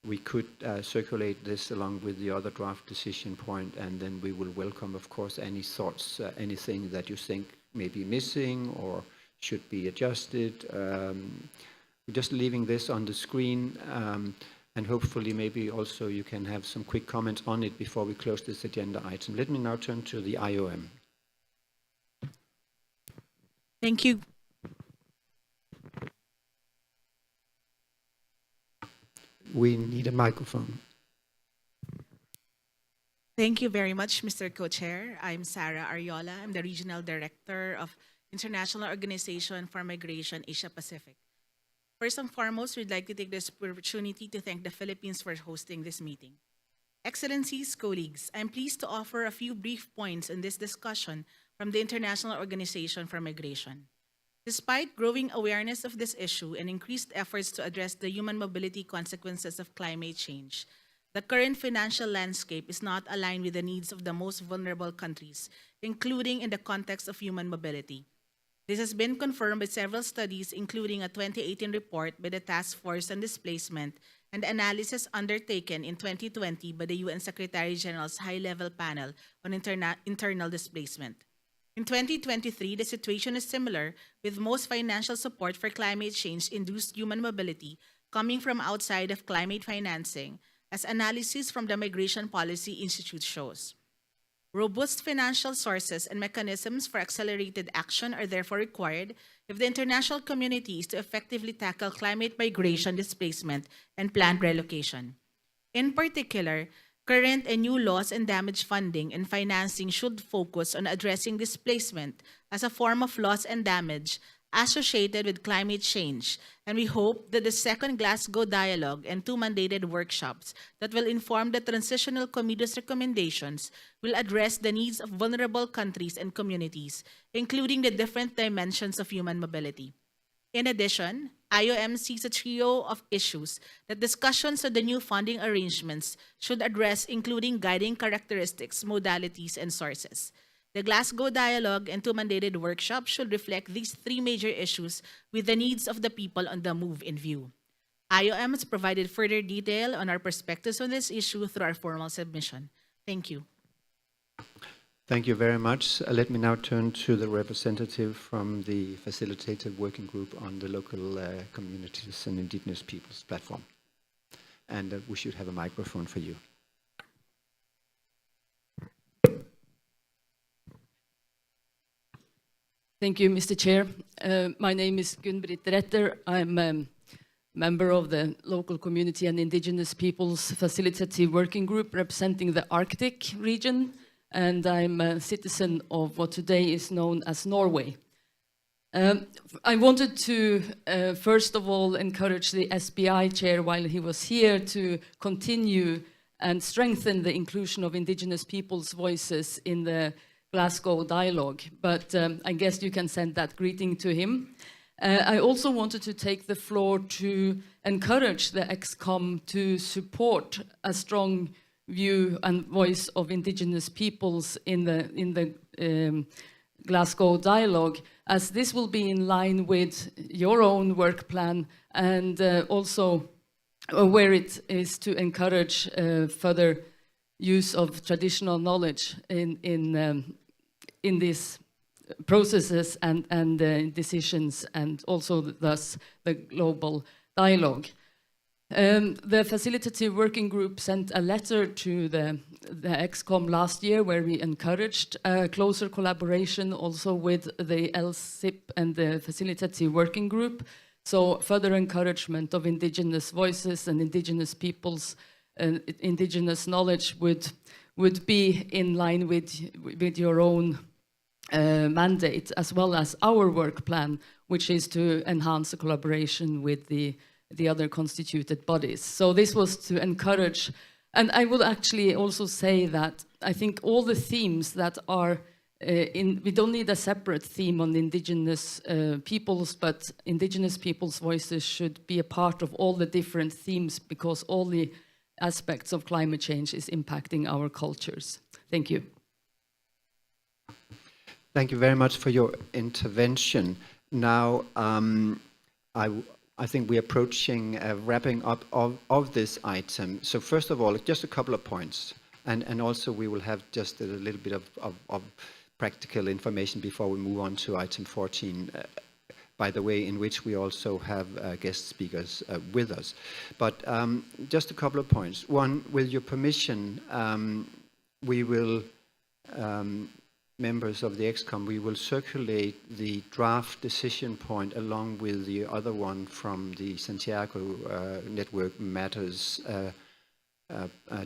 [SPEAKER 3] we could circulate this along with the other draft decision point, and then we will welcome, of course, any thoughts, anything that you think may be missing or should be adjusted. We're just leaving this on the screen, and hopefully maybe also you can have some quick comments on it before we close this agenda item. Let me now turn to the IOM.
[SPEAKER 20] Thank you.
[SPEAKER 3] We need a microphone.
[SPEAKER 20] Thank you very much, Mr. Co-Chair. I'm Sarah Ariola. I'm the Regional Director of International Organization for Migration Asia Pacific. First and foremost, we'd like to take this opportunity to thank the Philippines for hosting this meeting. Excellencies, colleagues, I'm pleased to offer a few brief points in this discussion from the International Organization for Migration. Despite growing awareness of this issue and increased efforts to address the human mobility consequences of climate change, the current financial landscape is not aligned with the needs of the most vulnerable countries, including in the context of human mobility. This has been confirmed by several studies, including a 2018 report by the Task Force on Displacement and analysis undertaken in 2020 by the UN Secretary-General's High-Level Panel on Internal Displacement. In 2023, the situation is similar, with most financial support for climate change-induced human mobility coming from outside of climate financing, as analysis from the Migration Policy Institute shows. Robust financial sources and mechanisms for accelerated action are therefore required if the international community is to effectively tackle climate migration displacement and planned relocation. In particular, current and new laws and damage funding and financing should focus on addressing displacement as a form of loss and damage associated with climate change, and we hope that the second Glasgow dialogue and two mandated workshops that will inform the Transitional Committee's recommendations will address the needs of vulnerable countries and communities, including the different dimensions of human mobility. In addition, IOM sees a trio of issues that discussions on the new funding arrangements should address, including guiding characteristics, modalities, and sources. The Glasgow Dialogue and two mandated workshops should reflect these three major issues with the needs of the people on the move in view. IOM has provided further detail on our perspectives on this issue through our formal submission. Thank you.
[SPEAKER 3] Thank you very much. Let me now turn to the representative from the facilitated working group on the local communities and indigenous peoples platform. And we should have a microphone for you.
[SPEAKER 21] Thank you, Mr. Chair. My name is Gunn-Britt Retter. I'm a member of the local community and indigenous peoples facilitative working group representing the Arctic region, and I'm a citizen of what today is known as Norway. I wanted to, first of all, encourage the SBI chair while he was here to continue and strengthen the inclusion of indigenous peoples' voices in the Glasgow dialogue, but I guess you can send that greeting to him. I also wanted to take the floor to encourage the XCOM to support a strong view and voice of indigenous peoples in the Glasgow dialogue, as this will be in line with your own work plan and also where it is to encourage further use of traditional knowledge in these processes and decisions, and also thus the global dialogue. The facilitative working group sent a letter to the XCOM last year where we encouraged closer collaboration also with the LSIP and the facilitative working group. So further encouragement of indigenous voices and indigenous peoples, indigenous knowledge would be in line with your own mandate, as well as our work plan, which is to enhance the collaboration with the other constituted bodies. So this was to encourage, and I will actually also say that I think all the themes that are we don't need a separate theme on indigenous peoples, but indigenous peoples' voices should be a part of all the different themes, because all the aspects of climate change is impacting our cultures. Thank you.
[SPEAKER 3] Thank you very much for your intervention. Now, I think we're approaching wrapping up of this item. So first of all, just a couple of points. And also we will have just a little bit of practical information before we move on to item 14, by the way, in which we also have guest speakers with us. But just a couple of points. One, with your permission, we will, members of the XCOM, we will circulate the draft decision point along with the other one from the Santiago Network Matters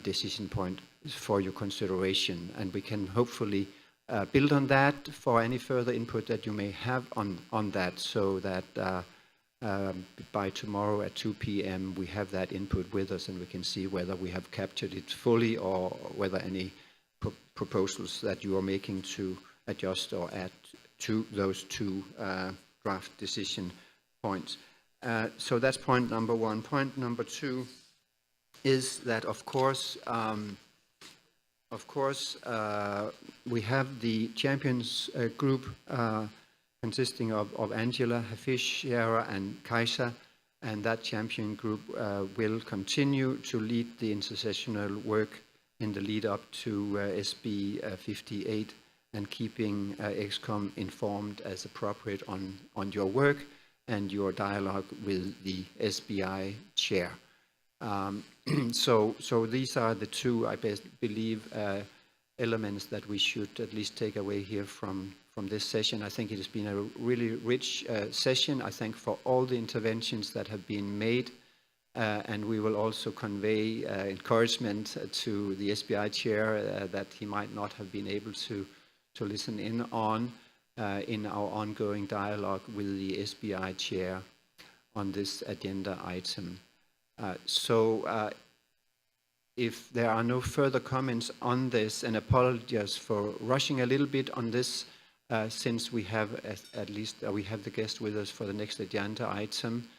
[SPEAKER 3] decision point for your consideration. And we can hopefully build on that for any further input that you may have on that, so that by tomorrow at 2 p.m. we have that input with us and we can see whether we have captured it fully or whether any proposals that you are making to adjust or add to those two draft decision points. So that's point number one. Point number two is that, of course, we have the champions group consisting of Angela, Hafiz, Yara, and Kaisa, and that champion group will continue to lead the intersessional work in the lead up to SB 58 and keeping XCOM informed as appropriate on your work and your dialogue with the SBI chair. So these are the two, I believe, elements that we should at least take away here from this session. I think it has been a really rich session. I thank for all the interventions that have been made. And we will also convey encouragement to the SBI chair that he might not have been able to listen in on in our ongoing dialogue with the SBI chair on this agenda item. So if there are no further comments on this, and apologies for rushing a little bit on this, since we have at least we have the guest with us for the next agenda item.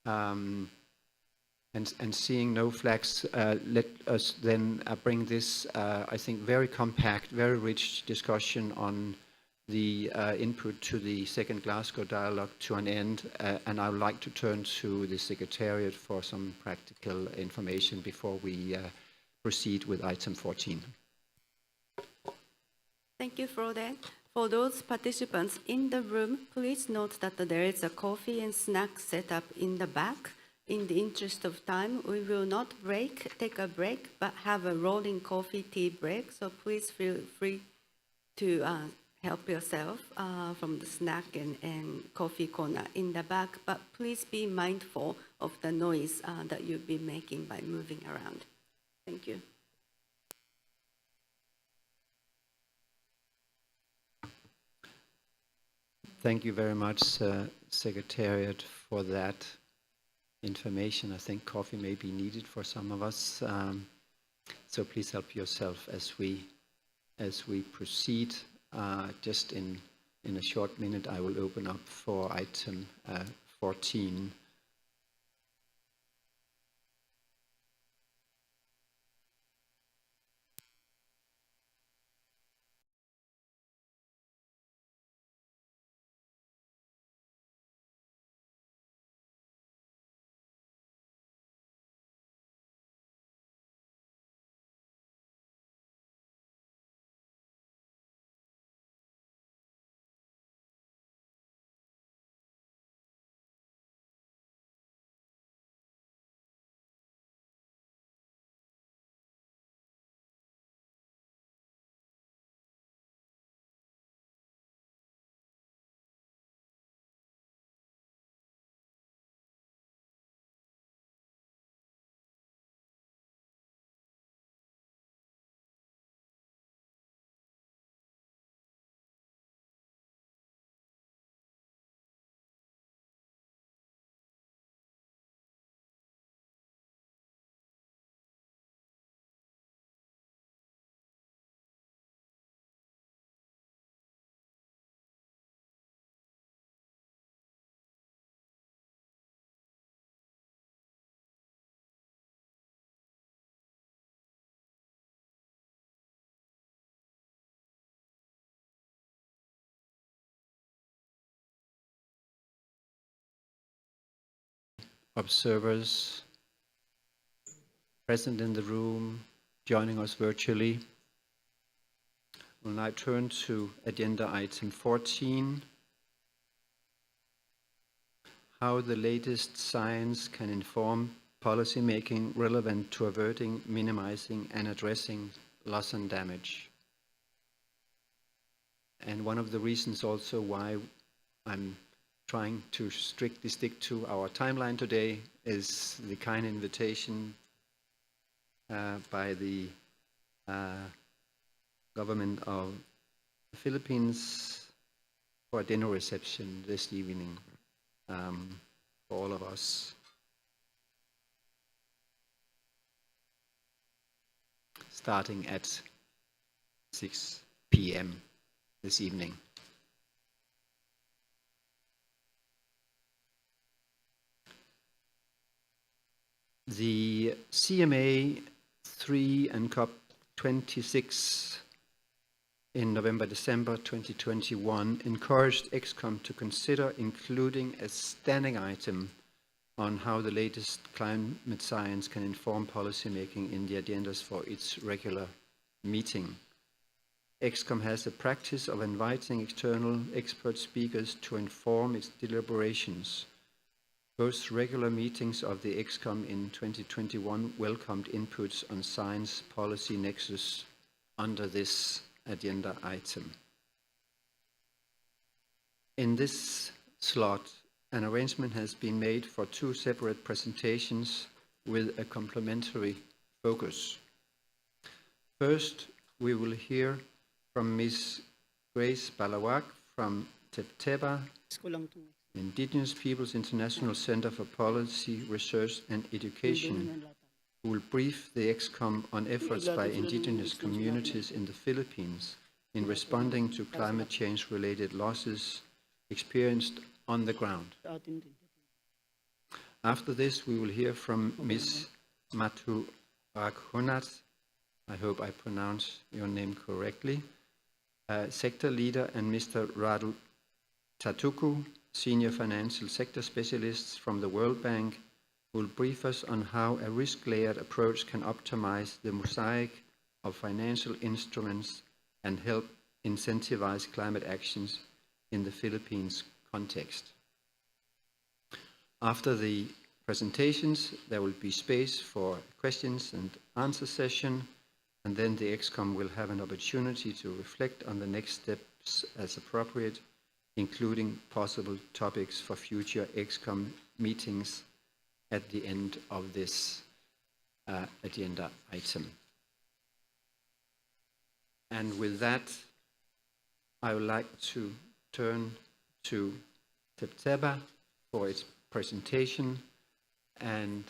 [SPEAKER 3] And seeing no flags, let us then bring this, I think, very compact, very rich discussion on the input to the second Glasgow dialogue to an end. And I would like to turn to the Secretariat for some practical information before we proceed with item 14.
[SPEAKER 22] Thank you, Frode. For those participants in the room, please note that there is a coffee and snack set up in the back. In the interest of time, we will not take a break, but have a rolling coffee tea break. So please feel free to help yourself from the snack and coffee corner in the back, but please be mindful of the noise that you'll be making by moving around. Thank you.
[SPEAKER 3] Thank you very much, Secretariat, for that information. I think coffee may be needed for some of us. So please help yourself as we proceed. Just in a short minute, I will open up for item 14. Observers present in the room, joining us virtually. We'll now turn to agenda item 14, how the latest science can inform policy making relevant to averting, minimizing, and addressing loss and damage. And one of the reasons also why I'm trying to strictly stick to our timeline today is the kind invitation by the government of the Philippines for a dinner reception this evening for all of us. Starting at 6 p.m. this evening. The CMA 3 and COP26 in November-December 2021 encouraged XCOM to consider including a standing item on how the latest climate science can inform policymaking in the agendas for its regular meeting. XCOM has a practice of inviting external expert speakers to inform its deliberations. Both regular meetings of the XCOM in 2021 welcomed inputs on science policy nexus under this agenda item. In this slot, an arrangement has been made for two separate presentations with a complementary focus. First, we will hear from Ms. Grace Balawak from Tepteba, Indigenous Peoples International Center for Policy, Research and Education, who will brief the XCOM on efforts by indigenous communities in the Philippines in responding to climate change-related losses experienced on the ground. After this, we will hear from Ms. Maturakhunat, I hope I pronounce your name correctly, sector leader, and Mr. Radu Tatuku, senior financial sector specialists from the World Bank, who will brief us on how a risk-layered approach can optimize the mosaic of financial instruments and help incentivize climate actions in the Philippines context. After the presentations, there will be space for questions and answer session, and then the XCOM will have an opportunity to reflect on the next steps as appropriate, including possible topics for future XCOM meetings at the end of this agenda item. And with that, I would like to turn to September for its presentation, and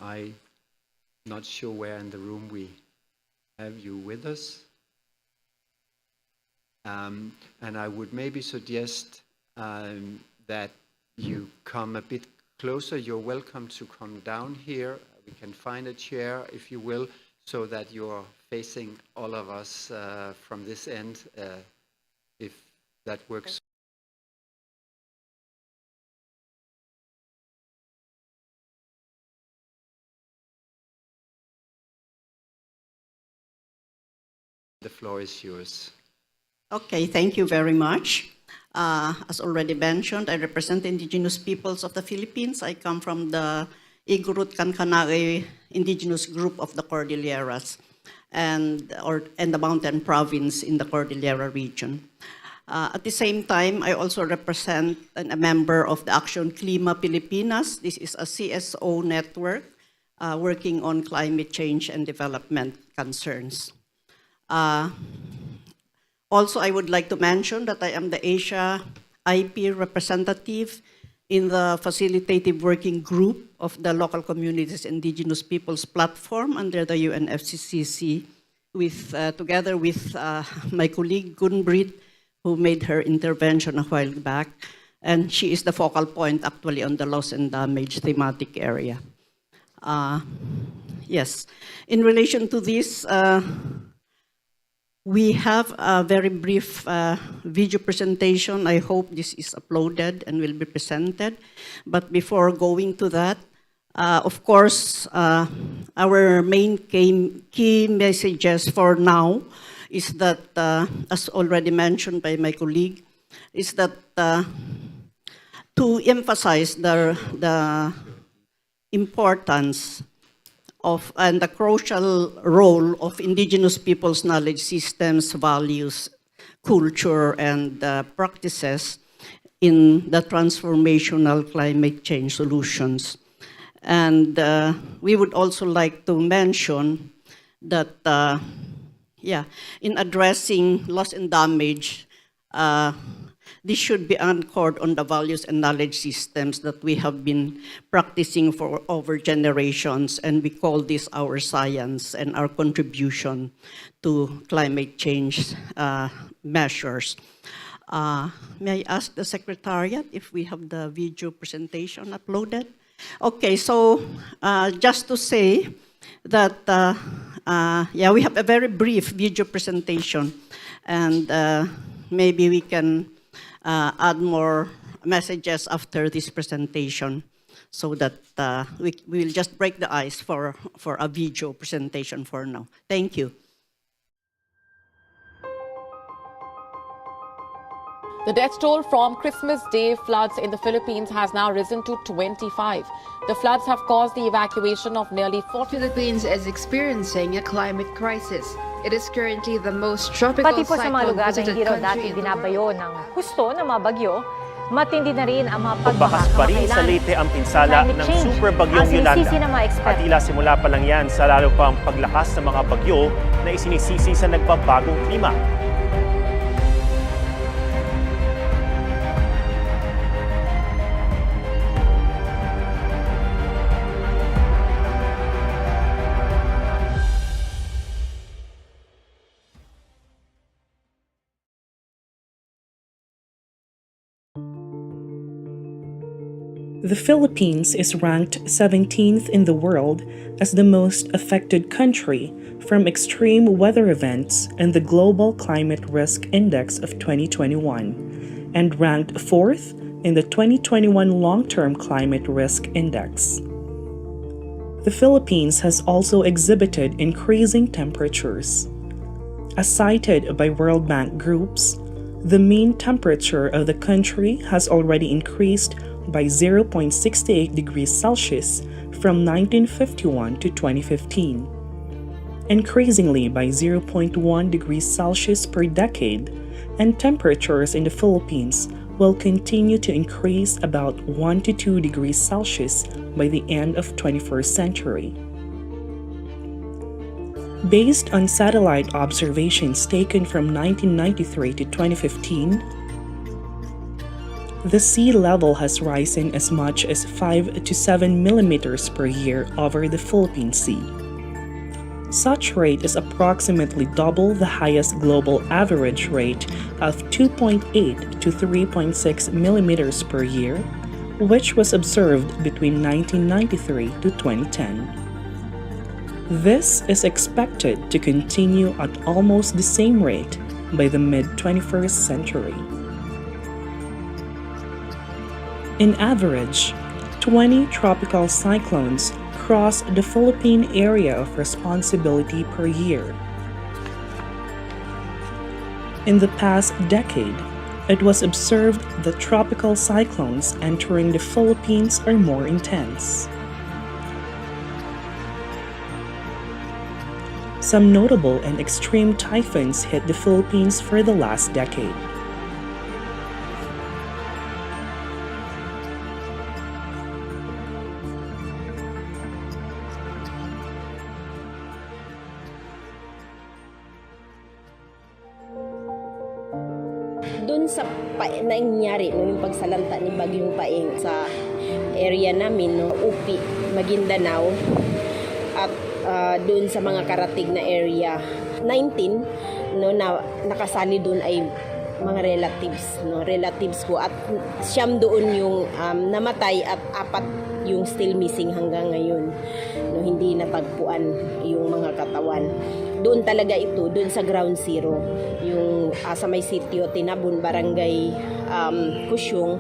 [SPEAKER 3] I'm not sure where in the room we have you with us. And I would maybe suggest that you come a bit closer. You're welcome to come down here. We can find a chair, if you will, so that you're facing all of us from this end, if that works. The floor is yours.
[SPEAKER 4] Okay, thank you very much. As already mentioned, I represent the indigenous peoples of the Philippines. I come from the Igorot Kankanae indigenous group of the Cordilleras and the mountain province in the Cordillera region. At the same time, I also represent a member of the Action Klima Pilipinas. This is a CSO network working on climate change and development concerns. Also, I would like to mention that I am the Asia IP representative in the facilitative working group of the Local Communities Indigenous Peoples Platform under the UNFCCC, together with my colleague Gunbrit, who made her intervention a while back, and she is the focal point actually on the loss and damage thematic area. Yes, in relation to this, we have a very brief video presentation. I hope this is uploaded and will be presented. But before going to that, of course, our main key messages for now is that, as already mentioned by my colleague, is that to emphasize the importance of and the crucial role of indigenous peoples' knowledge systems, values, culture, and practices in the transformational climate change solutions. And we would also like to mention that, in addressing loss and damage, this should be anchored on the values and knowledge systems that we have been practicing for over generations, and we call this our science and our contribution to climate change measures. May I ask the Secretariat if we have the video presentation uploaded? Okay, so just to say that, we have a very brief video presentation, and maybe we can add more messages after this presentation so that we will just break the ice for a video presentation for now. Thank you.
[SPEAKER 5] The death toll from Christmas Day floods in the Philippines has now risen to 25. The floods have caused the evacuation of nearly 40.
[SPEAKER 23] Philippines is experiencing a climate crisis. It is currently the most tropical
[SPEAKER 24] Pati po sa mga lugar na hindi raw dati binabayo ng husto ng mga bagyo, matindi na rin ang mga
[SPEAKER 25] pagbakas pa rin sa Leyte ang pinsala ng super bagyong Yolanda. At tila simula pa lang yan sa lalo pang paglakas ng mga bagyo na isinisisi sa nagbabagong klima.
[SPEAKER 26] The Philippines is ranked 17th in the world as the most affected country from extreme weather events in the Global Climate Risk Index of 2021 and ranked 4th in the 2021 Long-Term Climate Risk Index. The Philippines has also exhibited increasing temperatures. As cited by World Bank groups, the mean temperature of the country has already increased by 0.68 degrees Celsius from 1951 to 2015. increasingly by 0.1 degrees Celsius per decade, and temperatures in the Philippines will continue to increase about 1 to 2 degrees Celsius by the end of 21st century. Based on satellite observations taken from 1993 to 2015, the sea level has risen as much as 5 to 7 millimeters per year over the Philippine Sea. Such rate is approximately double the highest global average rate of 2.8 to 3.6 millimeters per year, which was observed between 1993 to 2010. This is expected to continue at almost the same rate by the mid-21st century. In average, 20 tropical cyclones cross the Philippine area of responsibility per year. In the past decade, it was observed that tropical cyclones entering the Philippines are more intense. Some notable and extreme typhoons hit the Philippines for the last decade.
[SPEAKER 1] Doon sa nangyari yung pagsalanta ni Bagyong Paeng sa area namin, Upi, Maguindanao, at doon sa mga karatig na area, 19 na nakasali doon ay mga relatives ko, at siyam doon yung namatay at 4 yung still missing hanggang ngayon, hindi natagpuan yung mga katawan. Doon talaga ito, doon sa ground zero, yung sa may sitio Tinabon, Barangay Kusyong,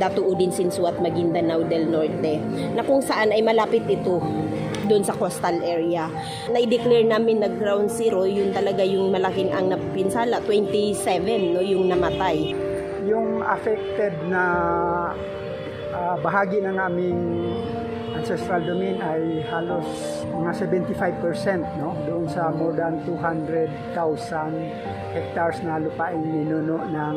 [SPEAKER 1] Datuo din Sinsuat, Maguindanao del Norte, na kung saan ay malapit ito doon sa coastal area. Na-declare namin na ground zero, yun talaga yung malaking ang napinsala, 27 yung namatay.
[SPEAKER 2] Yung affected na bahagi ng aming ancestral domain ay halos mga 75%, doon sa more than 200,000 hectares na lupaing ninuno ng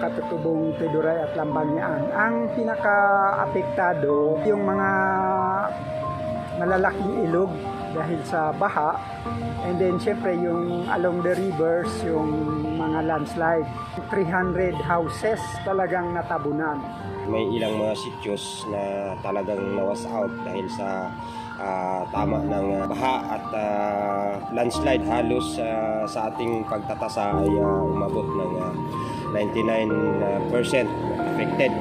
[SPEAKER 2] Katutubong, Tiduray at Lambangian. Ang pinaka-apektado yung mga malalaking ilog dahil sa baha, and then syempre yung along the rivers, yung mga landslide. 300 houses talagang natabunan.
[SPEAKER 6] May ilang mga sityos na talagang nawas out dahil sa tama ng baha at landslide. Halos sa ating pagtatasa ay umabot ng 99% affected.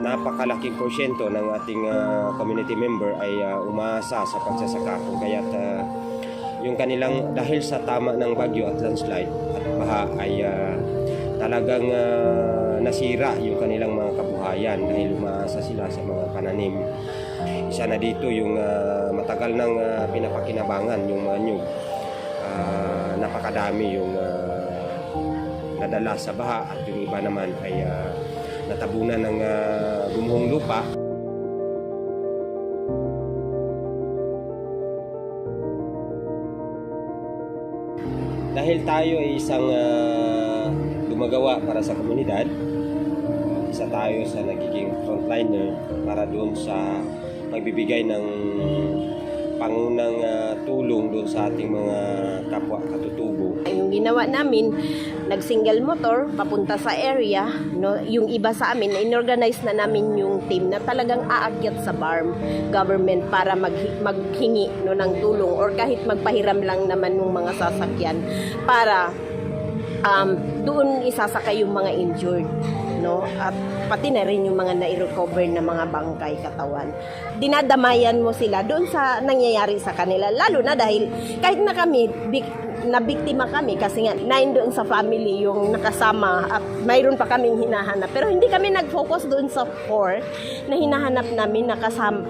[SPEAKER 6] Napakalaking porsyento ng ating community member ay umaasa sa pagsasaka, kaya't yung kanilang, dahil sa tama ng bagyo at landslide at baha, ay talagang nasira yung kanilang mga kabuhayan dahil umaasa sila sa mga pananim. Isa na dito yung matagal nang pinapakinabangan yung mga nyug. Napakadami yung nadala sa baha, at yung iba naman ay natabunan ng gumuhong lupa. Dahil tayo ay isang gumagawa para sa komunidad, isa tayo sa nagiging frontliner para doon sa magbibigay ng pangunang tulong doon sa ating mga kapwa katutubo.
[SPEAKER 1] Yung ginawa namin, nag-single motor papunta sa area, yung iba sa amin, inorganize na namin yung team na talagang aakyat sa farm government para maghingi ng tulong, or kahit magpahiram lang naman ng mga sasakyan para doon isasakay yung mga injured, at pati na rin yung mga nai-recover na mga bangkay, katawan. Dinadamayan mo sila doon sa nangyayari sa kanila, lalo na dahil kahit na kami nabiktima kami, kasi nga 9 doon sa family yung nakasama at mayroon pa kaming hinahanap, pero hindi kami nag-focus doon sa 4 na hinahanap namin,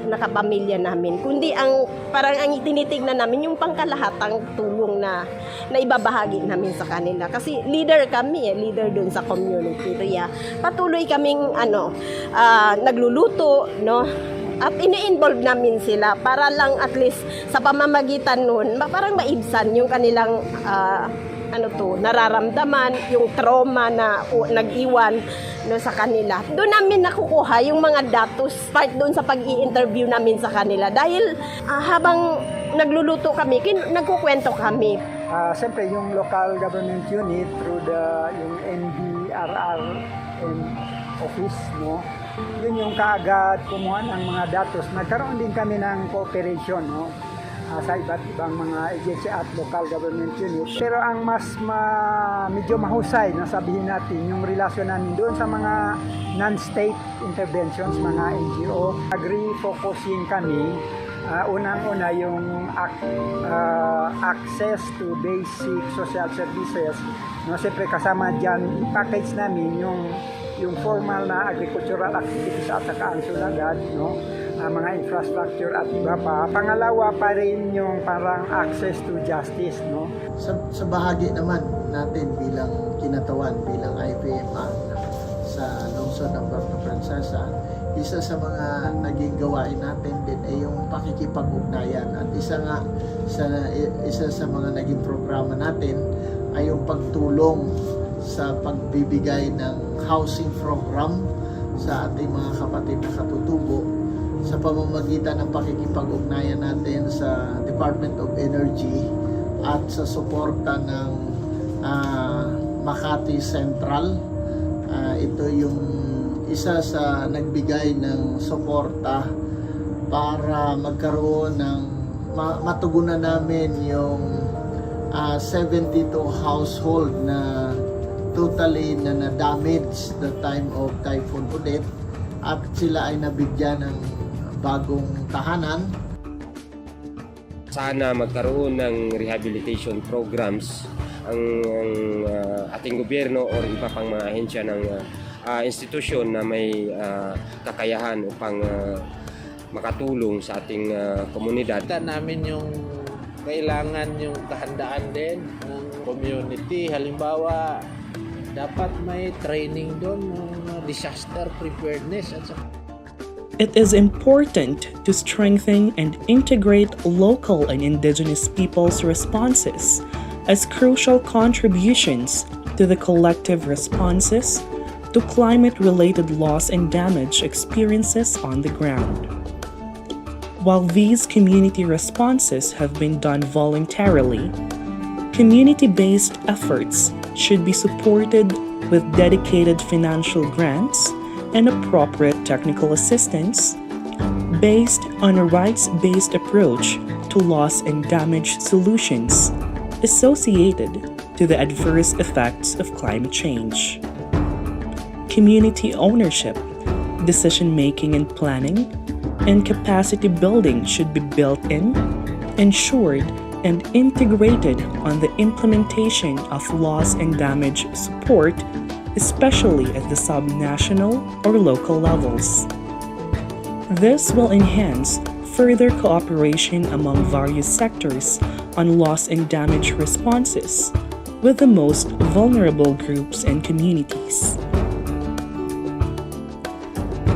[SPEAKER 1] nakapamilya namin, kundi parang ang tinitignan namin yung pangkalahatang tulong na ibabahagi namin sa kanila, kasi leader kami, leader doon sa community area. Patuloy kaming nagluluto, At ini-involve namin sila para lang at least sa pamamagitan nun, parang maibsan yung kanilang nararamdaman, yung trauma na nag-iwan sa kanila. Doon namin nakukuha yung mga datos part doon sa pag-i-interview namin sa kanila. Dahil habang nagluluto kami, nagkukwento kami.
[SPEAKER 2] Siyempre, yung local government unit through yung NDRR office, no? Yun yung kaagad kumuha ng mga datos. Nagkaroon din kami ng cooperation, no? Sa iba't ibang mga agency at local government unit. Pero ang medyo mahusay na sabihin natin yung relasyon namin doon sa mga non-state interventions, mga NGO. Agree-focusing kami. Unang-una yung access to basic social services. No, siyempre kasama dyan, i-package namin yung formal na agricultural activities at saka ang sulagad, no? Mga infrastructure at iba pa. Pangalawa pa rin yung parang access to justice, no?
[SPEAKER 7] Sa bahagi naman natin bilang kinatawan, bilang IPMR sa lungsod ng Puerto Princesa, isa sa mga naging gawain natin din ay yung pakikipag-ugnayan. At isa sa mga naging programa natin ay yung pagtulong sa pagbibigay ng housing program sa ating mga kapatid na katutubo sa pamamagitan ng pakikipag-ugnayan natin sa Department of Energy at sa suporta ng Makati Central. Ito yung isa sa nagbigay ng suporta para magkaroon ng matugunan namin yung 72 household na totally na na-damage the time of Typhoon Odette at sila ay nabigyan ng bagong tahanan.
[SPEAKER 6] Sana magkaroon ng rehabilitation programs ang ating gobyerno o iba pang mga ahensya ng institusyon na may kakayahan upang makatulong sa ating komunidad.
[SPEAKER 10] Kita namin yung kailangan yung kahandaan din ng community. Halimbawa, dapat may training doon ng disaster preparedness at
[SPEAKER 26] It is important to strengthen and integrate local and indigenous peoples' responses as crucial contributions to the collective responses to climate-related loss and damage experiences on the ground. While these community responses have been done voluntarily, community-based efforts should be supported with dedicated financial grants and appropriate technical assistance based on a rights-based approach to loss and damage solutions associated to the adverse effects of climate change. Community ownership, decision-making and planning, and capacity building should be built in, ensured, and integrated on the implementation of loss and damage support, especially at the subnational or local levels. This will enhance further cooperation among various sectors on loss and damage responses with the most vulnerable groups and communities.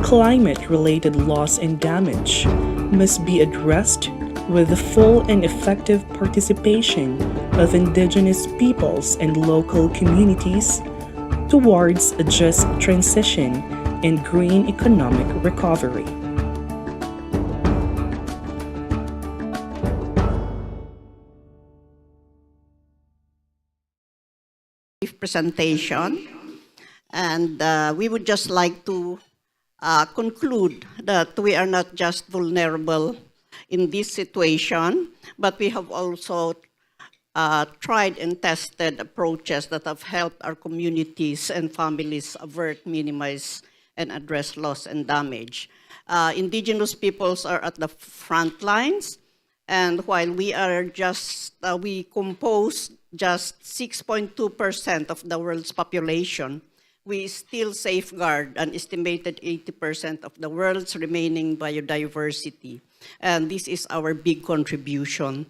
[SPEAKER 26] Climate-related loss and damage must be addressed with the full and effective participation of indigenous peoples and local communities towards a just transition and green economic recovery.
[SPEAKER 4] Presentation, and we would just like to conclude that we are not just vulnerable in this situation, but we have also tried and tested approaches that have helped our communities and families avert, minimize, and address loss and damage. Indigenous peoples are at the front lines, and while we compose just 6.2% of the world's population, we still safeguard an estimated 80% of the world's remaining biodiversity. And this is our big contribution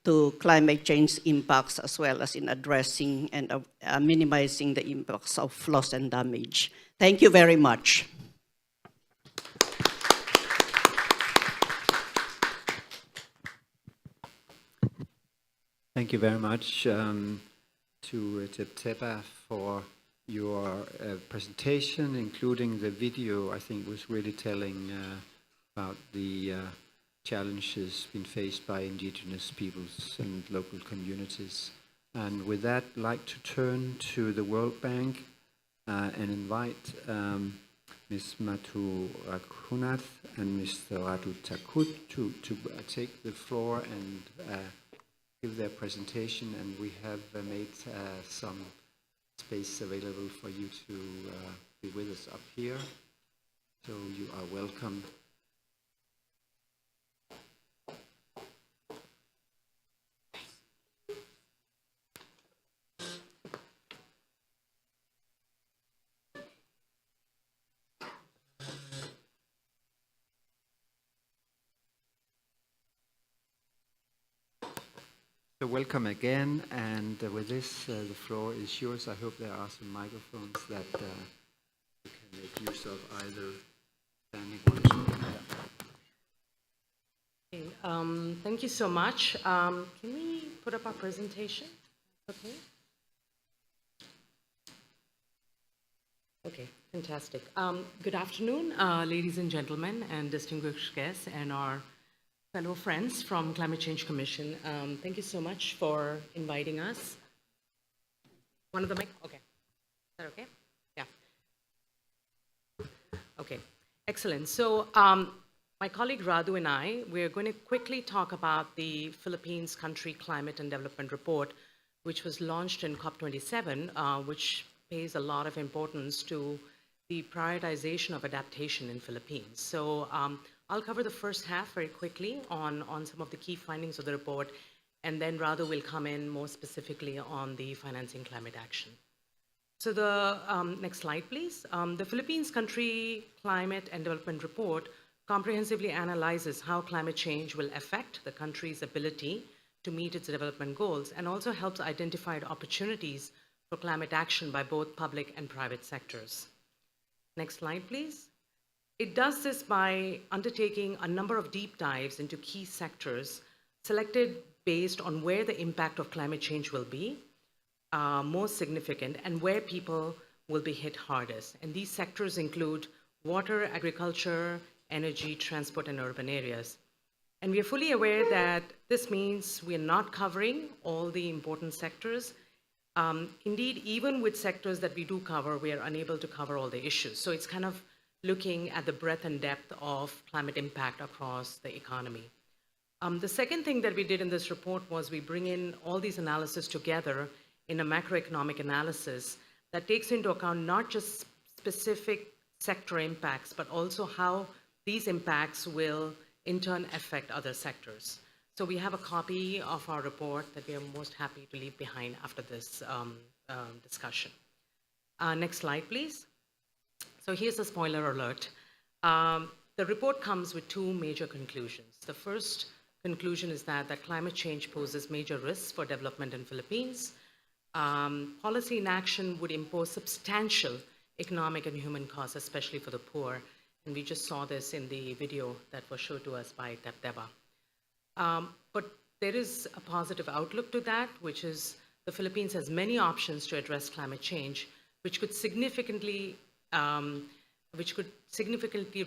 [SPEAKER 4] to climate change impacts, as well as in addressing and minimizing the impacts of loss and damage. Thank you very much.
[SPEAKER 3] Thank you very much to Tepa for your presentation, including the video. I think was really telling about the challenges being faced by indigenous peoples and local communities. And with that, I'd like to turn to the World Bank and invite Ms. Matu Rakunath and Mr. Ratu Takut to take the floor and give their presentation. And we have made some space available for you to be with us up here. So you are welcome. So welcome again, and with this, the floor is yours. I hope there are some microphones that you can make use of, either standing or
[SPEAKER 8] Okay, thank you so much. Can we put up our presentation? Okay. Okay, fantastic. Good afternoon, ladies and gentlemen, and distinguished guests, and our fellow friends from Climate Change Commission. Thank you so much for inviting us. One of the mic? Okay. Is that okay? Yeah. Okay, excellent. So my colleague Radu and I, we're going to quickly talk about the Philippines Country Climate and Development Report, which was launched in COP27, which pays a lot of importance to the prioritization of adaptation in Philippines. So I'll cover the first half very quickly on some of the key findings of the report, and then Radu will come in more specifically on the financing climate action. So the next slide, please. The Philippines Country Climate and Development Report comprehensively analyzes how climate change will affect the country's ability to meet its development goals, and also helps identify opportunities for climate action by both public and private sectors. Next slide, please. It does this by undertaking a number of deep dives into key sectors selected based on where the impact of climate change will be most significant and where people will be hit hardest. And these sectors include water, agriculture, energy, transport, and urban areas. And we are fully aware that this means we are not covering all the important sectors. Indeed, even with sectors that we do cover, we are unable to cover all the issues. So it's kind of looking at the breadth and depth of climate impact across the economy. The second thing that we did in this report was we bring in all these analyses together in a macroeconomic analysis that takes into account not just specific sector impacts, but also how these impacts will in turn affect other sectors. So we have a copy of our report that we are most happy to leave behind after this discussion. Next slide, please. So here's a spoiler alert. The report comes with two major conclusions. The first conclusion is that climate change poses major risks for development in Philippines. Policy inaction would impose substantial economic and human costs, especially for the poor. And we just saw this in the video that was shown to us by Deba. But there is a positive outlook to that, which is the Philippines has many options to address climate change, which could significantly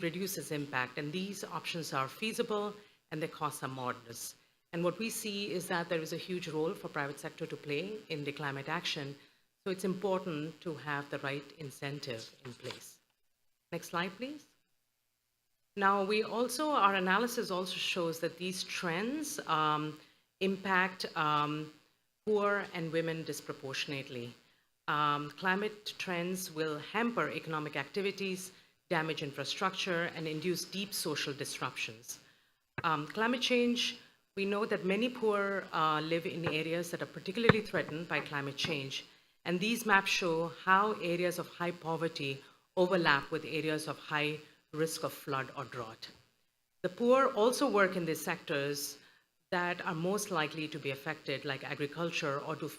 [SPEAKER 8] reduce its impact. And these options are feasible and their costs are modest. And what we see is that there is a huge role for private sector to play in the climate action. So it's important to have the right incentive in place. Next slide, please. Now, our analysis also shows that these trends impact poor and women disproportionately. Climate trends will hamper economic activities, damage infrastructure, and induce deep social disruptions. Climate change, we know that many poor live in areas that are particularly threatened by climate change. And these maps show how areas of high poverty overlap with areas of high risk of flood or drought. The poor also work in these sectors that are most likely to be affected, like agriculture or to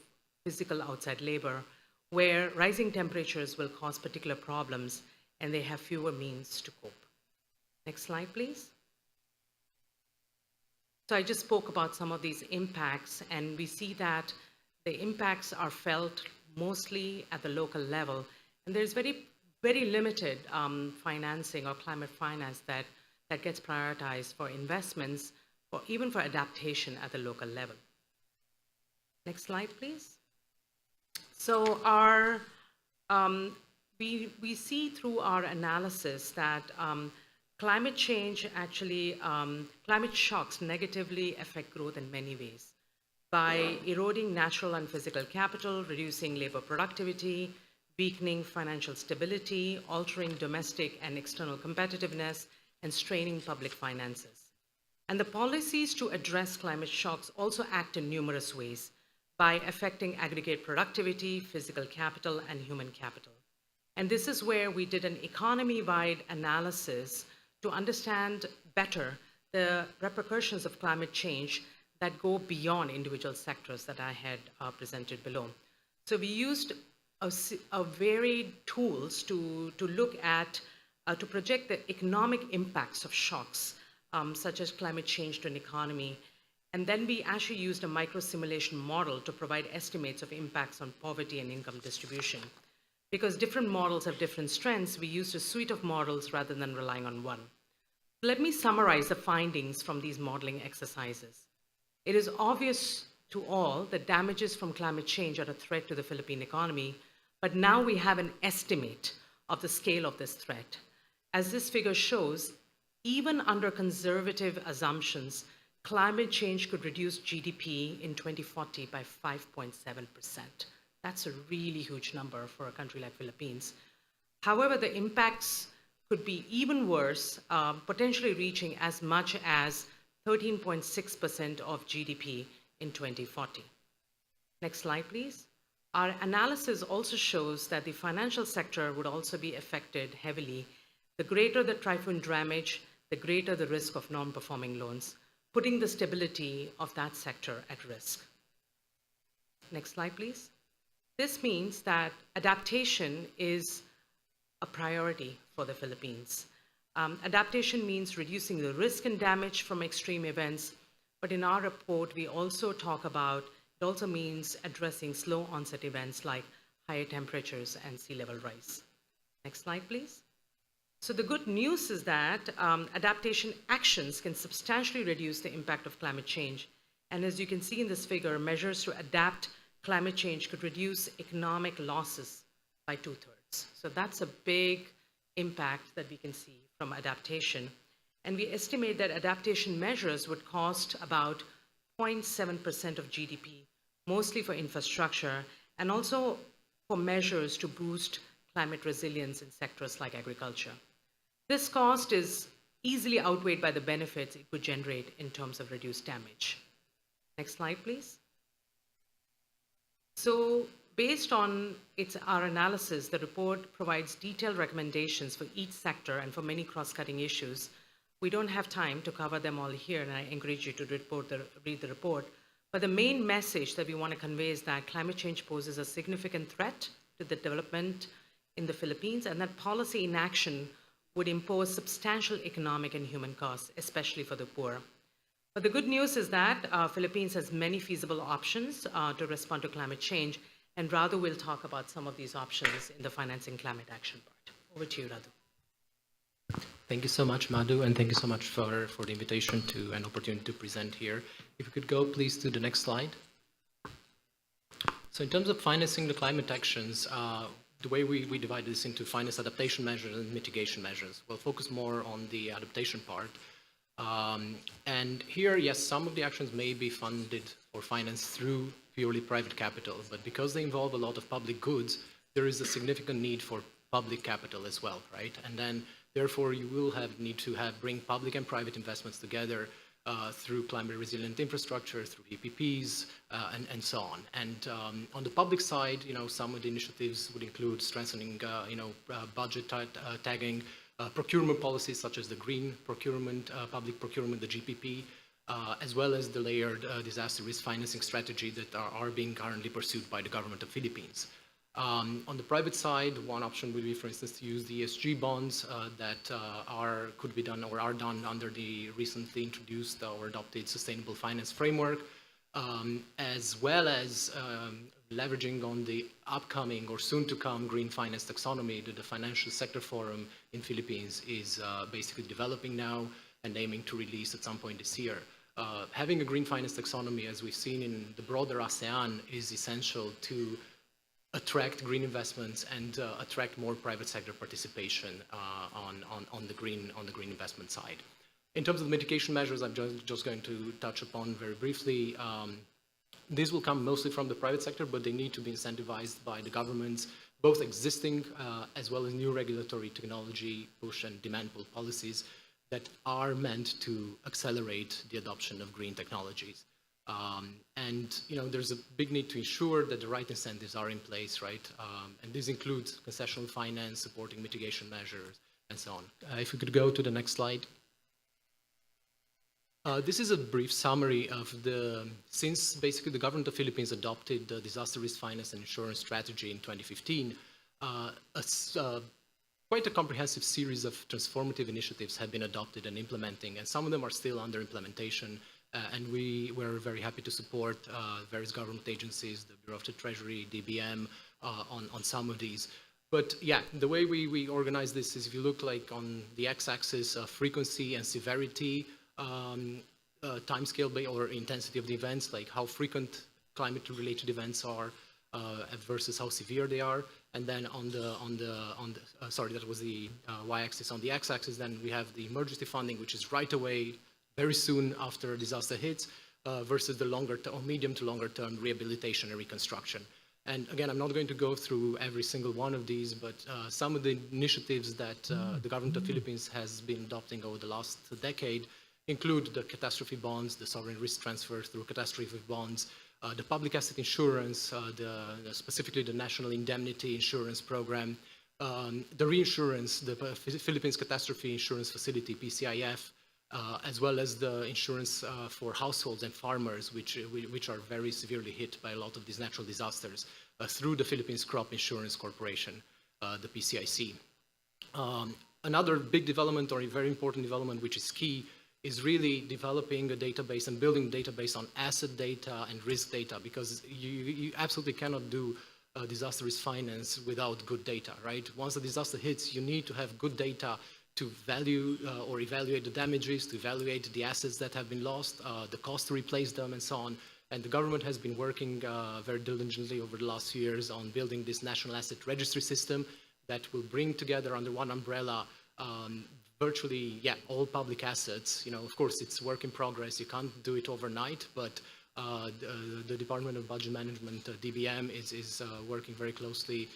[SPEAKER 8] physical outside labor, where rising temperatures will cause particular problems and they have fewer means to cope. Next slide, please. So I just spoke about some of these impacts, and we see that the impacts are felt mostly at the local level. And there's very, very limited financing or climate finance that gets prioritized for investments or even for adaptation at the local level. Next slide, please. So we see through our analysis that climate change actually, climate shocks negatively affect growth in many ways by eroding natural and physical capital, reducing labor productivity, weakening financial stability, altering domestic and external competitiveness, and straining public finances. And the policies to address climate shocks also act in numerous ways by affecting aggregate productivity, physical capital, and human capital. And this is where we did an economy-wide analysis to understand better the repercussions of climate change that go beyond individual sectors that I had presented below. So we used a varied tools to look at, to project the economic impacts of shocks, such as climate change to an economy. And then we actually used a micro-simulation model to provide estimates of impacts on poverty and income distribution. Because different models have different strengths, we used a suite of models rather than relying on one. Let me summarize the findings from these modeling exercises. It is obvious to all that damages from climate change are a threat to the Philippine economy, but now we have an estimate of the scale of this threat. As this figure shows, even under conservative assumptions, climate change could reduce GDP in 2040 by 5.7%. That's a really huge number for a country like Philippines. However, the impacts could be even worse, potentially reaching as much as 13.6% of GDP in 2040. Next slide, please. Our analysis also shows that the financial sector would also be affected heavily. The greater the typhoon damage, the greater the risk of non-performing loans, putting the stability of that sector at risk. Next slide, please. This means that adaptation is a priority for the Philippines. Adaptation means reducing the risk and damage from extreme events, but in our report, we also talk about, it also means addressing slow onset events like higher temperatures and sea level rise. Next slide, please. So the good news is that adaptation actions can substantially reduce the impact of climate change. And as you can see in this figure, measures to adapt climate change could reduce economic losses by 2/3. So that's a big impact that we can see from adaptation. And we estimate that adaptation measures would cost about 0.7% of GDP, mostly for infrastructure, and also for measures to boost climate resilience in sectors like agriculture. This cost is easily outweighed by the benefits it would generate in terms of reduced damage. Next slide, please. So based on our analysis, the report provides detailed recommendations for each sector and for many cross-cutting issues. We don't have time to cover them all here, and I encourage you to read the report. But the main message that we want to convey is that climate change poses a significant threat to the development in the Philippines, and that policy inaction would impose substantial economic and human costs, especially for the poor. But the good news is that Philippines has many feasible options to respond to climate change, and Radu will talk about some of these options in the financing climate action part. Over to you, Radu.
[SPEAKER 11] Thank you so much, Madhu, and thank you so much for the invitation to an opportunity to present here. If you could go, please, to the next slide. So in terms of financing the climate actions, the way we divide this into finance adaptation measures and mitigation measures, we'll focus more on the adaptation part. And here, yes, some of the actions may be funded or financed through purely private capital, but because they involve a lot of public goods, there is a significant need for public capital as well, right? And then, therefore, you will need to bring public and private investments together through climate resilient infrastructure, through EPPs, and so on. And on the public side, some of the initiatives would include strengthening, budget tagging, procurement policies such as the green procurement, public procurement, the GPP, as well as the layered disaster risk financing strategy that are being currently pursued by the government of Philippines. On the private side, one option will be, for instance, to use the ESG bonds that could be done or are done under the recently introduced or adopted sustainable finance framework, as well as leveraging on the upcoming or soon-to-come green finance taxonomy that the Financial Sector Forum in Philippines is basically developing now and aiming to release at some point this year. Having a green finance taxonomy, as we've seen in the broader ASEAN, is essential to attract green investments and attract more private sector participation on the green investment side. In terms of the mitigation measures, I'm just going to touch upon very briefly. These will come mostly from the private sector, but they need to be incentivized by the governments, both existing as well as new regulatory technology push and demand pull policies that are meant to accelerate the adoption of green technologies. And there's a big need to ensure that the right incentives are in place, right? And this includes concessional finance, supporting mitigation measures, and so on. If we could go to the next slide. This is a brief summary of since basically the government of Philippines adopted the disaster risk finance and insurance strategy in 2015, quite a comprehensive series of transformative initiatives have been adopted and implementing, and some of them are still under implementation. And we were very happy to support various government agencies, the Bureau of the Treasury, DBM, on some of these. But yeah, the way we organize this is if you look like on the x-axis of frequency and severity, timescale or intensity of the events, like how frequent climate-related events are versus how severe they are. And then sorry, that was the y-axis. On the x-axis, then we have the emergency funding, which is right away, very soon after a disaster hits, versus the medium to longer term rehabilitation and reconstruction. And again, I'm not going to go through every single one of these, but some of the initiatives that the government of Philippines has been adopting over the last decade include the catastrophe bonds, the sovereign risk transfer through catastrophe bonds, the public asset insurance, specifically the National Indemnity Insurance Program, the reinsurance, the Philippines Catastrophe Insurance Facility, PCIF, as well as the insurance for households and farmers, which are very severely hit by a lot of these natural disasters, through the Philippines Crop Insurance Corporation, the PCIC. Another big development, or a very important development, which is key, is really developing a database and building a database on asset data and risk data, because you absolutely cannot do disaster risk finance without good data, right? Once the disaster hits, you need to have good data to value or evaluate the damages, to evaluate the assets that have been lost, the cost to replace them, and so on. And the government has been working very diligently over the last few years on building this national asset registry system that will bring together under one umbrella virtually, all public assets. Of course, it's work in progress. You can't do it overnight, but the Department of Budget Management, DBM, is working very closely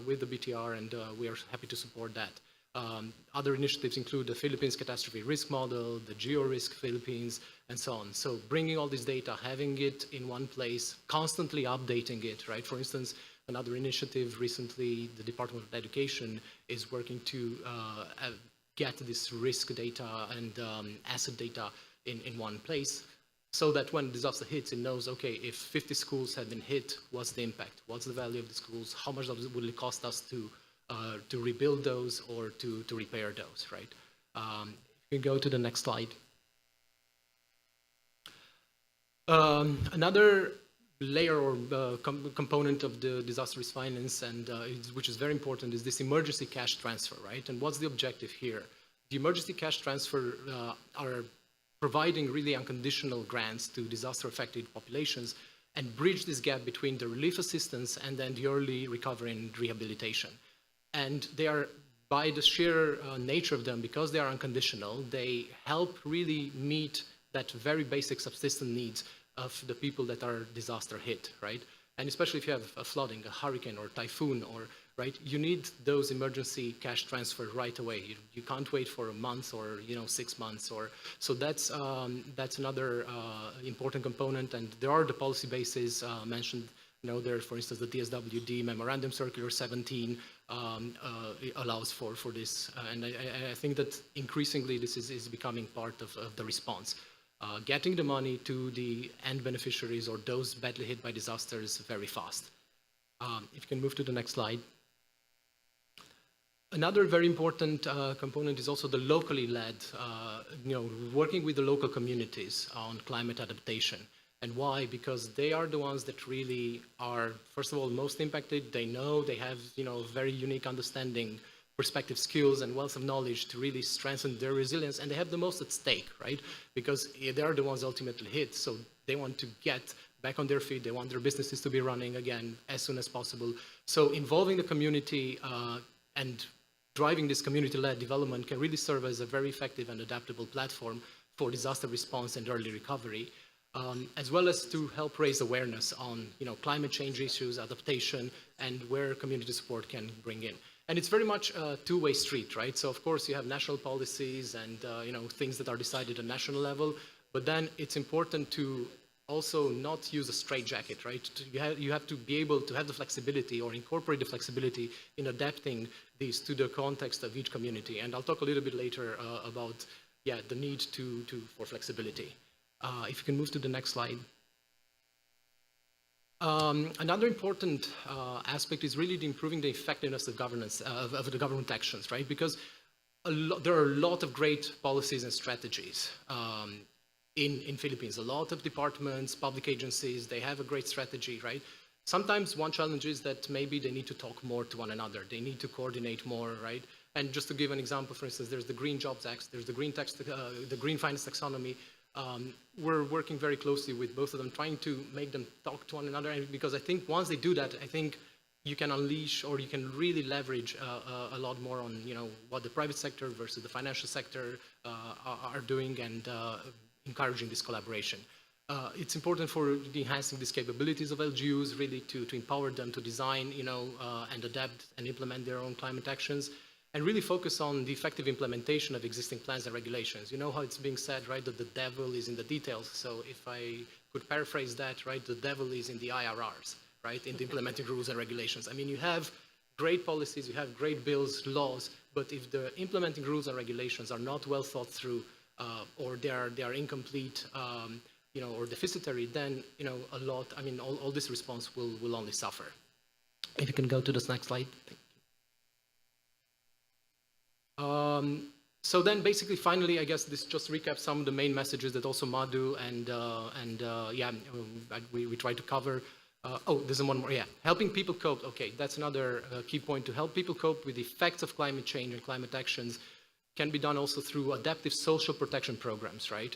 [SPEAKER 11] with the BTR, and we are happy to support that. Other initiatives include the Philippines Catastrophe Risk Model, the GeoRisk Philippines, and so on. So bringing all this data, having it in one place, constantly updating it, right? For instance, another initiative recently, the Department of Education is working to get this risk data and asset data in one place, so that when disaster hits, it knows, okay, if 50 schools have been hit, what's the impact? What's the value of the schools? How much will it cost us to rebuild those or to repair those, right? You can go to the next slide. Another layer or component of the disaster risk finance, and which is very important, is this emergency cash transfer, right? And what's the objective here? The emergency cash transfer are providing really unconditional grants to disaster-affected populations and bridge this gap between the relief assistance and then the early recovery and rehabilitation. And they are, by the sheer nature of them, because they are unconditional, they help really meet that very basic subsistence needs of the people that are disaster hit, right? And especially if you have a flooding, a hurricane or typhoon, or right, you need those emergency cash transfer right away. You can't wait for a month or 6 months, or so that's another important component. And there are the policy bases mentioned. There, for instance, the DSWD Memorandum Circular 17 allows for this, and I think that increasingly this is becoming part of the response. Getting the money to the end beneficiaries or those badly hit by disasters very fast. If you can move to the next slide. Another very important component is also the locally led, working with the local communities on climate adaptation. And why? Because they are the ones that really are, first of all, most impacted. They know, they have, very unique understanding, perspective, skills, and wealth of knowledge to really strengthen their resilience, and they have the most at stake, right? Because they are the ones ultimately hit, so they want to get back on their feet, they want their businesses to be running again as soon as possible. So involving the community and driving this community-led development can really serve as a very effective and adaptable platform for disaster response and early recovery, as well as to help raise awareness on climate change issues, adaptation, and where community support can bring in. And it's very much a two-way street, right? So of course you have national policies and things that are decided at national level, but then it's important to also not use a straitjacket, right? You have to be able to have the flexibility or incorporate the flexibility in adapting these to the context of each community. And I'll talk a little bit later about the need for flexibility. If you can move to the next slide. Another important aspect is really improving the effectiveness of governance of the government actions, right? Because there are a lot of great policies and strategies in Philippines. A lot of departments, public agencies, they have a great strategy, right? Sometimes one challenge is that maybe they need to talk more to one another. They need to coordinate more, right? And just to give an example, for instance, there's the Green Jobs Act, there's the Green Finance Taxonomy. We're working very closely with both of them, trying to make them talk to one another. And because I think once they do that, I think you can unleash or you can really leverage a lot more on what the private sector versus the financial sector are doing and encouraging this collaboration. It's important for enhancing these capabilities of LGUs, really to empower them to design, and adapt and implement their own climate actions, and really focus on the effective implementation of existing plans and regulations. You know how it's being said, right, that the devil is in the details. So if I could paraphrase that, right, the devil is in the IRRs, right, in the implementing rules and regulations. I mean, you have great policies, you have great bills, laws, but if the implementing rules and regulations are not well thought through, or they are incomplete, or deficitary, then all this response will only suffer. If you can go to this next slide. So then basically, finally, I guess this just recaps some of the main messages that also Madhu we try to cover. There's one more, helping people cope. Okay, that's another key point. To help people cope with the effects of climate change and climate actions can be done also through adaptive social protection programs, right?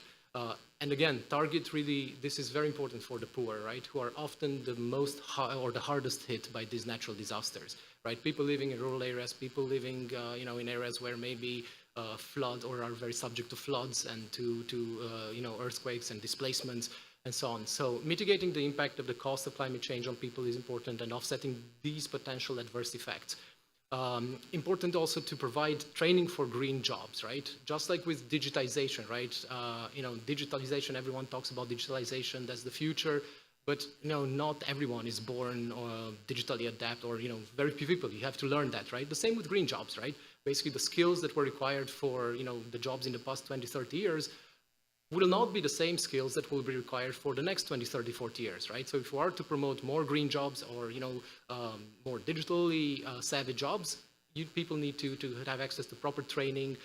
[SPEAKER 11] And again, target really, this is very important for the poor, right? Who are often the most or the hardest hit by these natural disasters, right? People living in rural areas, people living, in areas where maybe flood or are very subject to floods and to earthquakes and displacements and so on. So mitigating the impact of the cost of climate change on people is important, and offsetting these potential adverse effects. Important also to provide training for green jobs, right? Just like with digitization, right? Digitalization, everyone talks about digitalization, that's the future, but not everyone is born digitally adept, or very few people. You have to learn that, right? The same with green jobs, right? Basically the skills that were required for the jobs in the past 20, 30 years will not be the same skills that will be required for the next 20, 30, 40 years, right? So if we are to promote more green jobs or, more digitally savvy jobs, people need to have access to proper training,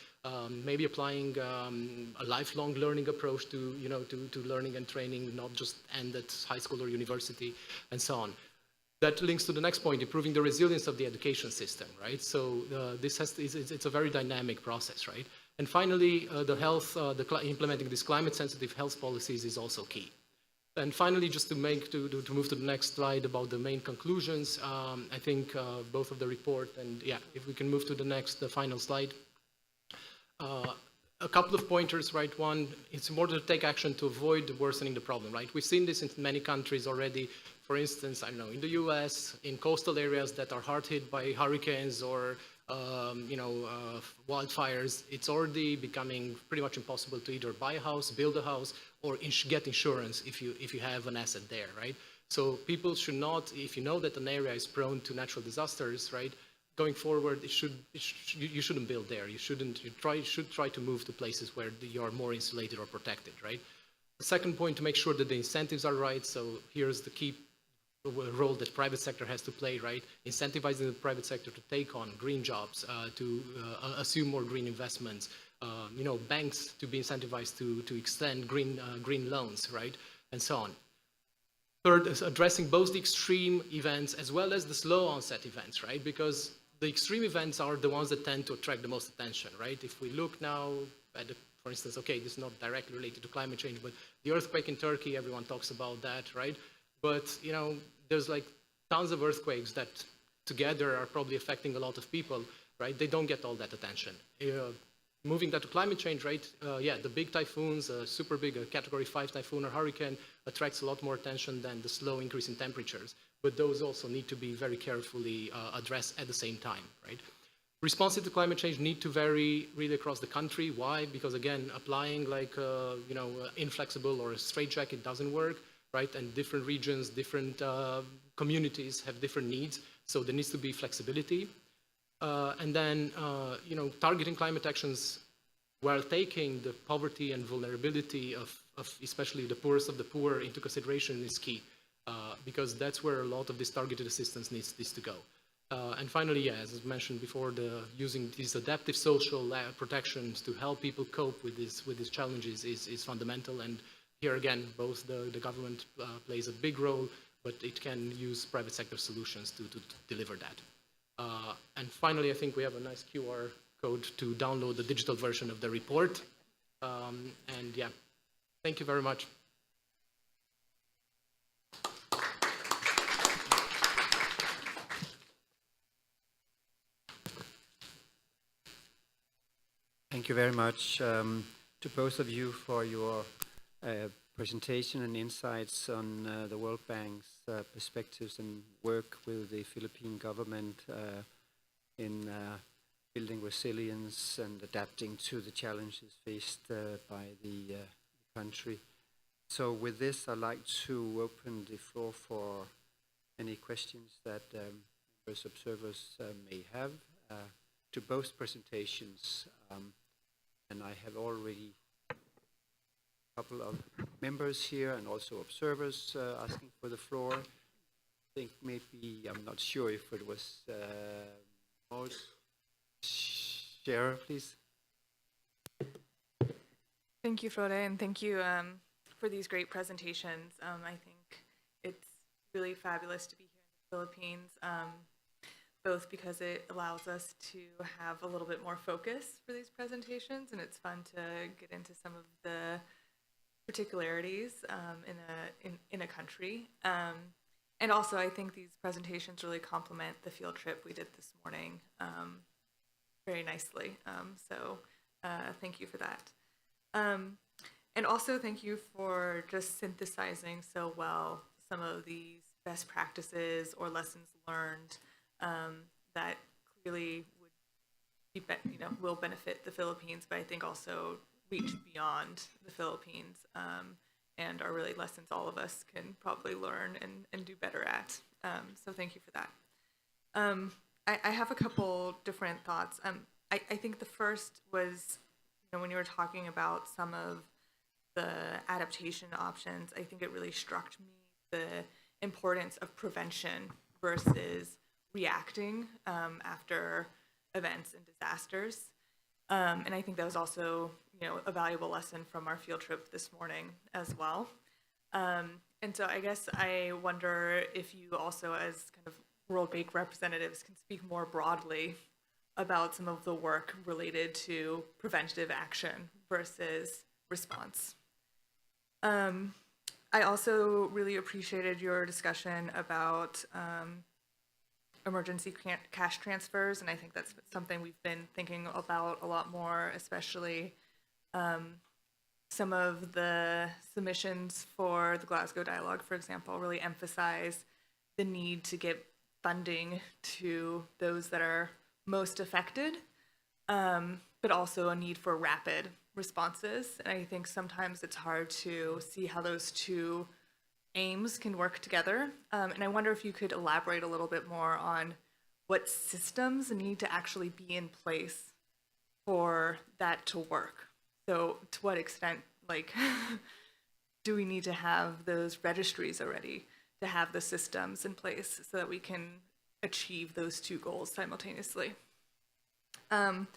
[SPEAKER 11] maybe applying a lifelong learning approach to learning and training, not just end at high school or university, and so on. That links to the next point, improving the resilience of the education system, right? So it's a very dynamic process, right? And finally, implementing these climate-sensitive health policies is also key. And finally, just to move to the next slide about the main conclusions, I think both of the report and if we can move to the final slide. A couple of pointers, right? One, it's important to take action to avoid worsening the problem, right? We've seen this in many countries already. For instance, in the US, in coastal areas that are hard hit by hurricanes or wildfires, it's already becoming pretty much impossible to either buy a house, build a house, or get insurance if you have an asset there, right? So people should not, if you know that an area is prone to natural disasters, right, going forward, you shouldn't build there. You should try to move to places where you are more insulated or protected, right? The second point, to make sure that the incentives are right. So here's the key role that private sector has to play, right? Incentivizing the private sector to take on green jobs, to assume more green investments, banks to be incentivized to extend green loans, right? And so on. Third is addressing both the extreme events as well as the slow onset events, right? Because the extreme events are the ones that tend to attract the most attention, right? If we look now at, for instance, okay, this is not directly related to climate change, but the earthquake in Turkey, everyone talks about that, right? But, there's like tons of earthquakes that together are probably affecting a lot of people, right? They don't get all that attention. Moving that to climate change, right? The big typhoons, super big, a category 5 typhoon or hurricane attracts a lot more attention than the slow increase in temperatures. But those also need to be very carefully addressed at the same time, right? Responses to climate change need to vary really across the country. Why? Because again, applying like, inflexible or a straitjacket doesn't work, right? And different regions, different communities have different needs. So there needs to be flexibility. And then, targeting climate actions while taking the poverty and vulnerability of especially the poorest of the poor into consideration is key, because that's where a lot of this targeted assistance needs to go. And finally, as I mentioned before, using these adaptive social protections to help people cope with these challenges is fundamental. And here again, both the government plays a big role, but it can use private sector solutions to deliver that. And finally, I think we have a nice QR code to download the digital version of the report. And yeah, thank you very much.
[SPEAKER 3] Thank you very much to both of you for your presentation and insights on the World Bank's perspectives and work with the Philippine government in building resilience and adapting to the challenges faced by the country. So with this, I'd like to open the floor for any questions that members, observers may have to both presentations. And I have already a couple of members here and also observers asking for the floor. I think maybe, I'm not sure if it was most. Share, please.
[SPEAKER 9] Thank you, Frode, and thank you for these great presentations. I think it's really fabulous to be here in the Philippines, both because it allows us to have a little bit more focus for these presentations, and it's fun to get into some of the particularities in a country. And also, I think these presentations really complement the field trip we did this morning very nicely. So thank you for that. And also thank you for just synthesizing so well some of these best practices or lessons learned that clearly would be, will benefit the Philippines, but I think also reach beyond the Philippines and are really lessons all of us can probably learn and do better at. So thank you for that. I have a couple different thoughts. I think the first was, when you were talking about some of the adaptation options, I think it really struck me the importance of prevention versus reacting after events and disasters. And I think that was also, a valuable lesson from our field trip this morning as well. And so I guess I wonder if you also, as kind of World Bank representatives, can speak more broadly about some of the work related to preventative action versus response. I also really appreciated your discussion about emergency cash transfers, and I think that's something we've been thinking about a lot more, especially some of the submissions for the Glasgow Dialogue, for example, really emphasize the need to get funding to those that are most affected, but also a need for rapid responses. And I think sometimes it's hard to see how those two aims can work together. And I wonder if you could elaborate a little bit more on what systems need to actually be in place for that to work. So to what extent, do we need to have those registries already to have the systems in place so that we can achieve those two goals simultaneously. And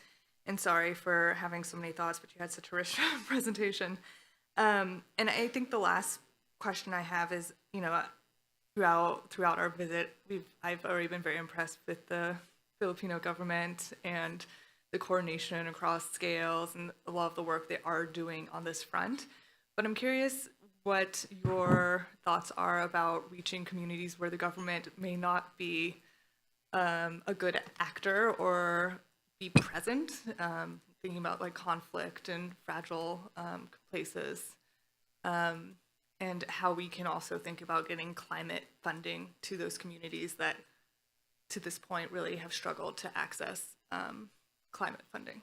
[SPEAKER 9] sorry for having so many thoughts, but you had such a rich presentation. And I think the last question I have is, you know, throughout our visit, I've already been very impressed with the Filipino government and the coordination across scales and a lot of the work they are doing on this front. But I'm curious what your thoughts are about reaching communities where the government may not be a good actor or be present, thinking about like conflict and fragile places, and how we can also think about getting climate funding to those communities that to this point really have struggled to access climate funding.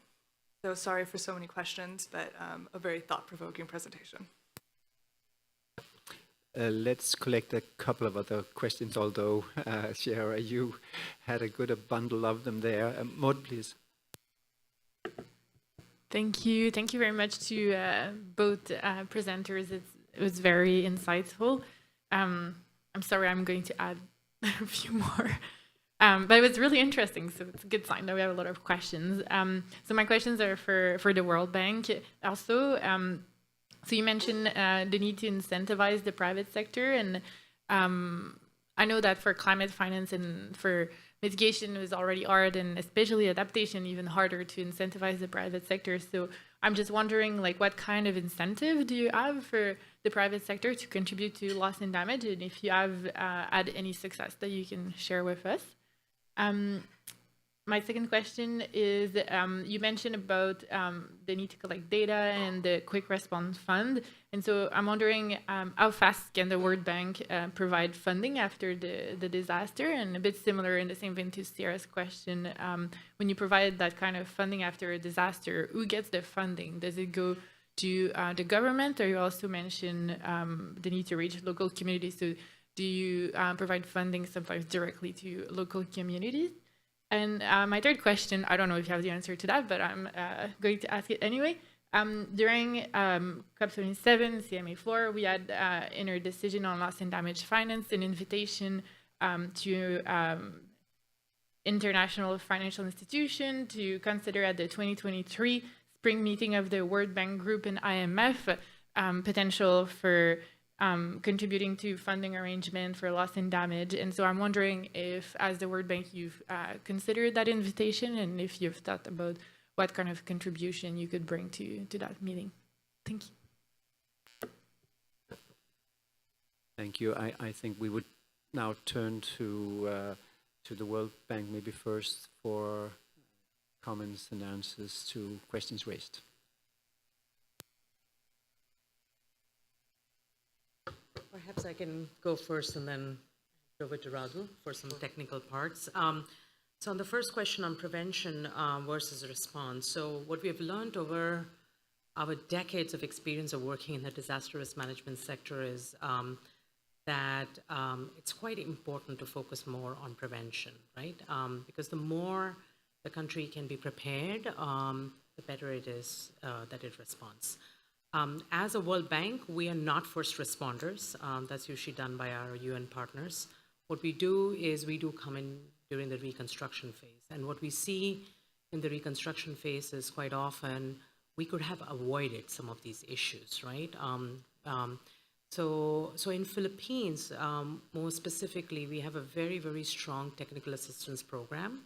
[SPEAKER 9] So sorry for so many questions, but a very thought-provoking presentation.
[SPEAKER 3] Let's collect a couple of other questions, although, Shara, you had a good bundle of them there. Maud, please.
[SPEAKER 12] Thank you. Thank you very much to both presenters. It was very insightful. I'm sorry, I'm going to add a few more. But it was really interesting, so it's a good sign that we have a lot of questions. So my questions are for the World Bank also. So you mentioned the need to incentivize the private sector, and I know that for climate finance and for mitigation it was already hard, and especially adaptation even harder to incentivize the private sector. So I'm just wondering, like, what kind of incentive do you have for the private sector to contribute to loss and damage, and if you have had any success that you can share with us? My second question is, you mentioned about the need to collect data and the quick response fund. And so I'm wondering how fast can the World Bank provide funding after the disaster? And a bit similar in the same vein to Sarah's question, when you provide that kind of funding after a disaster, who gets the funding? Does it go to the government, or you also mentioned the need to reach local communities? So do you provide funding sometimes directly to local communities? And my third question, I don't know if you have the answer to that, but I'm going to ask it anyway. During COP27, CMA floor, we had in our decision on loss and damage finance an invitation to international financial institution to consider at the 2023 spring meeting of the World Bank Group and IMF potential for contributing to funding arrangement for loss and damage. And so I'm wondering if, as the World Bank, you've considered that invitation, and if you've thought about what kind of contribution you could bring to that meeting. Thank you.
[SPEAKER 3] Thank you. I think we would now turn to the World Bank, maybe first for comments and answers to questions raised.
[SPEAKER 8] Perhaps I can go first and then over to Radu for some technical parts. So on the first question on prevention versus response, so what we have learned over our decades of experience of working in the disaster risk management sector is that it's quite important to focus more on prevention, right? Because the more the country can be prepared, the better it is that it responds. As a World Bank, we are not first responders. That's usually done by our UN partners. What we do is we do come in during the reconstruction phase. And what we see in the reconstruction phase is quite often we could have avoided some of these issues, right? So in Philippines, more specifically, we have a very, very strong technical assistance program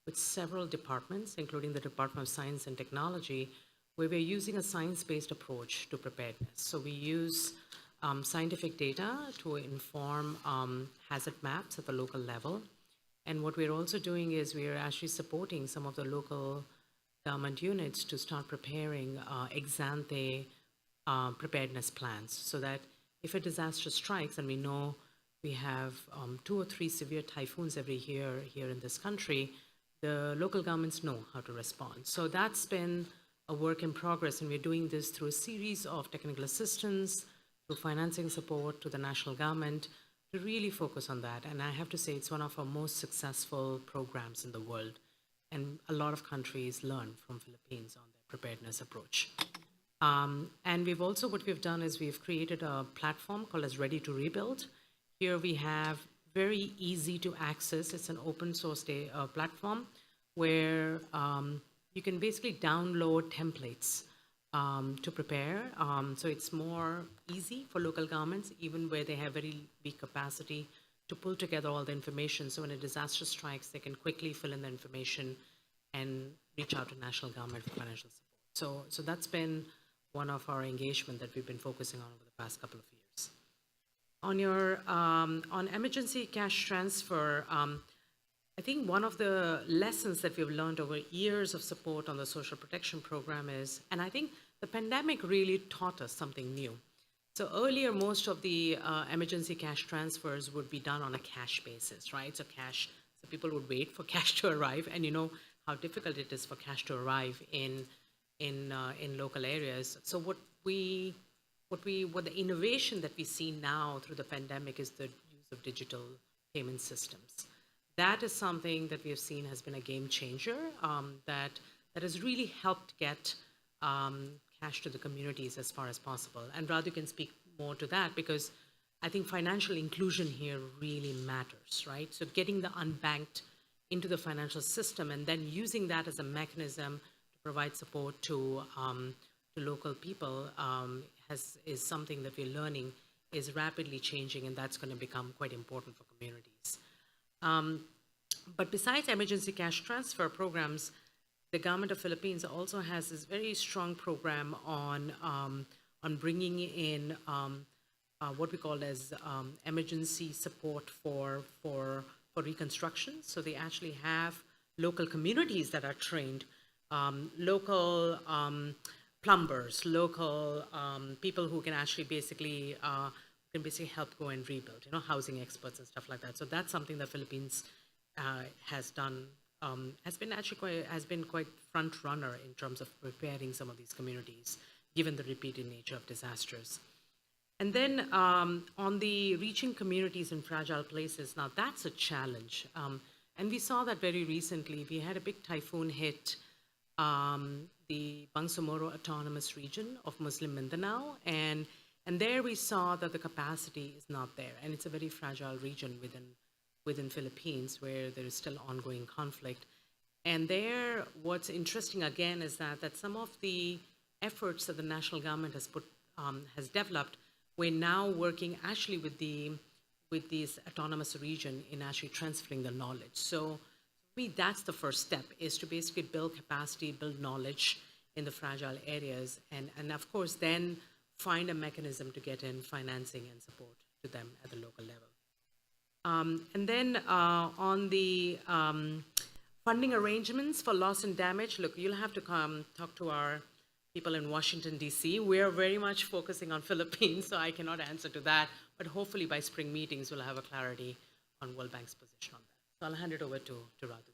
[SPEAKER 8] with several departments, including the Department of Science and Technology, where we're using a science-based approach to preparedness. So we use scientific data to inform hazard maps at the local level. And what we're also doing is we are actually supporting some of the local government units to start preparing ex-ante preparedness plans, so that if a disaster strikes, and we know we have 2 or 3 severe typhoons every year here in this country, the local governments know how to respond. So that's been a work in progress, and we're doing this through a series of technical assistance, through financing support to the national government, to really focus on that. And I have to say, it's one of our most successful programs in the world. And a lot of countries learn from Philippines on their preparedness approach. And we've also, what we've done is we've created a platform called as Ready to Rebuild. Here we have very easy to access. It's an open source platform where you can basically download templates to prepare. So it's more easy for local governments, even where they have very weak capacity, to pull together all the information. So when a disaster strikes, they can quickly fill in the information and reach out to national government for financial support. So that's been one of our engagement that we've been focusing on over the past couple of years. On your on emergency cash transfer, I think one of the lessons that we've learned over years of support on the social protection program is, and I think the pandemic really taught us something new. So earlier, most of the emergency cash transfers would be done on a cash basis, right? So people would wait for cash to arrive, and you know how difficult it is for cash to arrive in local areas. So what the innovation that we see now through the pandemic is the use of digital payment systems. That is something that we have seen has been a game changer, that has really helped get cash to the communities as far as possible. And Radu can speak more to that, because I think financial inclusion here really matters, right? So getting the unbanked into the financial system and then using that as a mechanism to provide support to local people is something that we're learning is rapidly changing, and that's going to become quite important for communities. But besides emergency cash transfer programs, the government of Philippines also has this very strong program on bringing in what we call as emergency support for reconstruction. So they actually have local communities that are trained, local plumbers, local people who can actually basically help go and rebuild, you know, housing experts and stuff like that. So that's something the Philippines has done, has been quite front runner in terms of preparing some of these communities, given the repeated nature of disasters. And then on the reaching communities in fragile places, now that's a challenge. And we saw that very recently. We had a big typhoon hit the Bangsamoro Autonomous Region of Muslim Mindanao, and there we saw that the capacity is not there, and it's a very fragile region within Philippines where there is still ongoing conflict. And there, what's interesting again is that some of the efforts that the national government has developed, we're now working actually with this autonomous region in actually transferring the knowledge. So for me, that's the first step, is to basically build capacity, build knowledge in the fragile areas, and of course then find a mechanism to get in financing and support to them at the local level. And then on the funding arrangements for loss and damage, look, you'll have to come talk to our people in Washington, D.C. We're very much focusing on Philippines, so I cannot answer to that, but hopefully by spring meetings we'll have a clarity on World Bank's position on that. So I'll hand it over to Radu.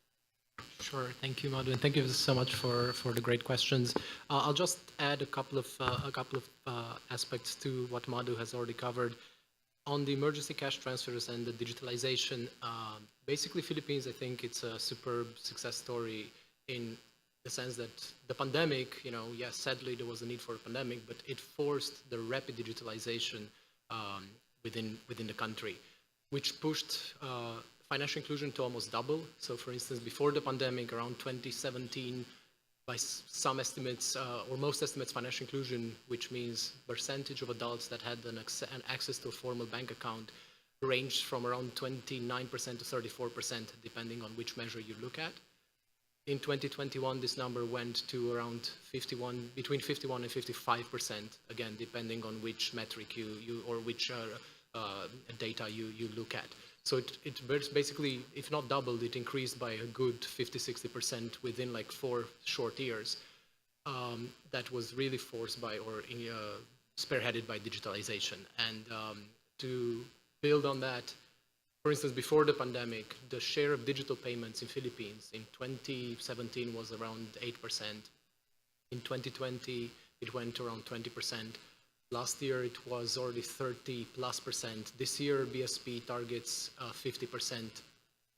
[SPEAKER 11] Sure, thank you, Madhu, and thank you so much for the great questions. I'll just add a couple of aspects to what Madhu has already covered. On the emergency cash transfers and the digitalization, basically Philippines, I think it's a superb success story in the sense that the pandemic, you know, yes, sadly there was a need for a pandemic, but it forced the rapid digitalization within the country, which pushed financial inclusion to almost double. So for instance, before the pandemic, around 2017, by some estimates, or most estimates, financial inclusion, which means percentage of adults that had an access to a formal bank account, ranged from around 29% to 34%, depending on which measure you look at. In 2021, this number went to around between 51 and 55%, again, depending on which metric or which data you look at. So it basically, if not doubled, it increased by a good 50-60% within like 4 short years. That was really forced by or spearheaded by digitalization. And to build on that, for instance, before the pandemic, the share of digital payments in Philippines in 2017 was around 8%. In 2020, it went to around 20%. Last year, it was already 30+%. This year, BSP targets 50%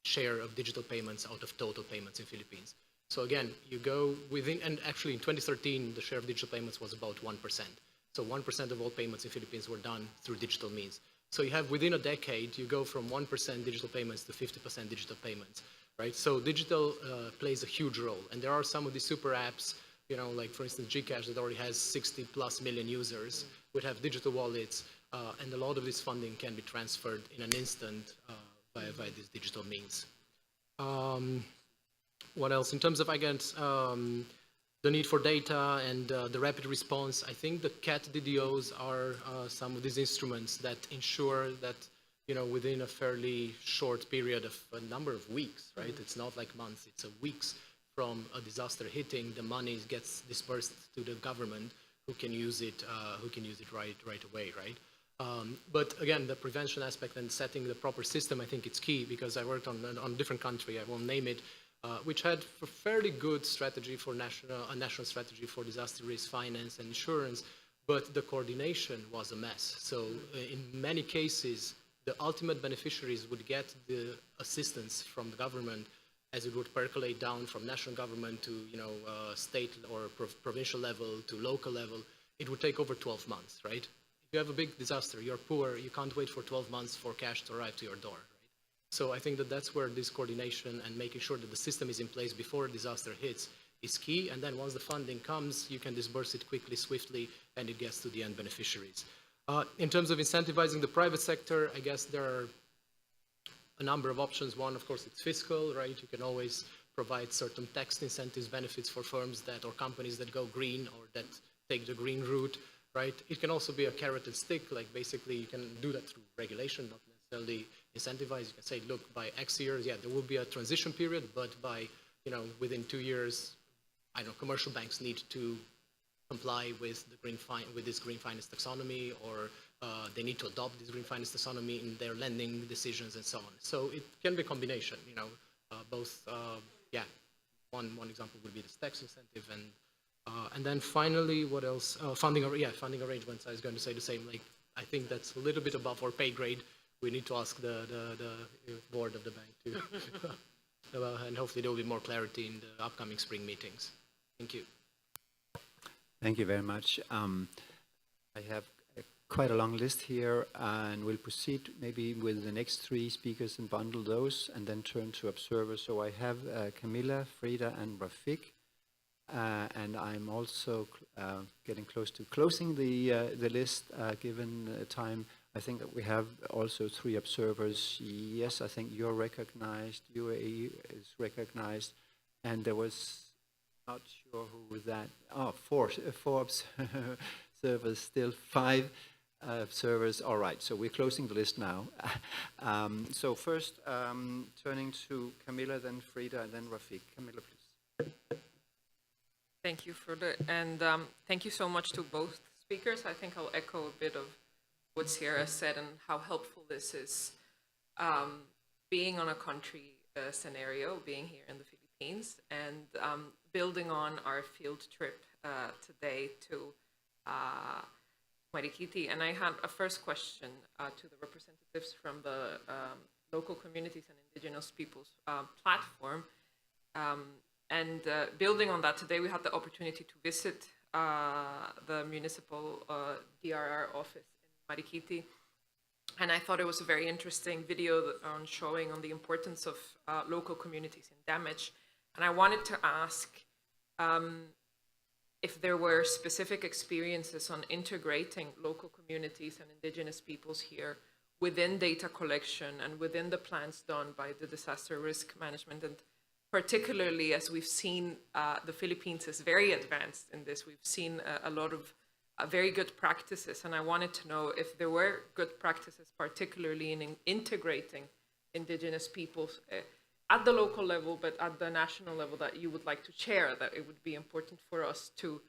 [SPEAKER 11] share of digital payments out of total payments in Philippines. So again, you go within, and actually in 2013, the share of digital payments was about 1%. So 1% of all payments in Philippines were done through digital means. So you have within a decade, you go from 1% digital payments to 50% digital payments, right? So digital plays a huge role. And there are some of these super apps, you know, like for instance, Gcash that already has 60+ million users, would have digital wallets, and a lot of this funding can be transferred in an instant via these digital means. What else? In terms of, again, the need for data and the rapid response, I think the CAT DDOs are some of these instruments that ensure that, you know, within a fairly short period of a number of weeks, right? It's not like months, it's weeks from a disaster hitting, the money gets dispersed to the government who can use it right away, right? But again, the prevention aspect and setting the proper system, I think it's key, because I worked on a different country, I won't name it, which had a fairly good strategy for a national strategy for disaster risk finance and insurance, but the coordination was a mess. So in many cases, the ultimate beneficiaries would get the assistance from the government as it would percolate down from national government to, you know, state or provincial level to local level. It would take over 12 months, right? If you have a big disaster, you're poor, you can't wait for 12 months for cash to arrive to your door. So I think that that's where this coordination and making sure that the system is in place before a disaster hits is key. And then once the funding comes, you can disburse it quickly, swiftly, and it gets to the end beneficiaries. In terms of incentivizing the private sector, I guess there are a number of options. One, of course, it's fiscal, right? You can always provide certain tax incentives, benefits for firms that or companies that go green or that take the green route, right? It can also be a carrot and stick, like basically you can do that through regulation, not necessarily incentivize. You can say, look, by X years, yeah, there will be a transition period, but by, you know, within 2 years, I don't know, commercial banks need to comply with the this green finance taxonomy, or they need to adopt this green finance taxonomy in their lending decisions and so on. So it can be a combination, you know, both. Yeah, one example would be this tax incentive, and then finally, what else? Funding arrangements. I was going to say the same. Like, I think that's a little bit above our pay grade. We need to ask the board of the bank to, and hopefully there will be more clarity in the upcoming spring meetings. Thank you.
[SPEAKER 3] Thank you very much. I have quite a long list here, and we'll proceed maybe with the next 3 speakers and bundle those, and then turn to observers. So I have Camilla, Frida, and Rafik, and I'm also getting close to closing the list, given time. I think that we have also 3 observers. Yes, I think you're recognized, UAE is recognized, and there was, not sure who was that. Oh, 4 observers, still 5 observers. All right, so we're closing the list now. So first, turning to Camilla, then Frida, and then Rafik. Camilla, please.
[SPEAKER 13] Thank you for thank you so much to both speakers. I think I'll echo a bit of what Sierra said and how helpful this is, being on a country scenario, being here in the Philippines, and building on our field trip today to Marikiti. And I had a first question to the representatives from the local communities and indigenous peoples platform. And building on that, today we had the opportunity to visit the municipal DRR office in Marikiti. And I thought it was a very interesting video on showing on the importance of local communities in damage. And I wanted to ask if there were specific experiences on integrating local communities and indigenous peoples here within data collection and within the plans done by the disaster risk management. And particularly as we've seen the Philippines is very advanced in this. We've seen a lot of very good practices, and I wanted to know if there were good practices, particularly in integrating indigenous peoples at the local level, but at the national level, that you would like to share, that it would be important for us to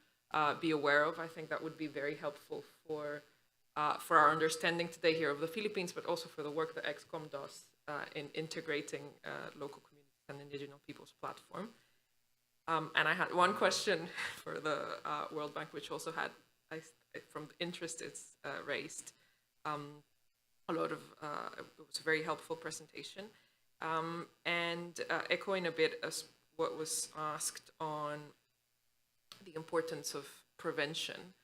[SPEAKER 13] be aware of. I think that would be very helpful for our understanding today here of the Philippines, but also for the work that XCOM does in integrating local communities and indigenous peoples platform. And I had one question for the World Bank, which also had, from the interest it's raised, a lot of, it was a very helpful presentation. And echoing a bit as what was asked on the importance of prevention.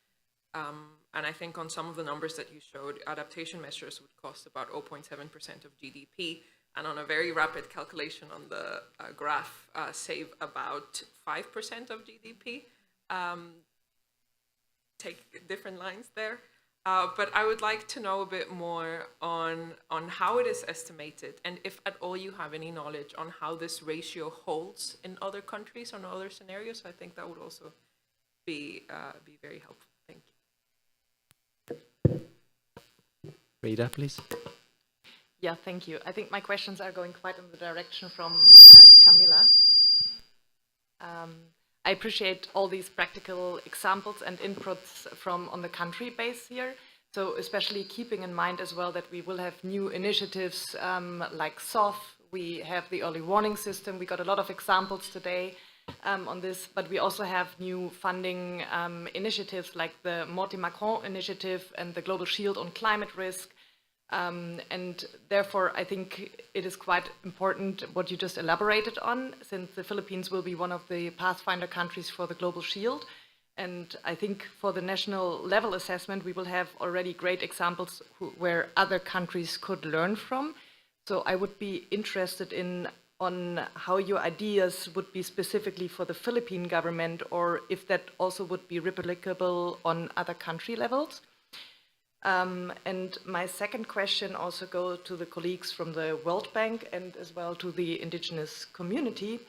[SPEAKER 13] And I think on some of the numbers that you showed, adaptation measures would cost about 0.7% of GDP. And on a very rapid calculation on the graph, save about 5% of GDP. Take different lines there. But I would like to know a bit more on how it is estimated, and if at all you have any knowledge on how this ratio holds in other countries or in other scenarios. I think that would also be very helpful. Thank you.
[SPEAKER 3] Rita, please.
[SPEAKER 14] Yeah, thank you. I think my questions are going quite in the direction from Camilla. I appreciate all these practical examples and inputs from on the country base here. So especially keeping in mind as well that we will have new initiatives like SOF, we have the early warning system, we got a lot of examples today on this, but we also have new funding initiatives like the Morty Macron initiative and the Global Shield on climate risk. And therefore, I think it is quite important what you just elaborated on, since the Philippines will be one of the pathfinder countries for the Global Shield. And I think for the national level assessment, we will have already great examples where other countries could learn from. So I would be interested on how your ideas would be specifically for the Philippine government, or if that also would be replicable on other country levels. And my second question also goes to the colleagues from the World Bank and as well to the indigenous community.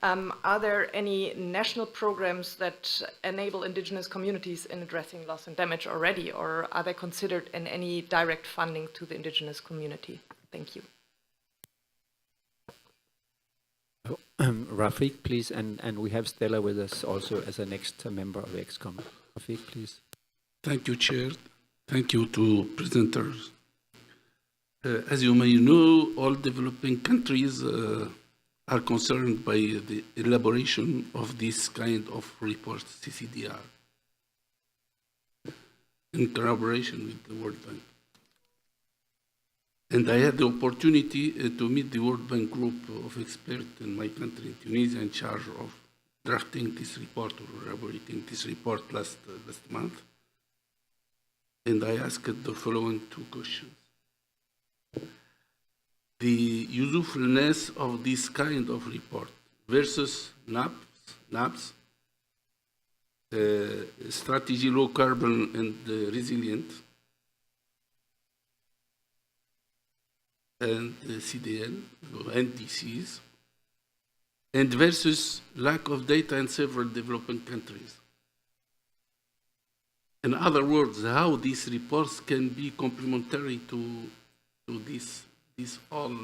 [SPEAKER 14] Are there any national programs that enable indigenous communities in addressing loss and damage already, or are they considered in any direct funding to the indigenous community? Thank you.
[SPEAKER 3] Rafik, please, and we have Stella with us also as a next member of XCOM. Rafik, please.
[SPEAKER 15] Thank you, Chair. Thank you to presenters. As you may know, all developing countries are concerned by the elaboration of this kind of report, CCDR, in collaboration with the World Bank. And I had the opportunity to meet the World Bank group of experts in my country, in Tunisia, in charge of drafting this report or elaborating this report last month. And I asked the following two questions. The usefulness of this kind of report versus NAPS, strategy low carbon and resilient, and CDL, NDCs, and versus lack of data in several developing countries. In other words, how these reports can be complementary to this all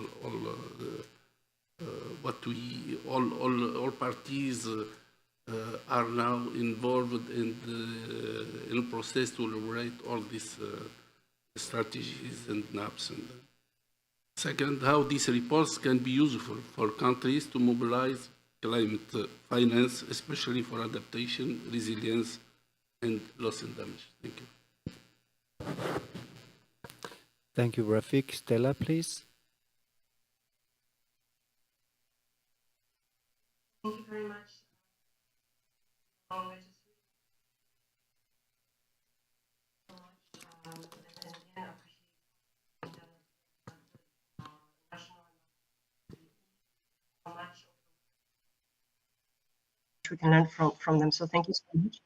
[SPEAKER 15] parties are now involved in the process to elaborate all these strategies and NAPs. And second, how these reports can be useful for countries to mobilize climate finance, especially for adaptation, resilience, and loss and damage. Thank you.
[SPEAKER 3] Thank you, Rafik. Stella, please.
[SPEAKER 16] Thank you very much. We can learn from them. So thank you so much.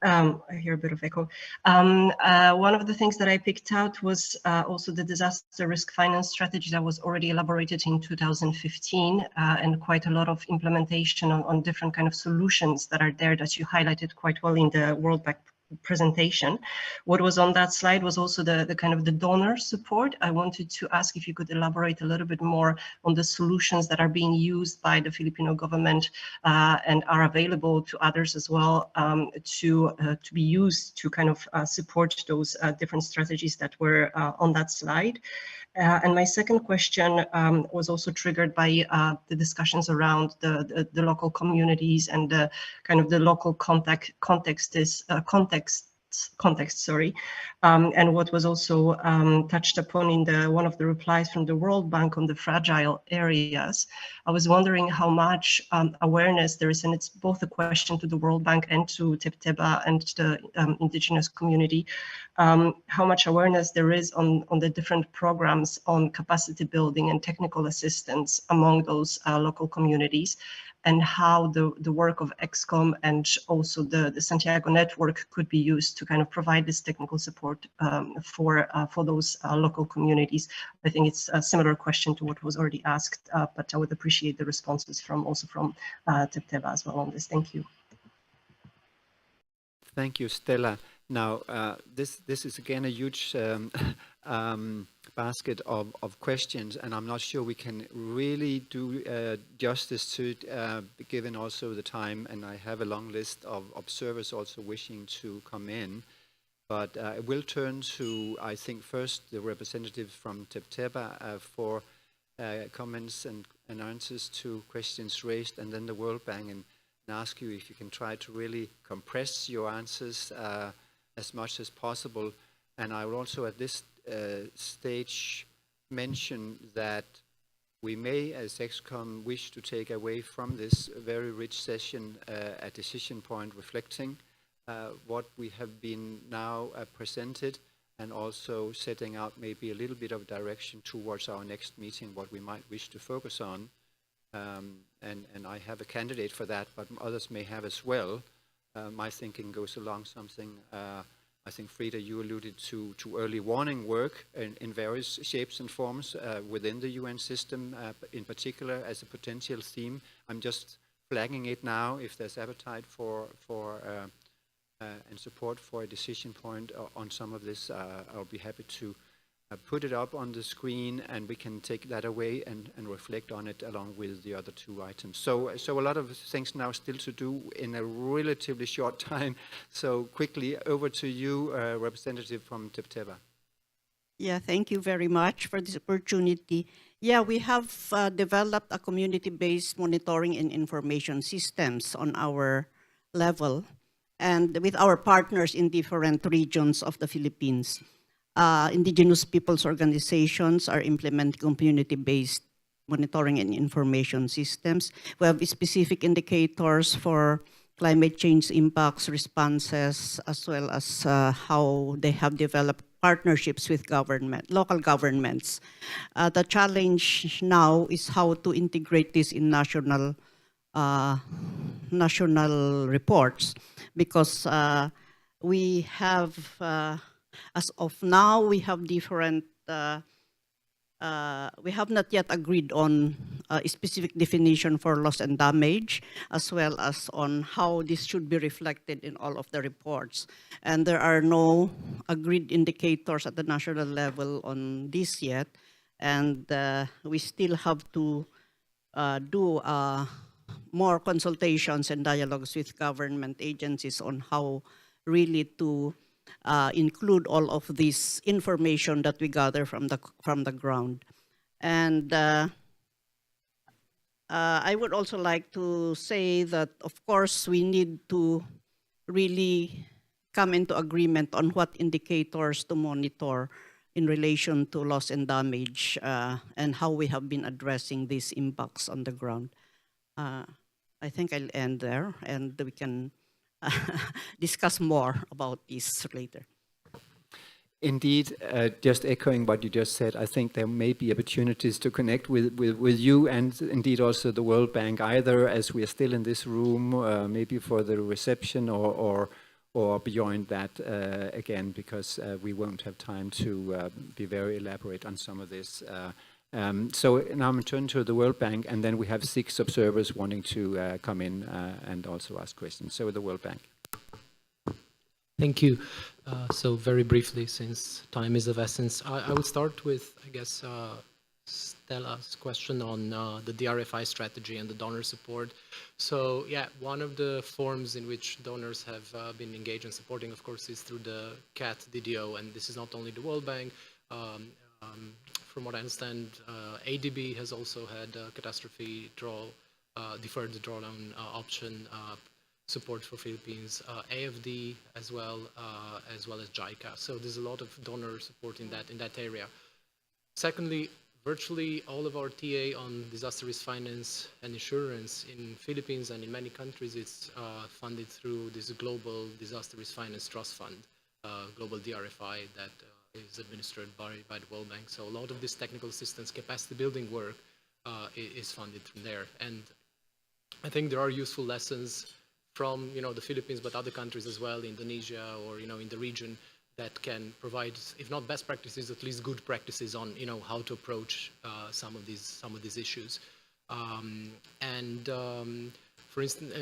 [SPEAKER 16] I hear a bit of echo. One of the things that I picked out was also the disaster risk finance strategy that was already elaborated in 2015, and quite a lot of implementation on different kind of solutions that are there that you highlighted quite well in the World Bank presentation. What was on that slide was also the kind of the donor support. I wanted to ask if you could elaborate a little bit more on the solutions that are being used by the Filipino government and are available to others as well, to be used to kind of support those different strategies that were on that slide. And my second question was also triggered by the discussions around the local communities and the kind of the local context context, and what was also touched upon in one of the replies from the World Bank on the fragile areas. I was wondering how much awareness there is, and it's both a question to the World Bank and to Tepteba and the indigenous community, how much awareness there is on the different programs on capacity building and technical assistance among those local communities, and how the work of XCOM and also the Santiago Network could be used to kind of provide this technical support for those local communities. I think it's a similar question to what was already asked, but I would appreciate the responses from Tepteba as well on this. Thank you.
[SPEAKER 3] Thank you, Stella. Now, this is again a huge basket of questions, and I'm not sure we can really do justice to it, given also the time, and I have a long list of observers also wishing to come in. But I will turn to, I think, first the representative from Tepteba for comments and answers to questions raised, and then the World Bank, and ask you if you can try to really compress your answers as much as possible. And I will also at this stage mention that we may, as XCOM, wish to take away from this very rich session a decision point reflecting what we have been now presented, and also setting out maybe a little bit of direction towards our next meeting, what we might wish to focus on. And I have a candidate for that, but others may have as well. My thinking goes along something, I think, Frida, you alluded to early warning work in various shapes and forms within the UN system, in particular as a potential theme. I'm just flagging it now. If there's appetite for and support for a decision point on some of this, I'll be happy to put it up on the screen, and we can take that away and reflect on it along with the other two items. So a lot of things now still to do in a relatively short time. So quickly, over to you, representative from Tepteba.
[SPEAKER 4] Yeah, thank you very much for this opportunity. Yeah, we have developed a community-based monitoring and information systems on our level, and with our partners in different regions of the Philippines. Indigenous peoples organizations are implementing community-based monitoring and information systems. We have specific indicators for climate change impacts, responses, as well as how they have developed partnerships with local governments. The challenge now is how to integrate this in national reports, because we have as of now, we have different, we have not yet agreed on a specific definition for loss and damage, as well as on how this should be reflected in all of the reports. And there are no agreed indicators at the national level on this yet. And we still have to do more consultations and dialogues with government agencies on how really to include all of this information that we gather from the ground. And I would also like to say that, of course, we need to really come into agreement on what indicators to monitor in relation to loss and damage, and how we have been addressing these impacts on the ground. I think I'll end there, and we can discuss more about this later.
[SPEAKER 3] Indeed, just echoing what you just said, I think there may be opportunities to connect with you, and indeed also the World Bank, either as we are still in this room, maybe for the reception, or beyond that again, because we won't have time to be very elaborate on some of this. So now I'm turning to the World Bank, and then we have 6 observers wanting to come in and also ask questions. So the World Bank.
[SPEAKER 11] Thank you. So very briefly, since time is of essence, I would start with, I guess, Stella's question on the DRFI strategy and the donor support. So yeah, one of the forms in which donors have been engaged in supporting, of course, is through the CAT DDO, and this is not only the World Bank. From what I understand, ADB has also had a catastrophe deferred drawdown option support for Philippines, AFD as well as JICA. So there's a lot of donor support in that area. Secondly, virtually all of our TA on disaster risk finance and insurance in Philippines and in many countries, it's funded through this global disaster risk finance trust fund, global DRFI that is administered by the World Bank. So a lot of this technical assistance, capacity building work is funded from there. And I think there are useful lessons from the Philippines, but other countries as well, Indonesia or in the region, that can provide, if not best practices, at least good practices on how to approach some of these issues. For instance,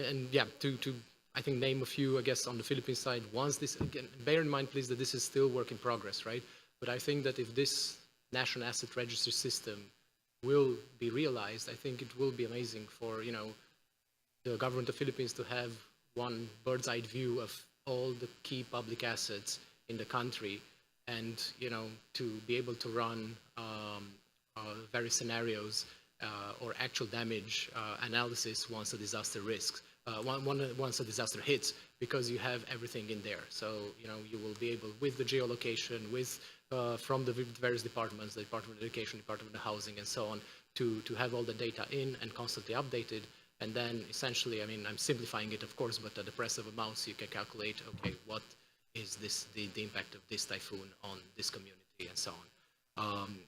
[SPEAKER 11] to I think name a few, I guess, on the Philippine side. Once this, again, bear in mind, please, that this is still work in progress, right? But I think that if this national asset register system will be realized, I think it will be amazing for the government of the Philippines to have one bird's eye view of all the key public assets in the country, and to be able to run various scenarios or actual damage analysis once a disaster once a disaster hits, because you have everything in there. So you will be able, with the geolocation, with from the various departments, the Department of Education, Department of Housing, and so on, to have all the data in and constantly updated. And then essentially, I mean, I'm simplifying it, of course, but at the press of a mouse, you can calculate, okay, what is this the impact of this typhoon on this community, and so on.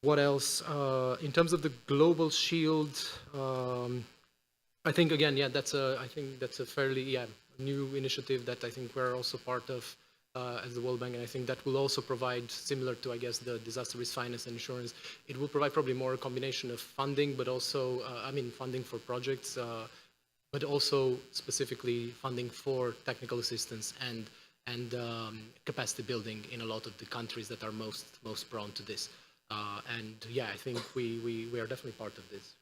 [SPEAKER 11] What else? In terms of the global shield, I think again, I think that's a fairly new initiative that I think we're also part of as the World Bank, and I think that will also provide, similar to, I guess, the disaster risk finance and insurance, it will provide probably more a combination of funding, but also, funding for projects, but also specifically funding for technical assistance and capacity building in a lot of the countries that are most prone to this. I think we are definitely part of this.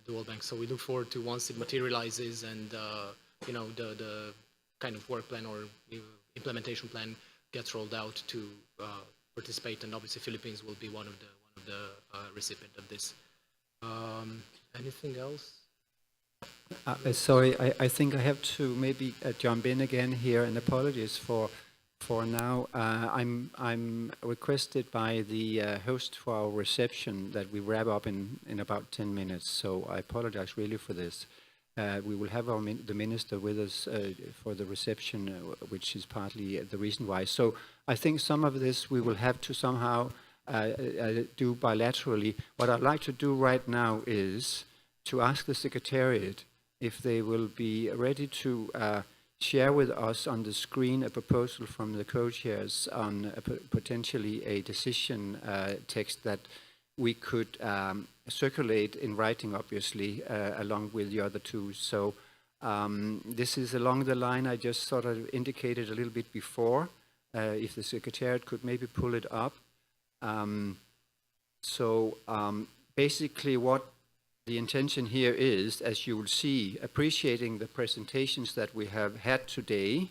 [SPEAKER 11] The World Bank. So we look forward to, once it materializes and the kind of work plan or implementation plan gets rolled out, to participate, and obviously Philippines will be one of the recipient of this. Anything else?
[SPEAKER 3] Sorry, I think I have to maybe jump in again here, and apologies for now. I'm requested by the host for our reception that we wrap up in about 10 minutes, so I apologize really for this. We will have the minister with us for the reception, which is partly the reason why. So I think some of this we will have to somehow do bilaterally. What I'd like to do right now is to ask the Secretariat if they will be ready to share with us on the screen a proposal from the co-chairs on potentially a decision text that we could circulate in writing, obviously, along with the other two. So this is along the line I just sort of indicated a little bit before. If the Secretariat could maybe pull it up. Basically what the intention here is, as you will see, appreciating the presentations that we have had today,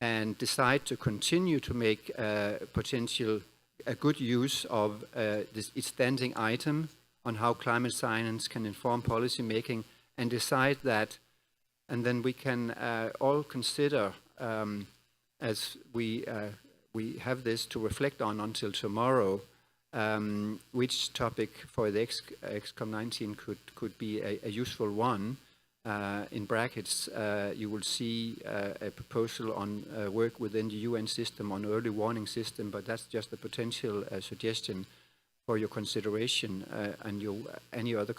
[SPEAKER 3] and decide to continue to make a good use of this standing item on how climate science can inform policy making, and decide that, and then we can all consider, as we have this to reflect on until tomorrow, which topic for the XCOM 19 could be a useful one. In brackets, you will see a proposal on work within the UN system on early warning system, but that's just a potential suggestion for your consideration, and any other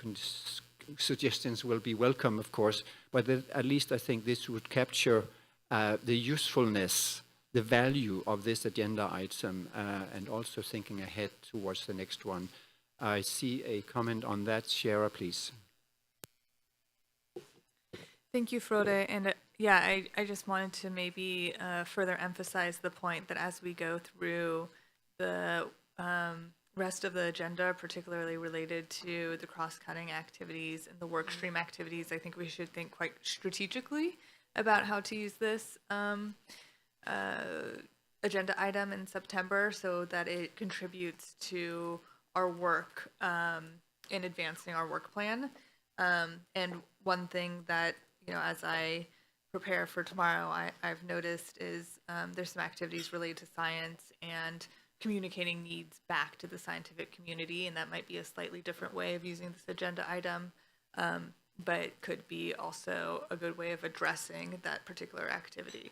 [SPEAKER 3] suggestions will be welcome, of course, but at least I think this would capture the usefulness, the value of this agenda item, and also thinking ahead towards the next one. I see a comment on that. Shara, please.
[SPEAKER 9] Thank you, Frode. And I just wanted to maybe further emphasize the point that as we go through the rest of the agenda, particularly related to the cross-cutting activities and the work stream activities, I think we should think quite strategically about how to use this agenda item in September so that it contributes to our work in advancing our work plan. And one thing that, as I prepare for tomorrow, I've noticed is there's some activities related to science and communicating needs back to the scientific community, and that might be a slightly different way of using this agenda item, but could be also a good way of addressing that particular activity.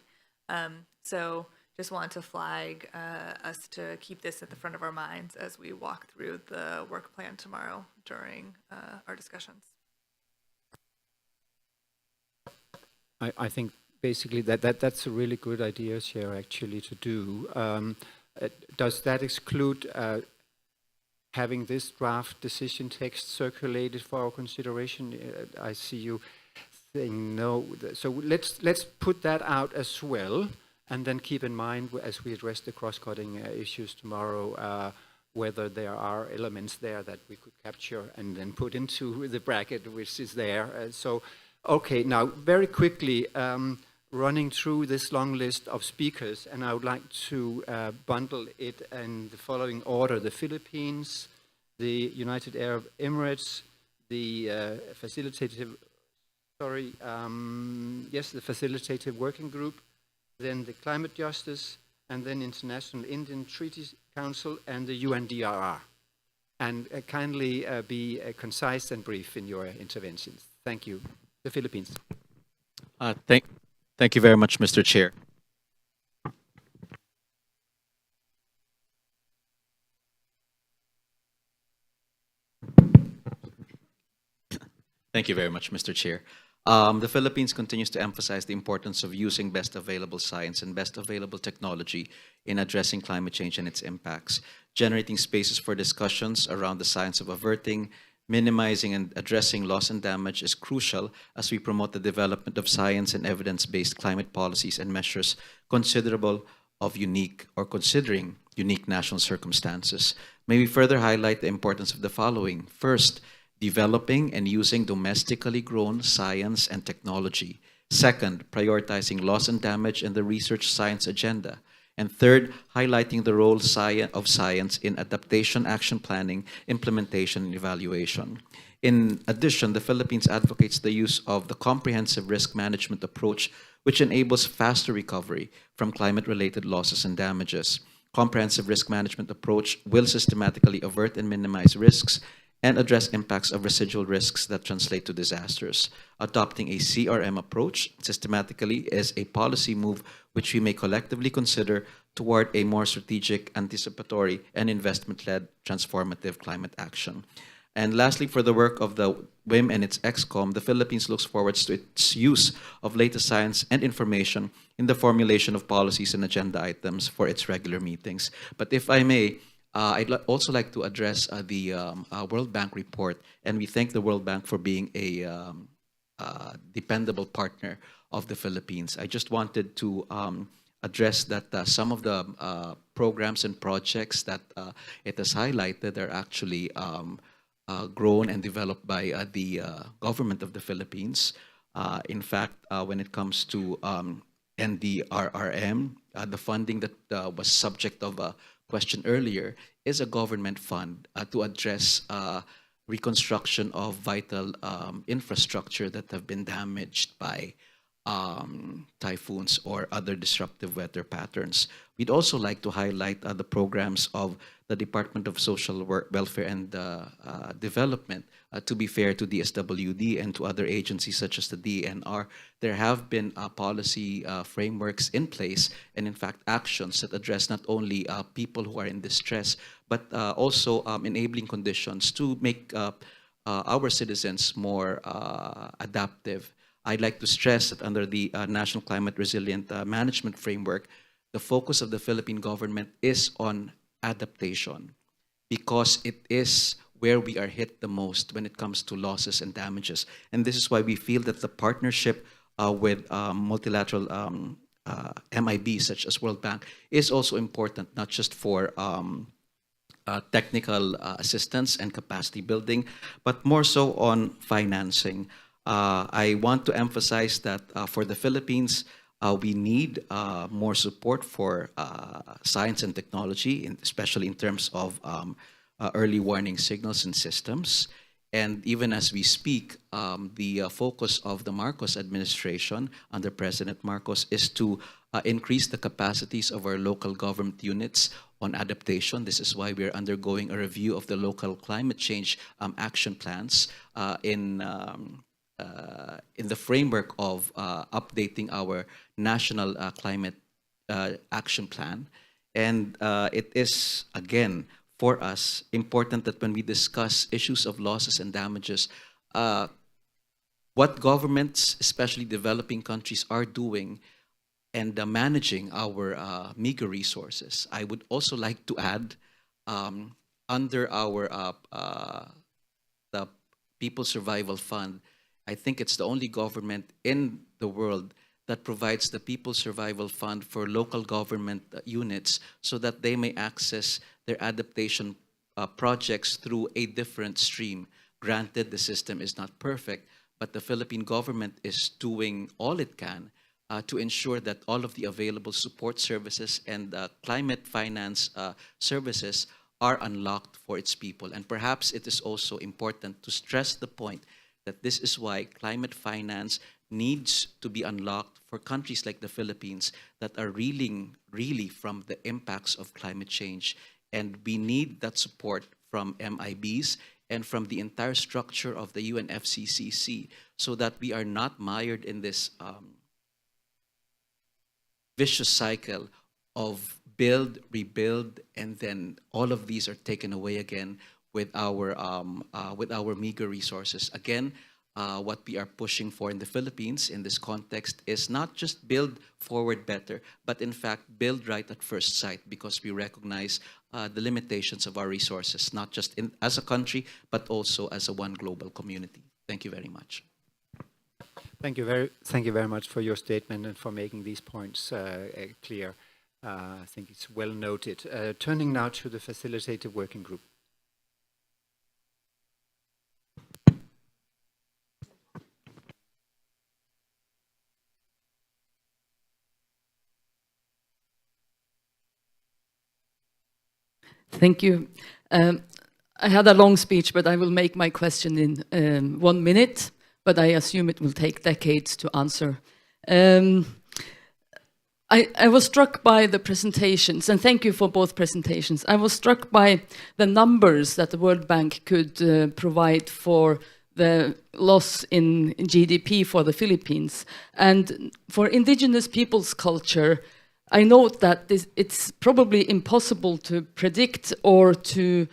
[SPEAKER 9] So just wanted to flag us to keep this at the front of our minds as we walk through the work plan tomorrow during our discussions.
[SPEAKER 3] I think basically that's a really good idea, Chair, actually, to do. Does that exclude having this draft decision text circulated for our consideration? I see you saying no. So let's put that out as well, and then keep in mind as we address the cross-cutting issues tomorrow, whether there are elements there that we could capture and then put into the bracket which is there. Okay, now very quickly, running through this long list of speakers, and I would like to bundle it in the following order: the Philippines, the United Arab Emirates, the facilitative working group, then the climate justice, and then International Indian Treaties Council and the UNDRR. And kindly be concise and brief in your interventions. Thank you. The Philippines.
[SPEAKER 17] Thank you very much, Mr. Chair. Thank you very much, Mr. Chair. The Philippines continues to emphasize the importance of using best available science and best available technology in addressing climate change and its impacts, generating spaces for discussions around the science of averting, minimizing and addressing loss and damage is crucial as we promote the development of science and evidence-based climate policies and measures considering unique national circumstances. May we further highlight the importance of the following. First, developing and using domestically grown science and technology. Second, prioritizing loss and damage in the research science agenda. And third, highlighting the role of science in adaptation, action planning, implementation, and evaluation. In addition, the Philippines advocates the use of the comprehensive risk management approach, which enables faster recovery from climate-related losses and damages. Comprehensive risk management approach will systematically avert and minimize risks and address impacts of residual risks that translate to disasters. Adopting a CRM approach systematically is a policy move which we may collectively consider toward a more strategic, anticipatory, and investment-led transformative climate action. And lastly, for the work of the WIM and its XCOM, the Philippines looks forward to its use of latest science and information in the formulation of policies and agenda items for its regular meetings. But if I may, I'd also like to address the World Bank report, and we thank the World Bank for being a dependable partner of the Philippines. I just wanted to address that some of the programs and projects that it has highlighted are actually grown and developed by the government of the Philippines. In fact, when it comes to NDRRM, the funding that was subject of a question earlier is a government fund to address reconstruction of vital infrastructure that have been damaged by typhoons or other disruptive weather patterns. We'd also like to highlight the programs of the Department of Social Welfare and Development. To be fair to the SWD and to other agencies such as the DNR, there have been policy frameworks in place and in fact actions that address not only people who are in distress, but also enabling conditions to make our citizens more adaptive. I'd like to stress that under the National Climate Resilient Management Framework, the focus of the Philippine government is on adaptation because it is where we are hit the most when it comes to losses and damages. And this is why we feel that the partnership with multilateral MIBs such as World Bank is also important, not just for technical assistance and capacity building, but more so on financing. I want to emphasize that for the Philippines, we need more support for science and technology, especially in terms of early warning signals and systems. And even as we speak, the focus of the Marcos administration under President Marcos is to increase the capacities of our local government units on adaptation. This is why we're undergoing a review of the local climate change action plans in the framework of updating our national climate action plan. And it is, again, for us, important that when we discuss issues of losses and damages, what governments, especially developing countries, are doing and managing our meager resources. I would also like to add, under our the People's Survival Fund, I think it's the only government in the world that provides the People's Survival Fund for local government units so that they may access their adaptation projects through a different stream. Granted, the system is not perfect, but the Philippine government is doing all it can to ensure that all of the available support services and climate finance services are unlocked for its people. And perhaps it is also important to stress the point that this is why climate finance needs to be unlocked for countries like the Philippines that are reeling really from the impacts of climate change. And we need that support from MIBs and from the entire structure of the UNFCCC so that we are not mired in this vicious cycle of build, rebuild, and then all of these are taken away again with our meager resources. Again, what we are pushing for in the Philippines in this context is not just build forward better, but in fact build right at first sight, because we recognize the limitations of our resources, not just as a country, but also as a one global community. Thank you very much.
[SPEAKER 3] Thank you very much for your statement and for making these points clear. I think it's well noted. Turning now to the facilitated working group.
[SPEAKER 5] Thank you. I had a long speech, but I will make my question in 1 minute, but I assume it will take decades to answer. I was struck by the presentations, and thank you for both presentations. I was struck by the numbers that the World Bank could provide for the loss in GDP for the Philippines. And for indigenous peoples' culture, I note that it's probably impossible to predict or to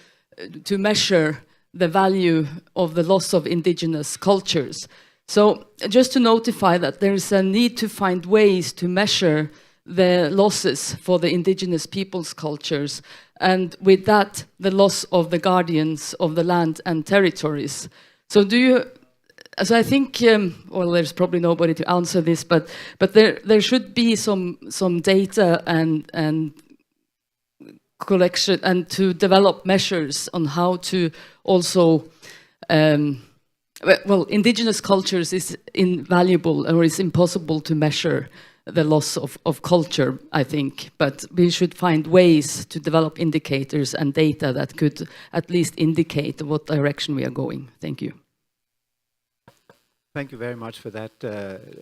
[SPEAKER 5] measure the value of the loss of indigenous cultures. So just to notify that there is a need to find ways to measure the losses for the indigenous peoples' cultures, and with that, the loss of the guardians of the land and territories. So so I think, well, there's probably nobody to answer this, but there should be some data and collection and to develop measures on how to also, well, indigenous cultures is invaluable or is impossible to measure the loss of culture, I think, but we should find ways to develop indicators and data that could at least indicate what direction we are going. Thank you.
[SPEAKER 3] Thank you very much for that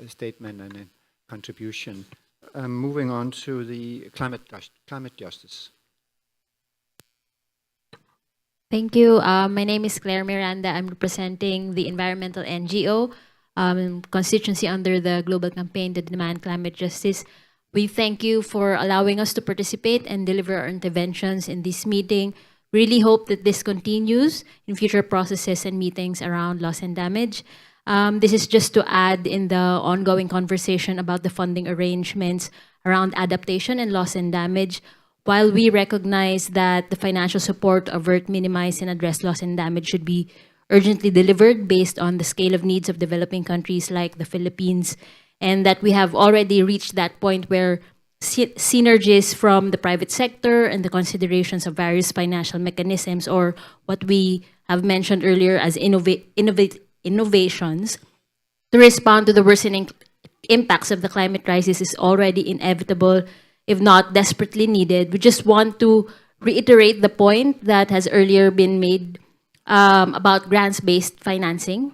[SPEAKER 3] statement and contribution. Moving on to the climate justice.
[SPEAKER 18] Thank you. My name is Claire Miranda. I'm representing the environmental NGO constituency under the Global Campaign to Demand Climate Justice. We thank you for allowing us to participate and deliver our interventions in this meeting. Really hope that this continues in future processes and meetings around loss and damage. This is just to add in the ongoing conversation about the funding arrangements around adaptation and loss and damage. While we recognize that the financial support to avert, minimize, and address loss and damage should be urgently delivered based on the scale of needs of developing countries like the Philippines, and that we have already reached that point where synergies from the private sector and the considerations of various financial mechanisms, or what we have mentioned earlier as innovations to respond to the worsening impacts of the climate crisis, is already inevitable, if not desperately needed. We just want to reiterate the point that has earlier been made about grants-based financing,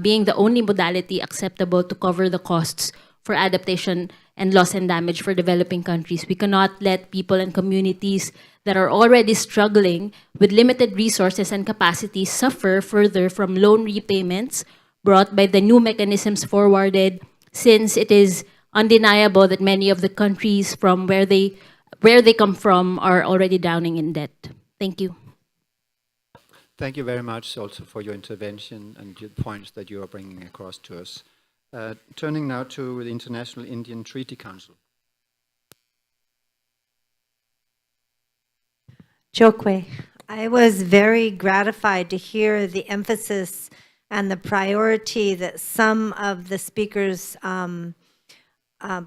[SPEAKER 18] being the only modality acceptable to cover the costs for adaptation and loss and damage for developing countries. We cannot let people and communities that are already struggling with limited resources and capacity suffer further from loan repayments brought by the new mechanisms forwarded, since it is undeniable that many of the countries from where they come from are already drowning in debt. Thank you.
[SPEAKER 3] Thank you very much also for your intervention and your points that you are bringing across to us. Turning now to the International Indian Treaty Council.
[SPEAKER 19] Chokwe, I was very gratified to hear the emphasis and the priority that some of the speakers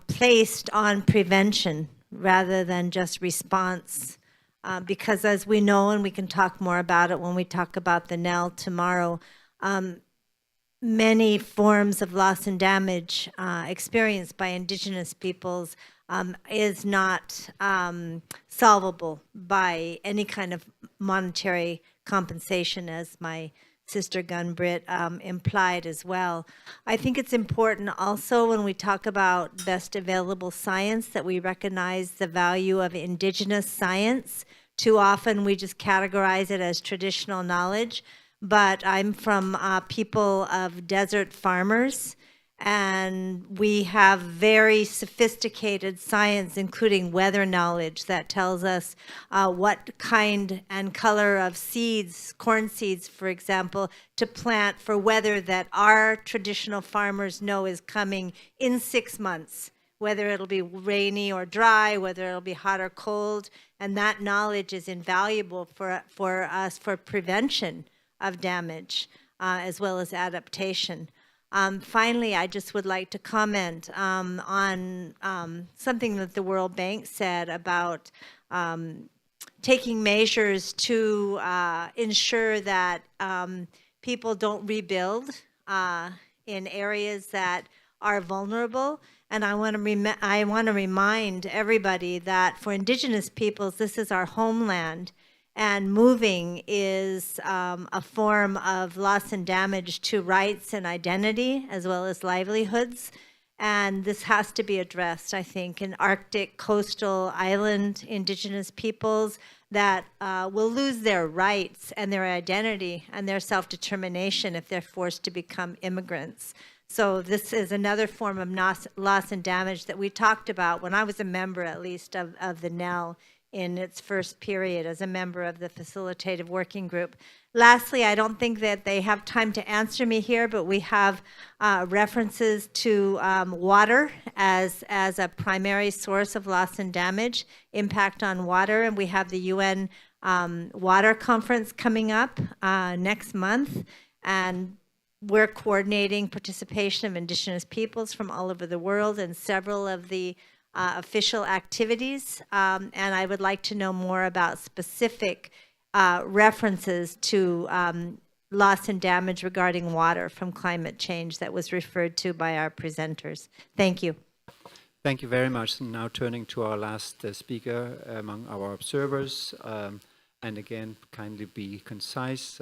[SPEAKER 19] placed on prevention rather than just response. Because as we know, and we can talk more about it when we talk about the NEL tomorrow, many forms of loss and damage experienced by Indigenous peoples is not solvable by any kind of monetary compensation, as my sister Gunbrit implied as well. I think it's important also when we talk about best available science that we recognize the value of Indigenous science. Too often we just categorize it as traditional knowledge, but I'm from people of desert farmers, and we have very sophisticated science, including weather knowledge, that tells us what kind and color of seeds, corn seeds, for example, to plant for weather that our traditional farmers know is coming in 6 months, whether it'll be rainy or dry, whether it'll be hot or cold, and that knowledge is invaluable for us for prevention of damage as well as adaptation. Finally, I just would like to comment on something that the World Bank said about taking measures to ensure that people don't rebuild in areas that are vulnerable. And I want to remind everybody that for Indigenous peoples, this is our homeland. And moving is a form of loss and damage to rights and identity, as well as livelihoods. And this has to be addressed, I think, in Arctic coastal island Indigenous peoples that will lose their rights and their identity and their self-determination if they're forced to become immigrants. So this is another form of loss and damage that we talked about when I was a member, at least, of the NEL in its first period as a member of the facilitative working group. Lastly, I don't think that they have time to answer me here, but we have references to water as a primary source of loss and damage, impact on water, and we have the UN Water Conference coming up next month, and we're coordinating participation of Indigenous peoples from all over the world in several of the official activities, and I would like to know more about specific references to loss and damage regarding water from climate change that was referred to by our presenters. Thank you.
[SPEAKER 3] Thank you very much. And now turning to our last speaker among our observers, and again, kindly be concise.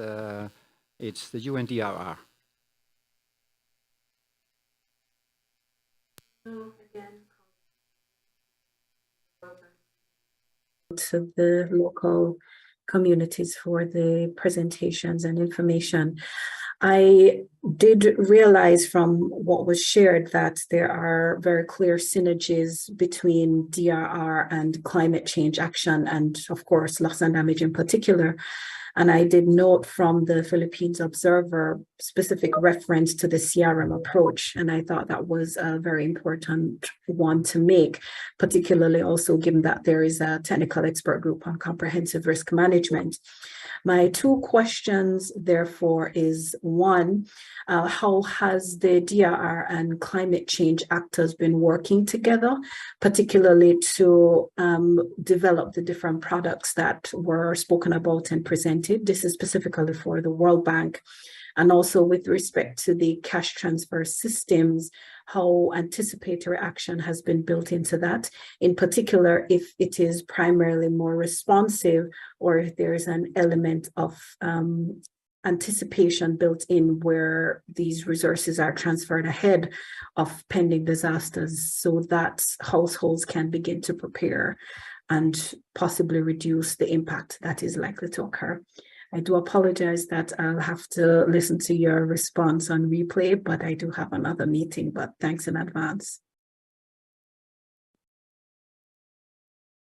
[SPEAKER 3] It's the UNDRR.
[SPEAKER 20] To the local communities for the presentations and information. I did realize from what was shared that there are very clear synergies between DRR and climate change action, and of course, loss and damage in particular. And I did note from the Philippines Observer specific reference to the CRM approach. And I thought that was a very important one to make, particularly also given that there is a technical expert group on comprehensive risk management. My two questions, therefore, is one, how has the DRR and climate change actors been working together, particularly to develop the different products that were spoken about and presented? This is specifically for the World Bank. And also with respect to the cash transfer systems, how anticipatory action has been built into that, in particular, if it is primarily more responsive or if there is an element of anticipation built in where these resources are transferred ahead of pending disasters so that households can begin to prepare and possibly reduce the impact that is likely to occur. I do apologize that I'll have to listen to your response on replay, but I do have another meeting, but thanks in advance.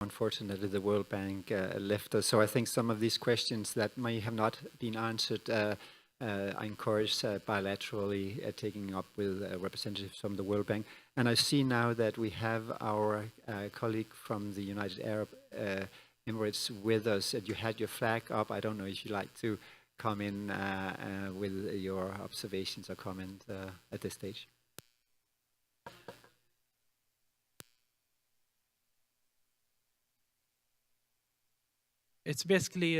[SPEAKER 3] Unfortunately, the World Bank left us, so I think some of these questions that may have not been answered, I encourage bilaterally taking up with representatives from the World Bank. And I see now that we have our colleague from the United Arab Emirates with us. You had your flag up. I don't know if you'd like to come in with your observations or comment at this stage.
[SPEAKER 1] It's basically,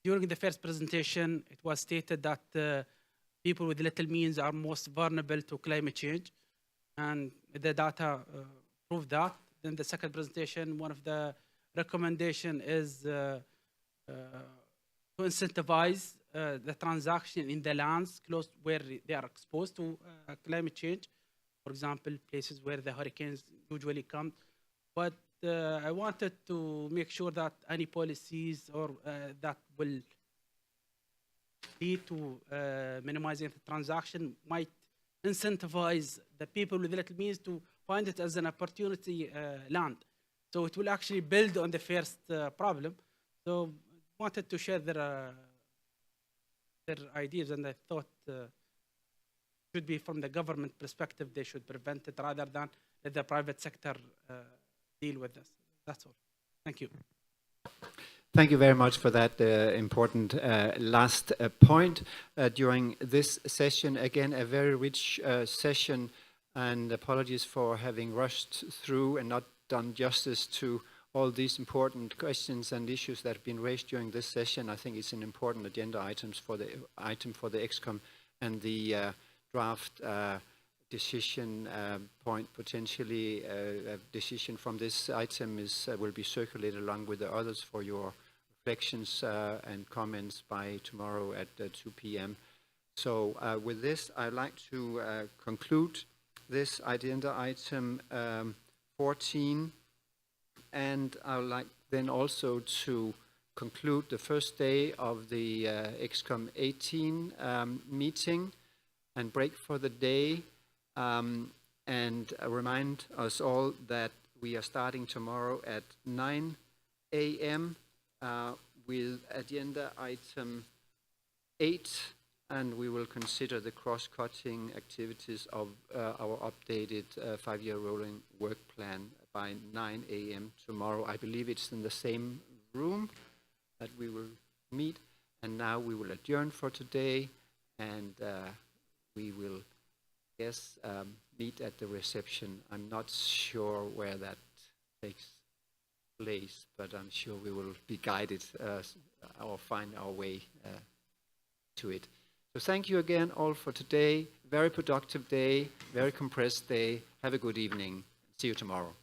[SPEAKER 1] during the first presentation, it was stated that people with little means are most vulnerable to climate change. And the data prove that. Then the second presentation, one of the recommendation is to incentivize the transaction in the lands close where they are exposed to climate change. For example, places where the hurricanes usually come. But I wanted to make sure that any policies or that will lead to minimizing the transaction might incentivize the people with little means to find it as an opportunity land. So it will actually build on the first problem. So wanted to share their ideas, and I thought should be from the government perspective, they should prevent it rather than let the private sector deal with this. That's all. Thank you.
[SPEAKER 3] Thank you very much for that important last point during this session. Again, a very rich session, and apologies for having rushed through and not done justice to all these important questions and issues that have been raised during this session. I think it's an important agenda item for the XCOM, and the draft decision point, potentially a decision from this item will be circulated along with the others for your reflections and comments by tomorrow at 2 p.m. So with this, I'd like to conclude this agenda item 14, and I would like then also to conclude the first day of the XCOM 18 meeting and break for the day. And remind us all that we are starting tomorrow at 9 a.m. With agenda item 8, and we will consider the cross-cutting activities of our updated 5-year rolling work plan by 9 a.m. tomorrow. I believe it's in the same room that we will meet, and now we will adjourn for today, and we will meet at the reception. I'm not sure where that takes place, but I'm sure we will be guided or find our way to it. So thank you again all for today. Very productive day, very compressed day. Have a good evening. See you tomorrow.